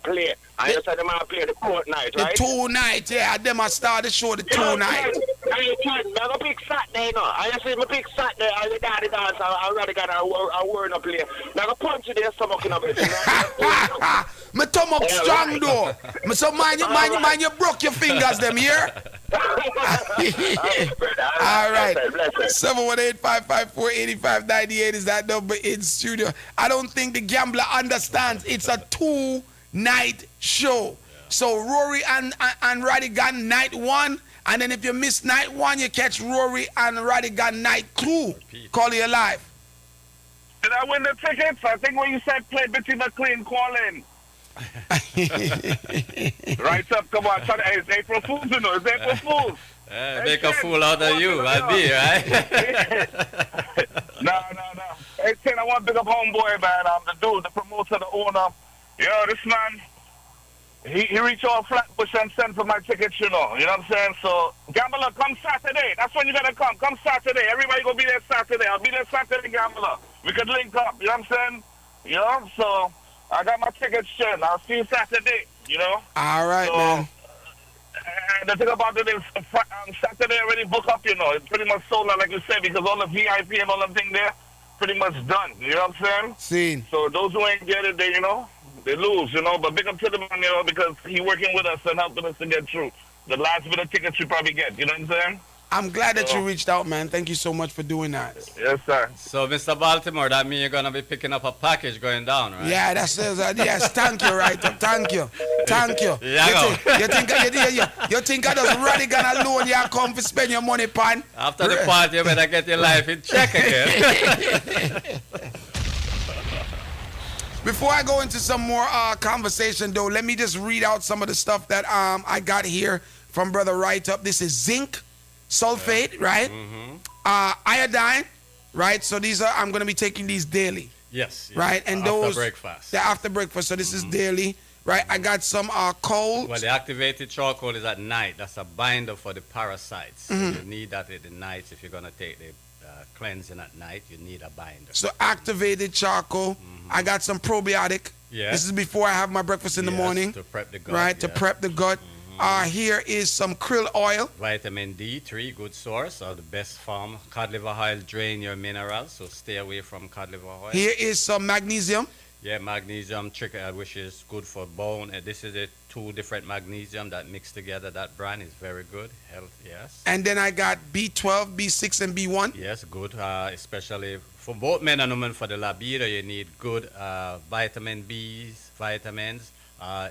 play. And you say them play the 4th night, right? The 2 nights, yeah. Them start the show the 2 nights. I go pick Saturday, no. I say me pick Saturday, and the daddy dance, I rather get a word up play. Now go punch you there, stomach in a bit. My stomach strong though. So mind you broke your fingers them here. All right. 718-554-8598 is that number in studio. I don't think the gambler understands. It's a 2-night show. So Rory and Radigan night 1, and then if you miss night 1, you catch Rory and Radigan night 2. Call you live. Did I win the tickets? I think when you said play Bitty McLean, call in. Right up, come on. Hey, it's April Fools, you know. It's April Fools. Make a fool out of you, I'll be, right? No. Hey, Tin, I want to big up homeboy, man. The dude, the promoter, the owner. Yo, this man, he reached all Flatbush and sent for my tickets, you know. You know what I'm saying? So, Gambler, come Saturday. That's when you got to come. Come Saturday. Everybody going to be there Saturday. I'll be there Saturday, Gambler. We could link up. You know what I'm saying? You know, so I got my tickets, Tin. I'll see you Saturday, you know? All right, man. And the thing about it is, Saturday already book up, you know. It's pretty much sold out, like you said, because all the VIP and all the thing there, pretty much done. You know what I'm saying? Seen. So those who ain't get it, they, you know, they lose, you know. But big up to the man, you know, because he working with us and helping us to get through. The last bit of tickets we probably get, you know what I'm saying? I'm glad that you reached out, man. Thank you so much for doing that. Yes, sir. So, Mr. Baltimore, that means you're going to be picking up a package going down, right? Yeah, that's yes. Thank you, right? Thank you. Yeah, you think I just Radigan alone you come to spend your money, pan? After the party, you better get your life in check again. Before I go into some more conversation, though, let me just read out some of the stuff that I got here from Brother Write Up. This is zinc, sulfate, right? Iodine, right? So these are, I'm going to be taking these daily. Yes. Right? And after those. Breakfast. They're after breakfast. So this is daily. right? I got some coal. Well, the activated charcoal is at night. That's a binder for the parasites. So you need that at the night. If you're going to take the cleansing at night, you need a binder. So activated charcoal. I got some probiotic. Yeah. This is before I have my breakfast in the morning. To prep the gut. Right, to prep the gut. Here is some krill oil. Vitamin D3, good source, or the best form. Cod liver oil drain your minerals, so stay away from cod liver oil. Here is some magnesium. Yeah, magnesium, which is good for bone. This is the 2 different magnesium that mix together. That brand is very good. Health, yes. And then I got B12, B6, and B1. Yes, good, especially for both men and women. For the libido, you need good vitamin B's, vitamins.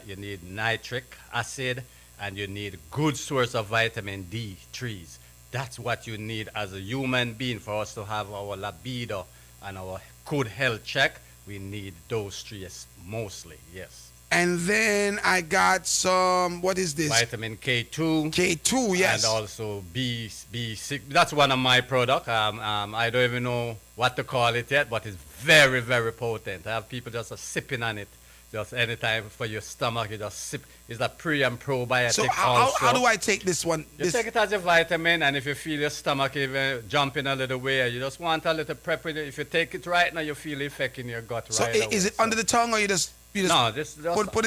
You need nitric acid, and you need good source of vitamin D3s. That's what you need as a human being for us to have our libido and our good health check. We need those 3 mostly, yes. And then I got some, what is this? Vitamin K2. K2, yes. And also B6. That's one of my products. I don't even know what to call it yet, but it's very, very potent. I have people just sipping on it. Just anytime for your stomach, you just sip. It's a pre and probiotic. So how do I take this one? You take it as a vitamin, and if you feel your stomach even jumping a little way, you just want a little prep with it. If you take it right now, you feel the effect in your gut right away. So is it under the tongue, or you just put it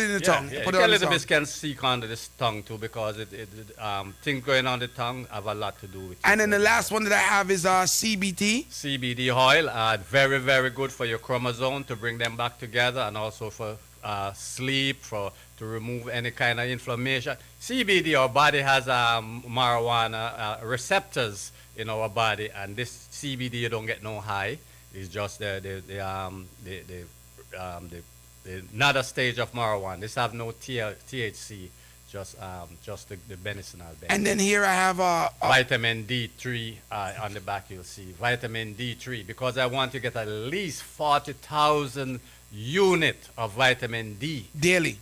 in the tongue? Yeah. Put it a little bit can seek under this tongue too, because things going on the tongue have a lot to do with it. And then the last one that I have is CBD. CBD oil, very, very good for your chromosome to bring them back together, and also for sleep, to remove any kind of inflammation. CBD, our body has marijuana receptors in our body, and this CBD you don't get no high. It's just the another stage of marijuana. This have no THC, just the medicinal benefit. And then here I have vitamin D3 on the back. You'll see vitamin D3, because I want to get at least 40,000 unit of vitamin D daily,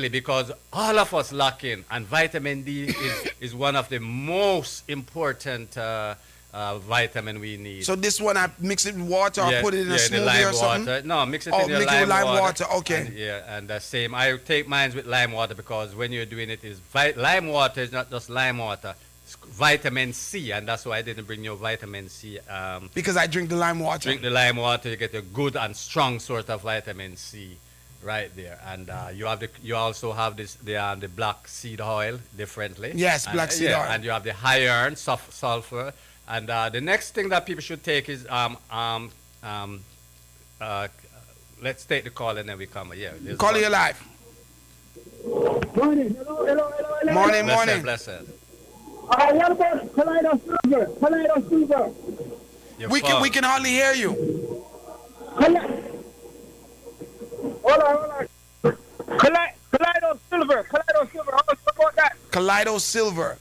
because all of us lack in, and vitamin D is one of the most important vitamin we need. So this one, I mix it with water, or put it in a smoothie or something? Water. No, mix it in your lime water. Okay. And the same. I take mine with lime water, because when you're doing it, lime water is not just lime water. It's vitamin C, and that's why I didn't bring your vitamin C. Because I drink the lime water. Drink the lime water, you get a good and strong sort of vitamin C right there. And you also have the black seed oil differently. Yes, black seed oil. And you have the high iron, sulfur. And the next thing that people should take is let's take the call and then we come. Yeah. Call you live. Morning. Hello. Morning. Blessed. What about Kaleido Silver? We can hardly hear you. Hold on. Kaleido Silver. How much about that? Kaleido Silver?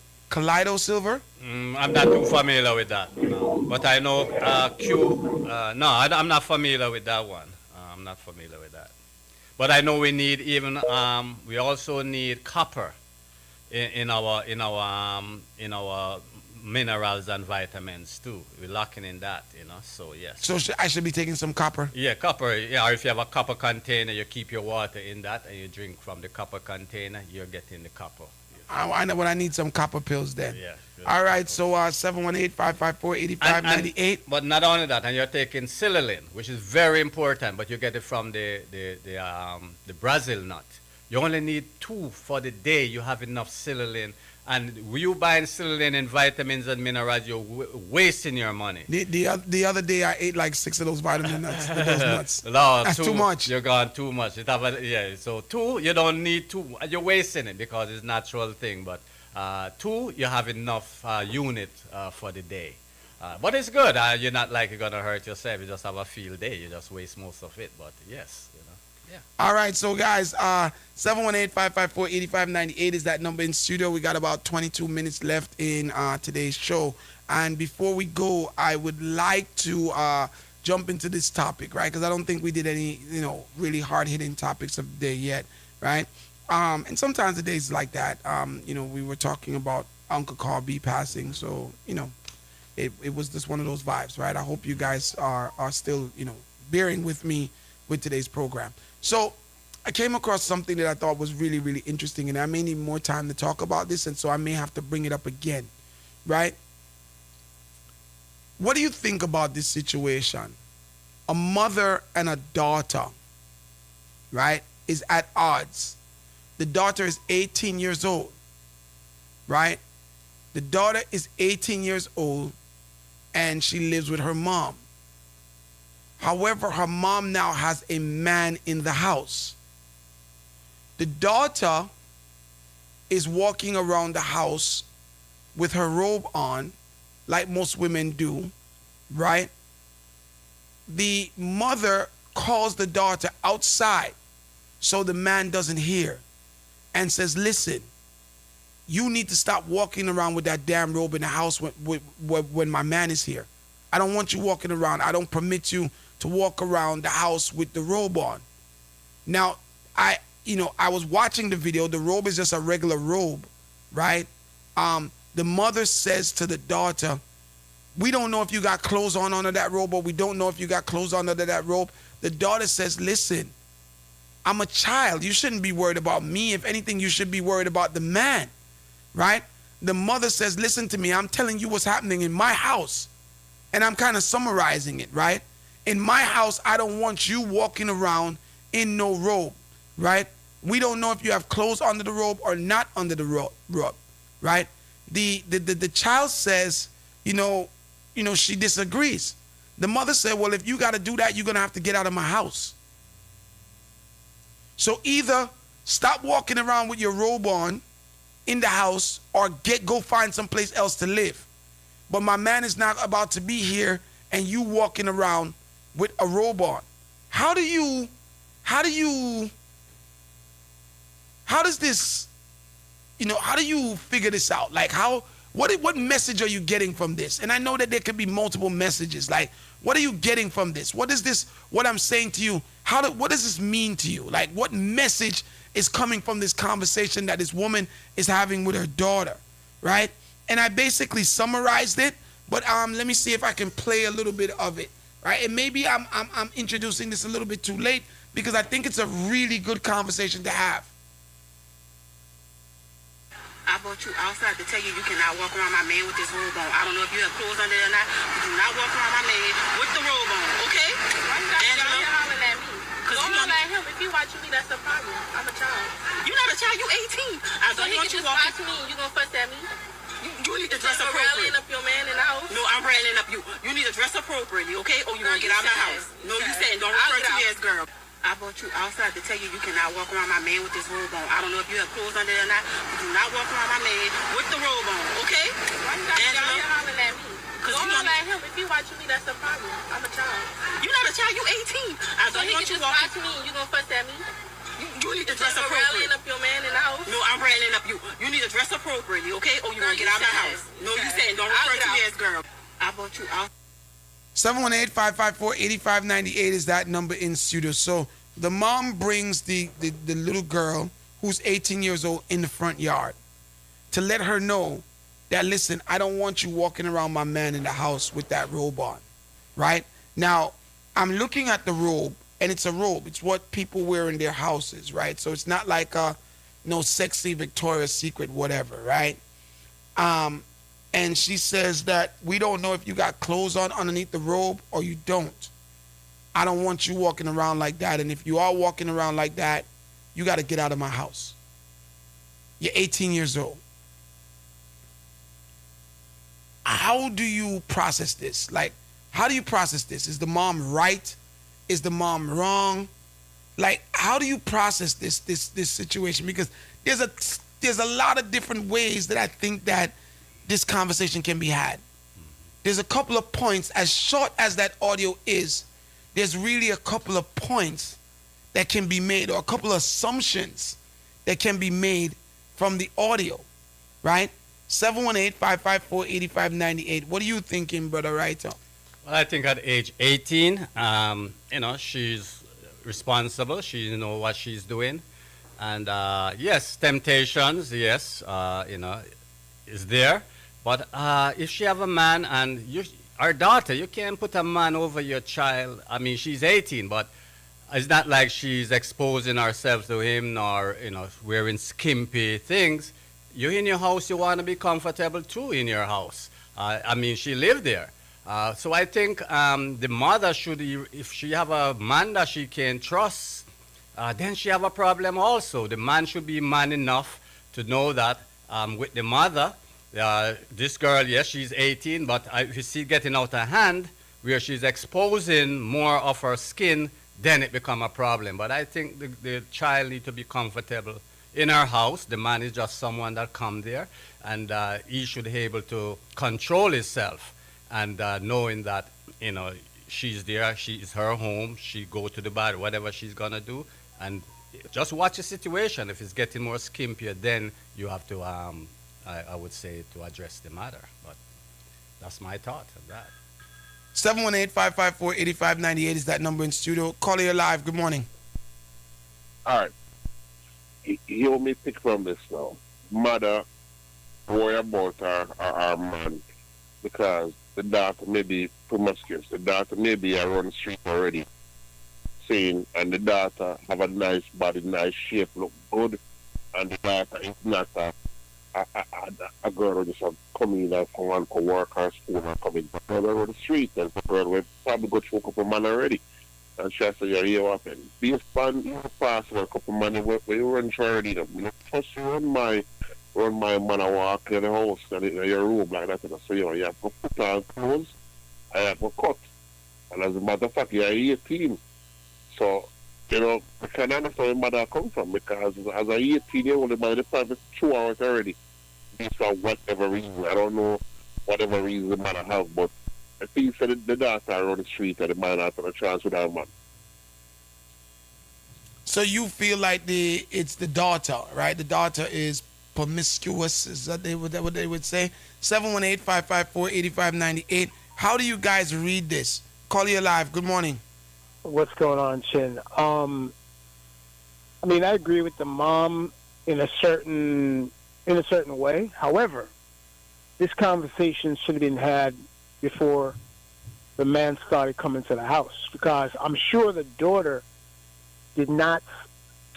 I'm not too familiar with that. No. But I know Q. No, I'm not familiar with that one. I'm not familiar with that. But I know we need we also need copper in our minerals and vitamins too. We're lacking in that, So yes. So I should be taking some copper. Yeah, copper. Yeah, or if you have a copper container, you keep your water in that, and you drink from the copper container. You're getting the copper. I know when I need some copper pills then. Yeah. All right, so 718-554-8598. But not only that, and you're taking psilocybin, which is very important, but you get it from the Brazil nut. You only need 2 for the day. You have enough psilocybin. And you buying psilocybin and vitamins and minerals, you're wasting your money. The other day I ate like 6 of those vitamin nuts. Those nuts. No, that's too much. You're gone too much. So 2, you don't need 2. You're wasting it because it's a natural thing. But 2, you have enough unit for the day. But it's good. You're not like you're going to hurt yourself. You just have a field day. You just waste most of it. But yes, Yeah. All right, so guys, 718-554-8598 is that number in studio. We got about 22 minutes left in today's show. And before we go, I would like to jump into this topic, right? Because I don't think we did any, really hard-hitting topics of the day yet, right? And sometimes the days like that, we were talking about Uncle Carl B passing, so, it was just one of those vibes, right? I hope you guys are still, bearing with me with today's program. So I came across something that I thought was really, really interesting, and I may need more time to talk about this, and so I may have to bring it up again, right? What do you think about this situation? A mother and a daughter, right, is at odds. The daughter is 18 years old, right? The daughter is 18 years old, and she lives with her mom. However, her mom now has a man in the house. The daughter is walking around the house with her robe on, like most women do, right? The mother calls the daughter outside so the man doesn't hear and says, listen, you need to stop walking around with that damn robe in the house when my man is here. I don't want you walking around. I don't permit you to walk around the house with the robe on. Now, I was watching the video. The robe is just a regular robe, right? The mother says to the daughter, we don't know if you got clothes on under that robe, or we don't know if you got clothes on under that robe. The daughter says, listen, I'm a child. You shouldn't be worried about me. If anything, you should be worried about the man, right? The mother says, listen to me. I'm telling you what's happening in my house. And I'm kind of summarizing it, right? In my house, I don't want you walking around in no robe, right? We don't know if you have clothes under the robe or not under the robe, right? The child says, she disagrees. The mother said, well, if you got to do that, you're going to have to get out of my house. So either stop walking around with your robe on in the house or go find someplace else to live. But my man is not about to be here and you walking around with a robe on. How does this, how do you figure this out? Like what message are you getting from this? And I know that there could be multiple messages. Like, what are you getting from this? What is this, what I'm saying to you? What does this mean to you? Like, what message is coming from this conversation that this woman is having with her daughter, right? And I basically summarized it, but let me see if I can play a little bit of it, right? And maybe I'm introducing this a little bit too late because I think it's a really good conversation to have. I brought you outside to tell you you cannot walk around my man with this robe on. I don't know if you have clothes under there or not, but do not walk around my man with the robe on, okay? Why you hollering at me? Don't holler at him. If he watching me, that's the problem. I'm a child. You're not a child. You 18. I so don't he want can you just walking. watch me and you gonna fuss at me? You need to dress appropriately. Rallying up your man in the house? No, I'm rallying up you. You need to dress appropriately, okay? Or you're going to get out of my house. No, you saying don't refer to me as girl. I brought you outside to tell you you cannot walk around my man with this robe on. I don't know if you have clothes under there or not, but do not walk around my man with the robe on, okay? Why you hollering at me? Don't holler at him. If he watching me, that's the problem. I'm a child. You're not a child. You 18. I so don't he want can you just walking. watch me and you gonna fuss at me? You need to dress Rallying appropriately. up your man in the house? No, I'm rallying up you. You need to dress appropriately, okay? Or you're going to get out of my house. No, you saying don't refer to me as girl. I brought you out. 718-554-8598 is that number in studio. So the mom brings the little girl who's 18 years old in the front yard to let her know that, listen, I don't want you walking around my man in the house with that robe on, right? Now, I'm looking at the robe, and it's a robe. It's what people wear in their houses, right? So it's not like no sexy Victoria's Secret whatever, right? And she says that we don't know if you got clothes on underneath the robe or you don't. I don't want you walking around like that. And if you are walking around like that, you got to get out of my house. You're 18 years old. How do you process this? Like, how do you process this? Is the mom right? Is the mom wrong? Like, how do you process this situation? Because there's a lot of different ways that I think that this conversation can be had. There's a couple of points, as short as that audio is, there's really a couple of points that can be made, or a couple of assumptions that can be made from the audio, right? 718-554-8598. What are you thinking, Brother Writer? Well, I think at age 18, she's responsible. She knows what she's doing. And yes, temptations, yes, is there. But if she have a man and our daughter, you can't put a man over your child. I mean, she's 18, but it's not like she's exposing herself to him nor, wearing skimpy things. You're in your house, you want to be comfortable too in your house. She lived there. So I think the mother should, if she have a man that she can trust, then she have a problem also. The man should be man enough to know that with the mother, this girl, yes, she's 18, but if you see getting out of hand, where she's exposing more of her skin, then it become a problem. But I think the child need to be comfortable in her house. The man is just someone that come there, and he should be able to control himself, and knowing that, she's there, she's her home, she go to the bar, whatever she's gonna do, and just watch the situation. If it's getting more skimpier, then you have to, I would say, to address the matter. But that's my thought of that. 718-554-8598 is that number in studio. Call you live. Good morning. All right. You want me to pick from this now. Mother, worry about her man, because the daughter may be promiscuous. The daughter may be around the street already, saying, and the daughter have a nice body, nice shape, look good, and the daughter is not a girl who just come in and come work or school and come in. The girl on the street, and the girl will probably go through a couple of man already. And she said, "Yeah, here what happened? Be a fun, you pass for a couple of money where you run charity them. You know, first you run my man and walk in the house and in your room like that. So you have to put on clothes, I have to cut. And as a matter of fact, you're 18. So, I can understand where mother come from, because as a 18-year-old, the man is probably 2 hours already. For whatever reason. I don't know whatever reason the mother have, but I think for the daughter around the street and the man has a chance with that man. So you feel like it's the daughter, right? The daughter is promiscuous, is that what they would say? 718-554-8598. How do you guys read this? Call you live. Good morning. What's going on, Chin? I agree with the mom in a certain way. However, this conversation should have been had before the man started coming to the house, because I'm sure the daughter did not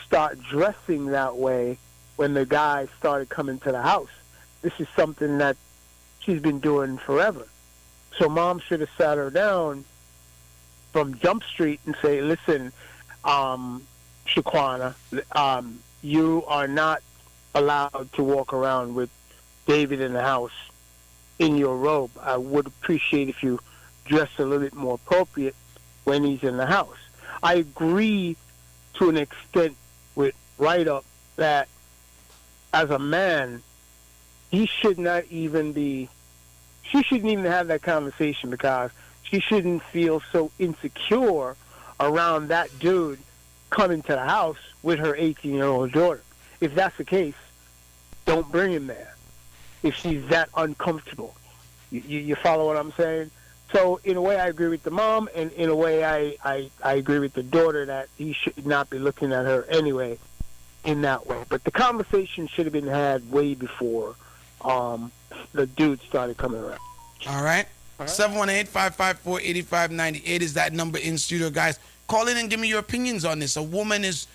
start dressing that way when the guy started coming to the house. This is something that she's been doing forever. So mom should have sat her down from Jump Street and say, "Listen, Shaquana, you are not allowed to walk around with David in the house in your robe. I would appreciate if you dress a little bit more appropriate when he's in the house." I agree to an extent with Right Up that as a man, she shouldn't even have that conversation, because she shouldn't feel so insecure around that dude coming to the house with her 18-year-old daughter. If that's the case, don't bring him there if she's that uncomfortable. You follow what I'm saying? So in a way, I agree with the mom, and in a way, I agree with the daughter that he should not be looking at her anyway in that way. But the conversation should have been had way before the dude started coming around. All right. 718-554-8598 is that number in studio, guys. Call in and give me your opinions on this. A woman is,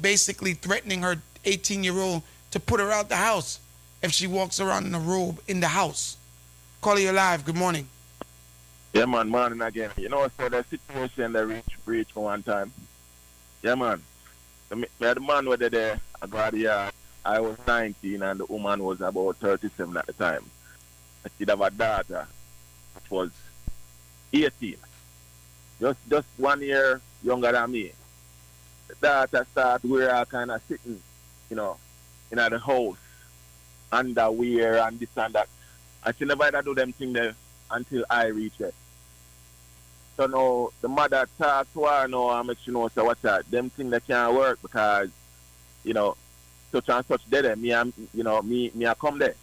basically threatening her 18-year-old to put her out the house if she walks around in a robe in the house. Call you live. Good morning. Yeah, man, morning again. So the situation that reached for one time. Yeah, man. The man was there. I got the yard. I was 19 and the woman was about 37 at the time. She'd have a daughter, which was 18. Just 1 year younger than me. The daughter started where I kind of sitting, in the house, underwear and this and that. And she never had to do them things there until I reached it. So now the mother talked to her now and make sure so what's that? Them things that can't work because, such and such dead me I come there.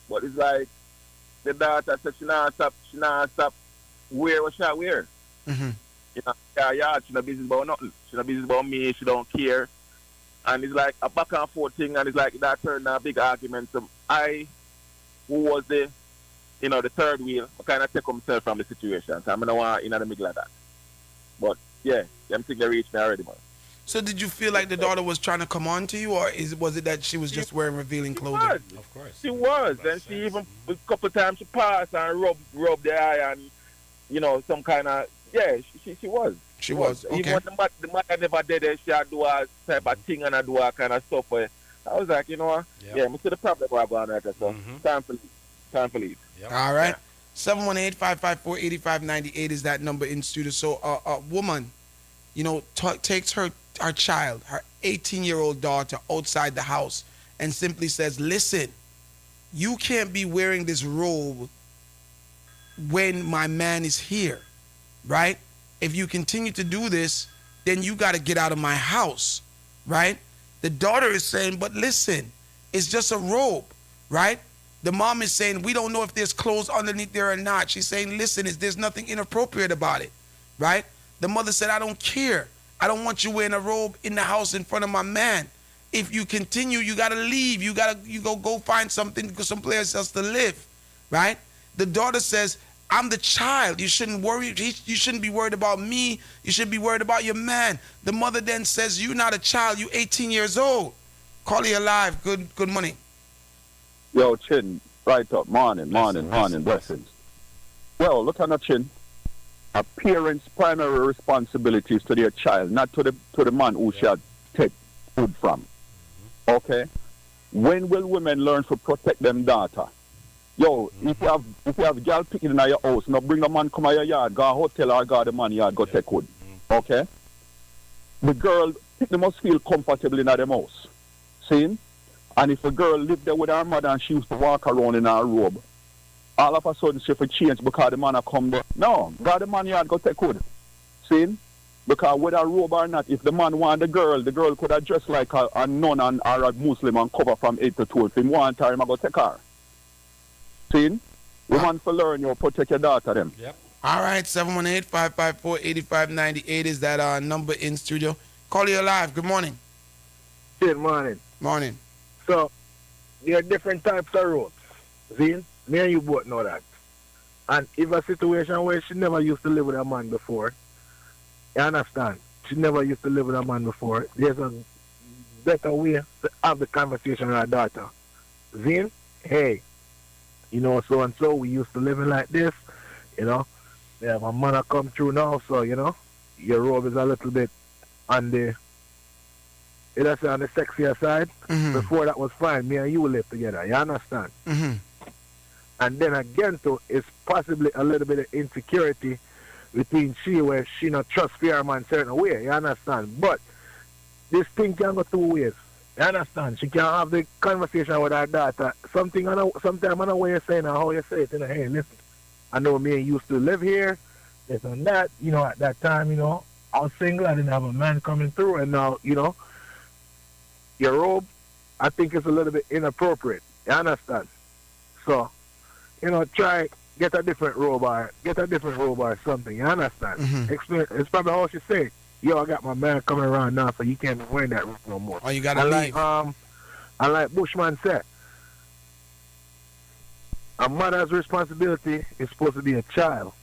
But it's like the daughter said she not stop wear what she wear. Mm-hmm. Yeah, she not business about nothing. She not business about me, she don't care. And it's like a back and forth thing, and it's like that turned a big argument. So who was the third wheel, I kind of take myself from the situation. So I'm not want in the middle of that. But yeah, them think they reached me already, man. So did you feel like the daughter was trying to come on to you, or was it that she was just wearing revealing clothing? Of course. She was, and she even a couple times she passed and rubbed the eye and, you know, some kind of, yeah, she was. She was, okay. Even when the mother never did it, she had do a type of thing and do a kind of stuff. I was like, you know what, yeah, I see the problem where I'm going right there, so time for leave. Yep. All right. 718-554-8598 is that number in studio. So a woman, you know, takes her child, her 18-year-old daughter, outside the house and simply says, listen, you can't be wearing this robe when my man is here, right? If you continue to do this, then you got to get out of my house, right? The daughter is saying, but listen, it's just a robe, right? The mom is saying, we don't know if there's clothes underneath there or not. She's saying, listen, there's nothing inappropriate about it, right? The mother said, I don't care. I don't want you wearing a robe in the house in front of my man. If you continue, you got to leave. You go find something, someplace else to live, right? The daughter says, I'm the child. You shouldn't worry. You shouldn't be worried about me. You should be worried about your man. The mother then says, you're not a child. You're 18 years old. Call you alive. Good morning. Yo, Chin, right up. Morning, blessings. Well, look at the Chin. A parent's primary responsibility is to their child, not to the man who shall take food from. Okay? When will women learn to protect them daughter? Yo, if you have girl picking in your house, now bring the man come out your yard, go to hotel or go to the man yard, go take food. Okay? The girl, they must feel comfortable in their house. See? And if a girl lived there with her mother and she used to walk around in her robe, all of a sudden she will change because the man come there. No, go to the man yard, go take food. See? Because whether a robe or not, if the man want the girl could have dressed like a nun or a Muslim and cover from 8 to 12. If he want her, he go take her. See? Woman for learn, you protect your daughter them. Yep. All right, 718-554-8598 is that number in studio. Call you live. Good morning. Good morning. Morning. So, there are different types of ropes. See? Me and you both know that. And if a situation where she never used to live with a man before, you understand? She never used to live with a man before. There's a better way to have the conversation with her daughter. Zin, hey, you know, so and so, we used to living like this, you know. Yeah, my mother come through now, so, you know, your robe is a little bit on the, on the sexier side. Before that was fine, me and you live together, you understand? And then again, too, it's possibly a little bit of insecurity between she where she not trust fear man certain way, you understand? But this thing can go two ways. You understand? She can have the conversation with her daughter. Sometimes I know what you're saying and how you say it. You know, hey, listen, I know me and you used to live here, this and that. You know, at that time, you know, I was single. I didn't have a man coming through. And now, you know, your robe, I think it's a little bit inappropriate. You understand? So, you know, try get a different robe or something. You understand? It's probably how she say, yo, I got my man coming around now, so you can't be wearing that robe no more. Oh, you got to leave. And like Bushman said, a mother's responsibility is supposed to be a child.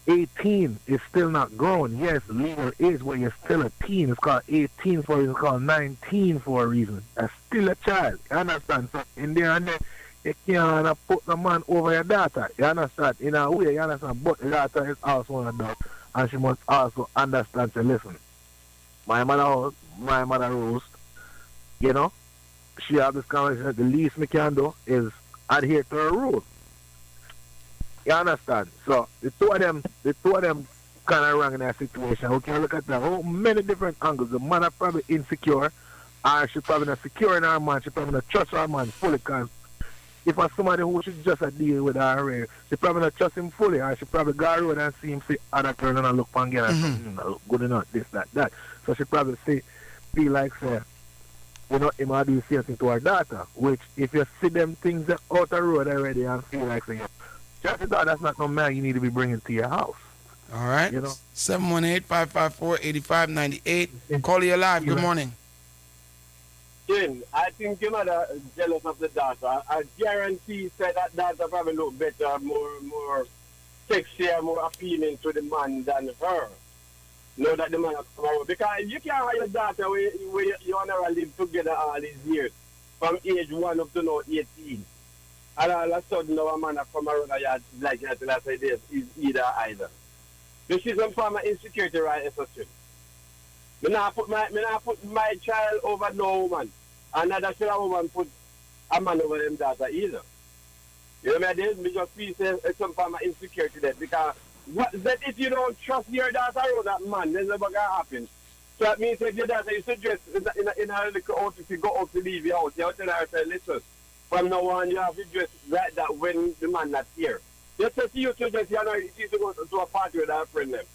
18 is still not grown. Yes, legal age, but you're still a teen. It's called 18 for a reason. It's called 19 for a reason. That's still a child. You understand? So in there and there, you can't put the man over your daughter. You understand? In a way, you understand? But the daughter is also an adult. And she must also understand to listen. My mother rules. You know? She have this conversation. The least me can do is adhere to her rules. You understand? So the two of them kind of wrong in that situation. We can look at that whole many different angles. The mother probably insecure, or she probably not secure in her man. She probably not trust her man fully. Because if it's somebody who should just deal with her, she probably not trust him fully, or she probably go road and see him say other girl and look for him look good enough, this, that. So she probably feel like say, you know, him do the same thing to her daughter. Which if you see them things out the road already and feel like saying, chances are that's not no man you need to be bringing to your house. All right. You know? 718-554-8598. Call you live. Good morning. Jim, I think your mother is jealous of the daughter. I guarantee that daughter probably look better, more sexier, more appealing to the man than her. know that the man has come out. Because you can't have your daughter where you and her live together all these years, from age 1 up to now 18. And all of a sudden, our man has come around and like that, and I say this is either. This is some form of insecurity, right, Essentially. Me not put my child over no woman. And neither should a woman put a man over them daughter either. You know what I mean? Me just feel it's some form of insecurity there. Because that if you don't trust your daughter or that man, then never gonna happen. So that means if your daughter is dressed in a little outfit, you go out to leave your house, you tell her, say, listen, from now on you have to dress like that when the man not here. Just as you to dress, you know, you used to go to a party with our friend them.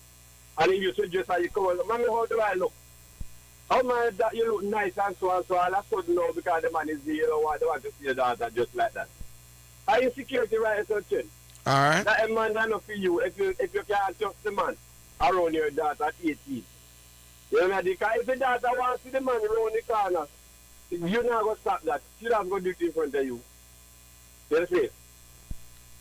And he used to dress and you come out, mommy, how do I look? How man that you look nice and so, all of a sudden now because the man is here, you don't want to see your daughter just like that. Are you security right, Sachin? All right. That a man is not for you if you can't trust the man around your daughter at 18. You know what I mean? Because if the daughter wants to see the man around the corner, you're not going to stop that. She's not going to do it in front of you. You see?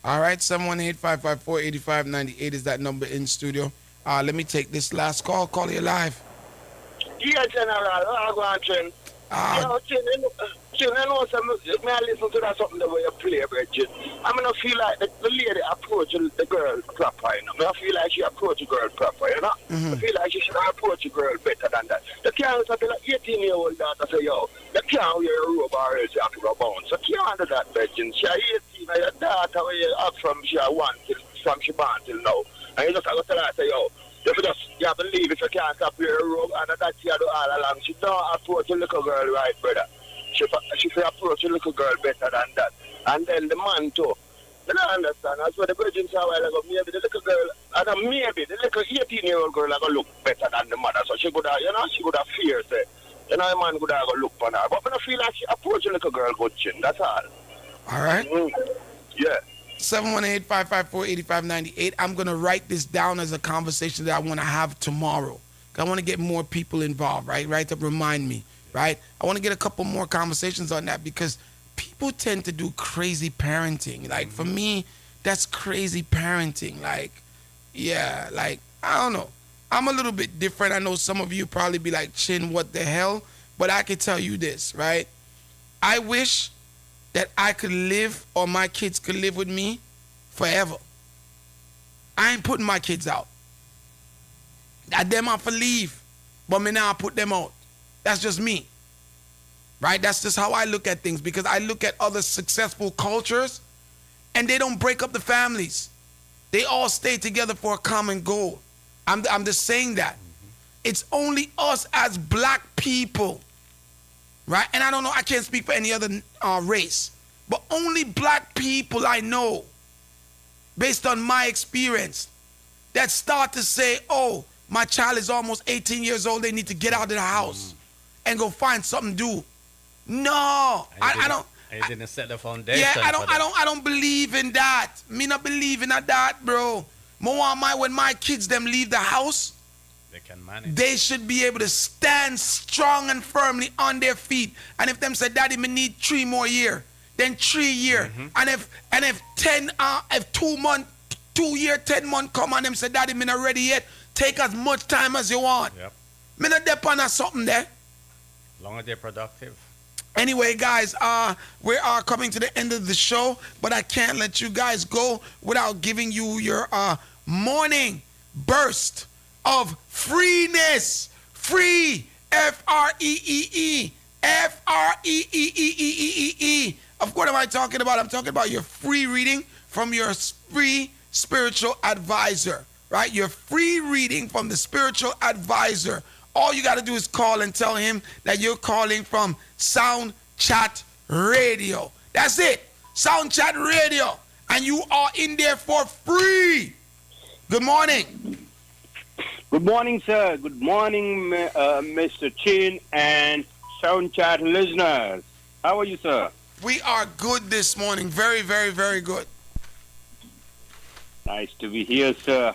All right, 718-554-8598 is that number in studio. Let me take this last call. Call you live. Yeah, General. I'm going to Chin, I know some, may I listen to that something the way you play, Bridget. I'm going to feel like the lady approach the girl proper, you know. I feel like she approach the girl proper, you know. I feel like she should approach the girl better than that. The can't say like 18-year-old daughter say, yo, the can't wear a robe or else you have to go bounce. So can't do that, Bridget. She 18 and your daughter where you have from she 1 till from she born till now. And you just have to tell her, say, yo, you have to leave if you can't stop wear a robe, and that's she do all along. She don't approach a little girl right, brother. She approach a little girl better than that. And then the man too. You don't understand. That's what the virgin said a while ago. Maybe the little girl, and maybe the little 18-year-old girl is going to look better than the mother. So she could have, she could have fear, say. The man could have look for her. But I feel like she approach a little girl good chin. That's all. All right. Yeah. 718-554-8598. I'm going to write this down as a conversation that I want to have tomorrow. I want to get more people involved, right? To remind me, right? I want to get a couple more conversations on that because people tend to do crazy parenting. Like, for me, that's crazy parenting. Like, yeah, like, I don't know. I'm a little bit different. I know some of you probably be like, Chin, what the hell? But I can tell you this, right? I wish that I could live or my kids could live with me forever. I ain't putting my kids out. That them off for leave, but me now put them out. That's just me, right? That's just how I look at things because I look at other successful cultures and they don't break up the families. They all stay together for a common goal. I'm just saying that. It's only us as black people, right? And I don't know, I can't speak for any other race, but only black people I know, based on my experience, that start to say, oh, my child is almost 18 years old, they need to get out of the house and go find something to do. No, I don't. I didn't set the foundation. Yeah, I don't believe in that. Me not believe in that, bro. When my kids them leave the house, they can manage. They should be able to stand strong and firmly on their feet. And if them say, Daddy, me need 3 more years, then 3 years. And if 2 year, 10 month come on them say, Daddy, me not ready yet. Take as much time as you want. Yep. Me not depend on something there. As long as they're productive. Anyway, guys, we are coming to the end of the show, but I can't let you guys go without giving you your morning burst of freeness. Free, F-R-E-E-E, F-R-E-E-E-E-E-E. Of what am I talking about? I'm talking about your free reading from your free spiritual advisor, right? Your free reading from the spiritual advisor. All you got to do is call and tell him that you're calling from Soundchatradio. That's it. Soundchatradio. And you are in there for free. Good morning. Good morning, sir. Good morning, Mr. Chin and Soundchat listeners. How are you, sir? We are good this morning. Very, very, very good. Nice to be here, sir.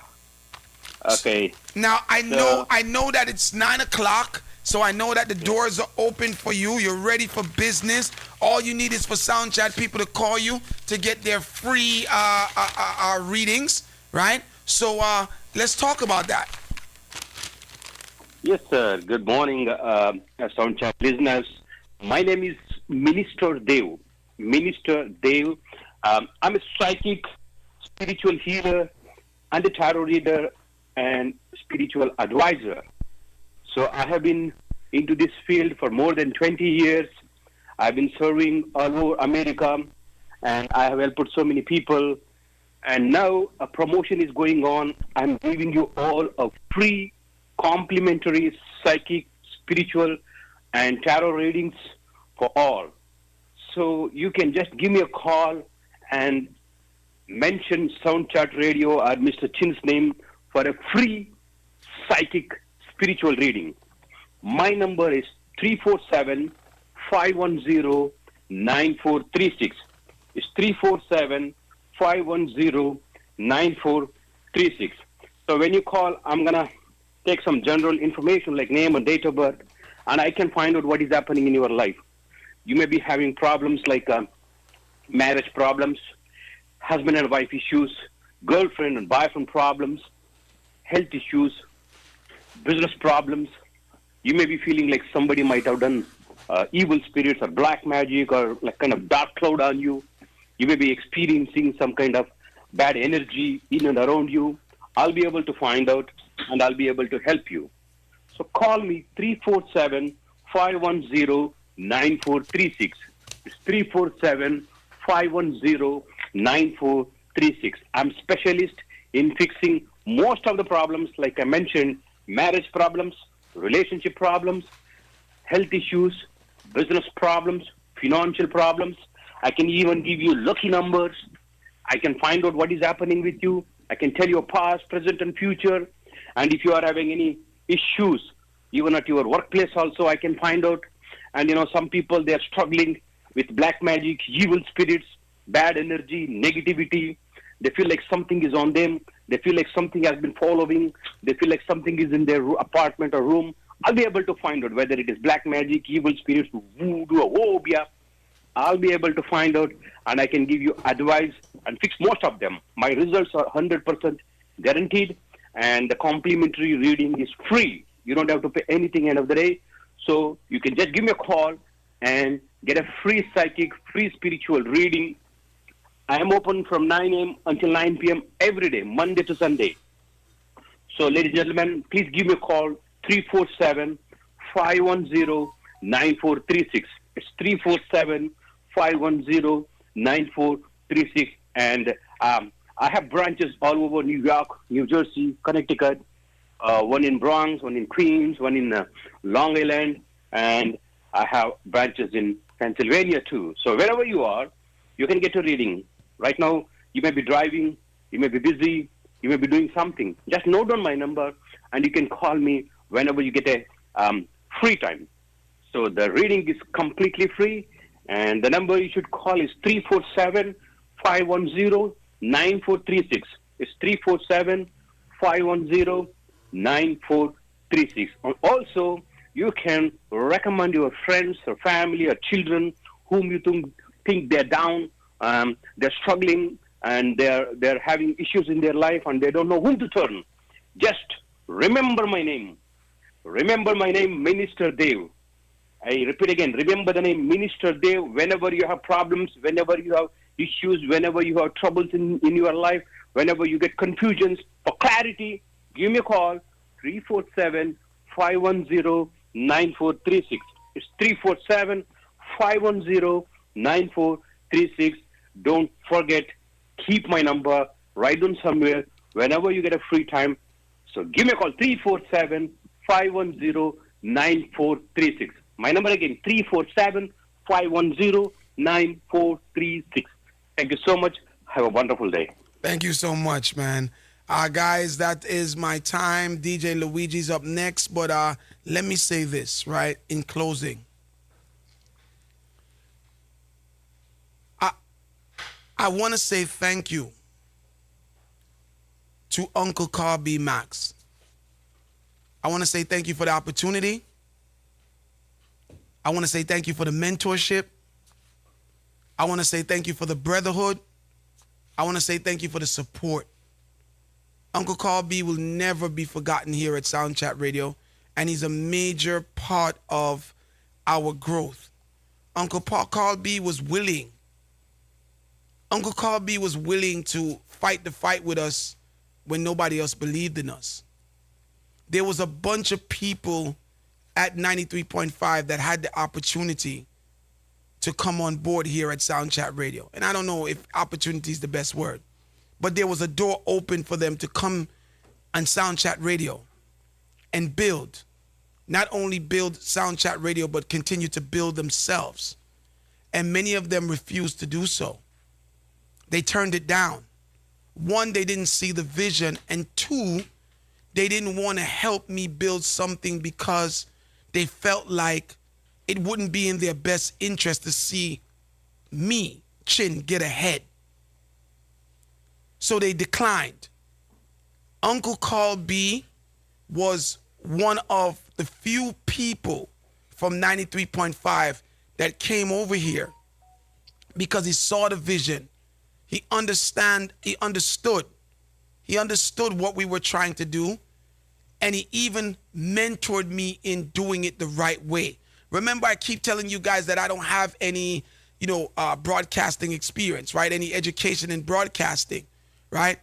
Okay. Now, I know that it's 9 o'clock, so I know that the doors are open for you. You're ready for business. All you need is for Soundchat people to call you to get their free readings, right? So let's talk about that. Yes, sir. Good morning, Soundchat listeners. My name is Minister Dev. Minister Dev. I'm a psychic, spiritual healer, and a tarot reader and spiritual advisor. So I have been into this field for more than 20 years. I've been serving all over America, and I have helped so many people. And now a promotion is going on. I'm giving you all a free, complimentary, psychic, spiritual, and tarot readings for all. So you can just give me a call and mention Soundchatradio or Mr. Chin's name for a free psychic spiritual reading. My number is 347-510-9436. It's 347-510-9436. So when you call, I'm going to take some general information like name and date of birth, and I can find out what is happening in your life. You may be having problems like marriage problems, husband and wife issues, girlfriend and boyfriend problems, health issues, business problems. You may be feeling like somebody might have done evil spirits or black magic or like kind of dark cloud on you. You may be experiencing some kind of bad energy in and around you. I'll be able to find out and I'll be able to help you. So call me 347-510-9436. It's 347-510-9436. I'm specialist in fixing most of the problems, like I mentioned, marriage problems, relationship problems, health issues, business problems, financial problems. I can even give you lucky numbers. I can find out what is happening with you. I can tell you past, present, and future. And if you are having any issues, even at your workplace also, I can find out. And, you know, some people, they are struggling with black magic, evil spirits, bad energy, negativity. They feel like something is on them. They feel like something has been following. They feel like something is in their apartment or room. I'll be able to find out whether it is black magic, evil spirits, voodoo, or phobia. I'll be able to find out, and I can give you advice and fix most of them. My results are 100% guaranteed, and the complimentary reading is free. You don't have to pay anything end of the day. So you can just give me a call and get a free psychic, free spiritual reading. I am open from 9 a.m. until 9 p.m. every day, Monday to Sunday. So, ladies and gentlemen, please give me a call, 347-510-9436. It's 347-510-9436. And I have branches all over New York, New Jersey, Connecticut, one in Bronx, one in Queens, one in Long Island, and I have branches in Pennsylvania too. So wherever you are, you can get a reading. Right now, you may be driving, you may be busy, you may be doing something. Just note down my number, and you can call me whenever you get a free time. So the reading is completely free, and the number you should call is 347-510-9436. It's 347-510-9436. And also, you can recommend your friends or family or children whom you think they're down, they're struggling, and they're having issues in their life, and they don't know whom to turn. Just remember my name. Remember my name, Minister Dev. I repeat again, remember the name Minister Dev. Whenever you have problems, whenever you have issues, whenever you have troubles in your life, whenever you get confusions, for clarity, give me a call, 347-510-9436. It's 347-510-9436. Don't forget, keep my number, write down somewhere, whenever you get a free time. So give me a call, 347-510-9436. My number again, 347-510-9436. Thank you so much. Have a wonderful day. Thank you so much, man. Guys, that is my time. DJ Luigi's up next, but let me say this, right, in closing. I want to say thank you to Uncle Carl B. Max. I want to say thank you for the opportunity. I want to say thank you for the mentorship. I want to say thank you for the brotherhood. I want to say thank you for the support. Uncle Carl B will never be forgotten here at Soundchat Radio. and he's a major part of our growth. Uncle Carl B was willing. Uncle Carl B was willing to fight the fight with us when nobody else believed in us. There was a bunch of people at 93.5 that had the opportunity to come on board here at Soundchat Radio. And I don't know if opportunity is the best word, but there was a door open for them to come on Soundchat Radio and build. Not only build Soundchat Radio, but continue to build themselves. And many of them refused to do so. They turned it down. One, they didn't see the vision. And two, they didn't want to help me build something because they felt like it wouldn't be in their best interest to see me, Chin, get ahead. So they declined. Uncle Carl B was one of the few people from 93.5 that came over here because he saw the vision. He understood what we were trying to do, and he even mentored me in doing it the right way. Remember, I keep telling you guys that I don't have any, broadcasting experience, right? Any education in broadcasting, right?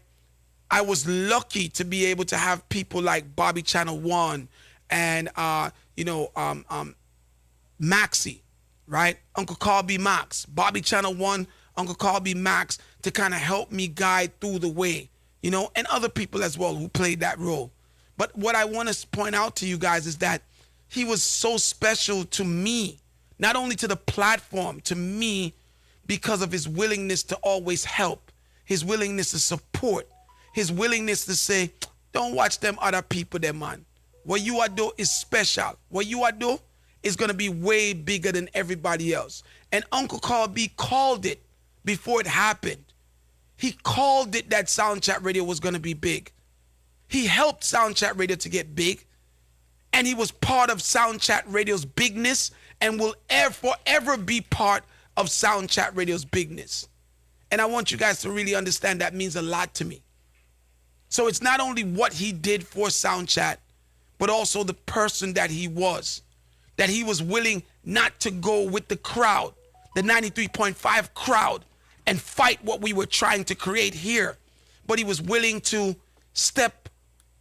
I was lucky to be able to have people like Bobby Channel 1 and, Maxie, right? Uncle Carl B. Max, Bobby Channel 1, Uncle Carl B. Max, to kind of help me guide through the way, and other people as well who played that role. But what I want to point out to you guys is that he was so special to me, not only to the platform, to me, because of his willingness to always help, his willingness to support, his willingness to say, don't watch them other people there, man. What you are doing is special. What you are doing is going to be way bigger than everybody else. And Uncle Carl B called it before it happened. He called it that Soundchat Radio was going to be big. He helped Soundchat Radio to get big. And he was part of Soundchat Radio's bigness and will forever be part of Soundchat Radio's bigness. And I want you guys to really understand that means a lot to me. So it's not only what he did for Soundchat, but also the person that he was willing not to go with the crowd, the 93.5 crowd, and fight what we were trying to create here. But he was willing to step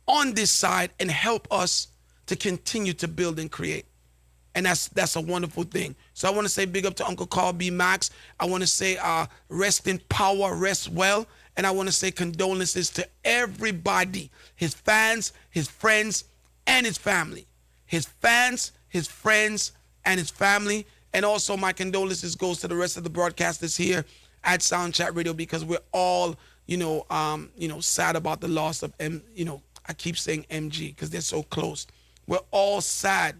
on this side and help us to continue to build and create. And that's a wonderful thing. So I want to say big up to Uncle Carl B. Max. I want to say rest in power, rest well. And I want to say condolences to everybody, his fans, his friends, and his family. His fans, his friends, and his family. And also my condolences goes to the rest of the broadcasters here at Soundchat Radio, because we're all, sad about the loss of I keep saying MG because they're so close. We're all sad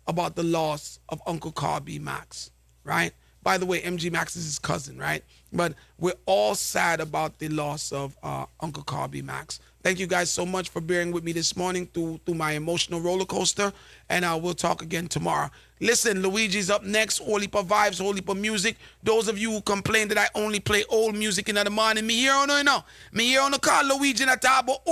about the loss of Uncle Carl B. Max, right? By the way, MG Max is his cousin, right? But we're all sad about the loss of Uncle Carl B. Max. Thank you guys so much for bearing with me this morning through my emotional roller coaster, and we'll talk again tomorrow. Listen, Luigi's up next. Whole heap of vibes, whole heap of music. Those of you who complain that I only play old music in the morning, me here on me here on the call Luigi and I talk about,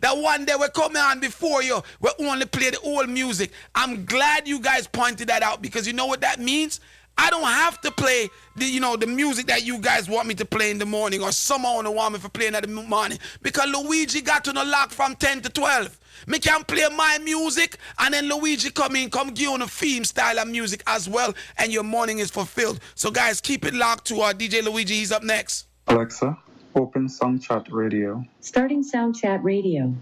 that one day we come on before you, we only play the old music. I'm glad you guys pointed that out, because you know what that means? I don't have to play the music that you guys want me to play in the morning, or someone want me to play in the morning, because Luigi got to the lock from 10 to 12. Me can play my music, and then Luigi come give you a theme style of music as well, and your morning is fulfilled. So guys, keep it locked to DJ Luigi. He's up next. Alexa, open Soundchat Radio. Starting Soundchat Radio.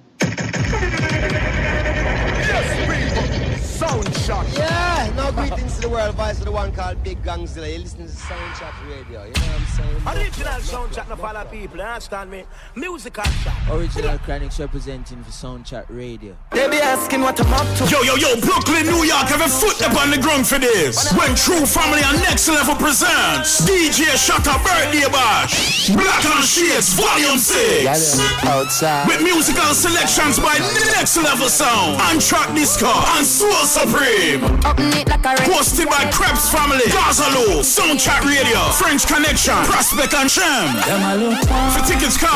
Soundchat. Yeah, no greetings to the world. Voice of the one called Big Gangzilla. You listen to Soundchat Radio. You know what I'm saying? Original Soundchat, no follow people. You understand me? Musical chat. Original Chronics representing for Soundchat Radio. They be asking what I'm up to. Yo, Brooklyn, New York, have a foot up on the ground for this. When True Family on Next Level presents DJ Shaka Birthday Bash, Black and Shades Volume 6. Outside. With musical selections by Next Level Sound, and Track Disco, and Soul Supreme. Hosted by Krebs Family, Gazalo, Soundchat Radio, French Connection, Prospect and Sham. For tickets, call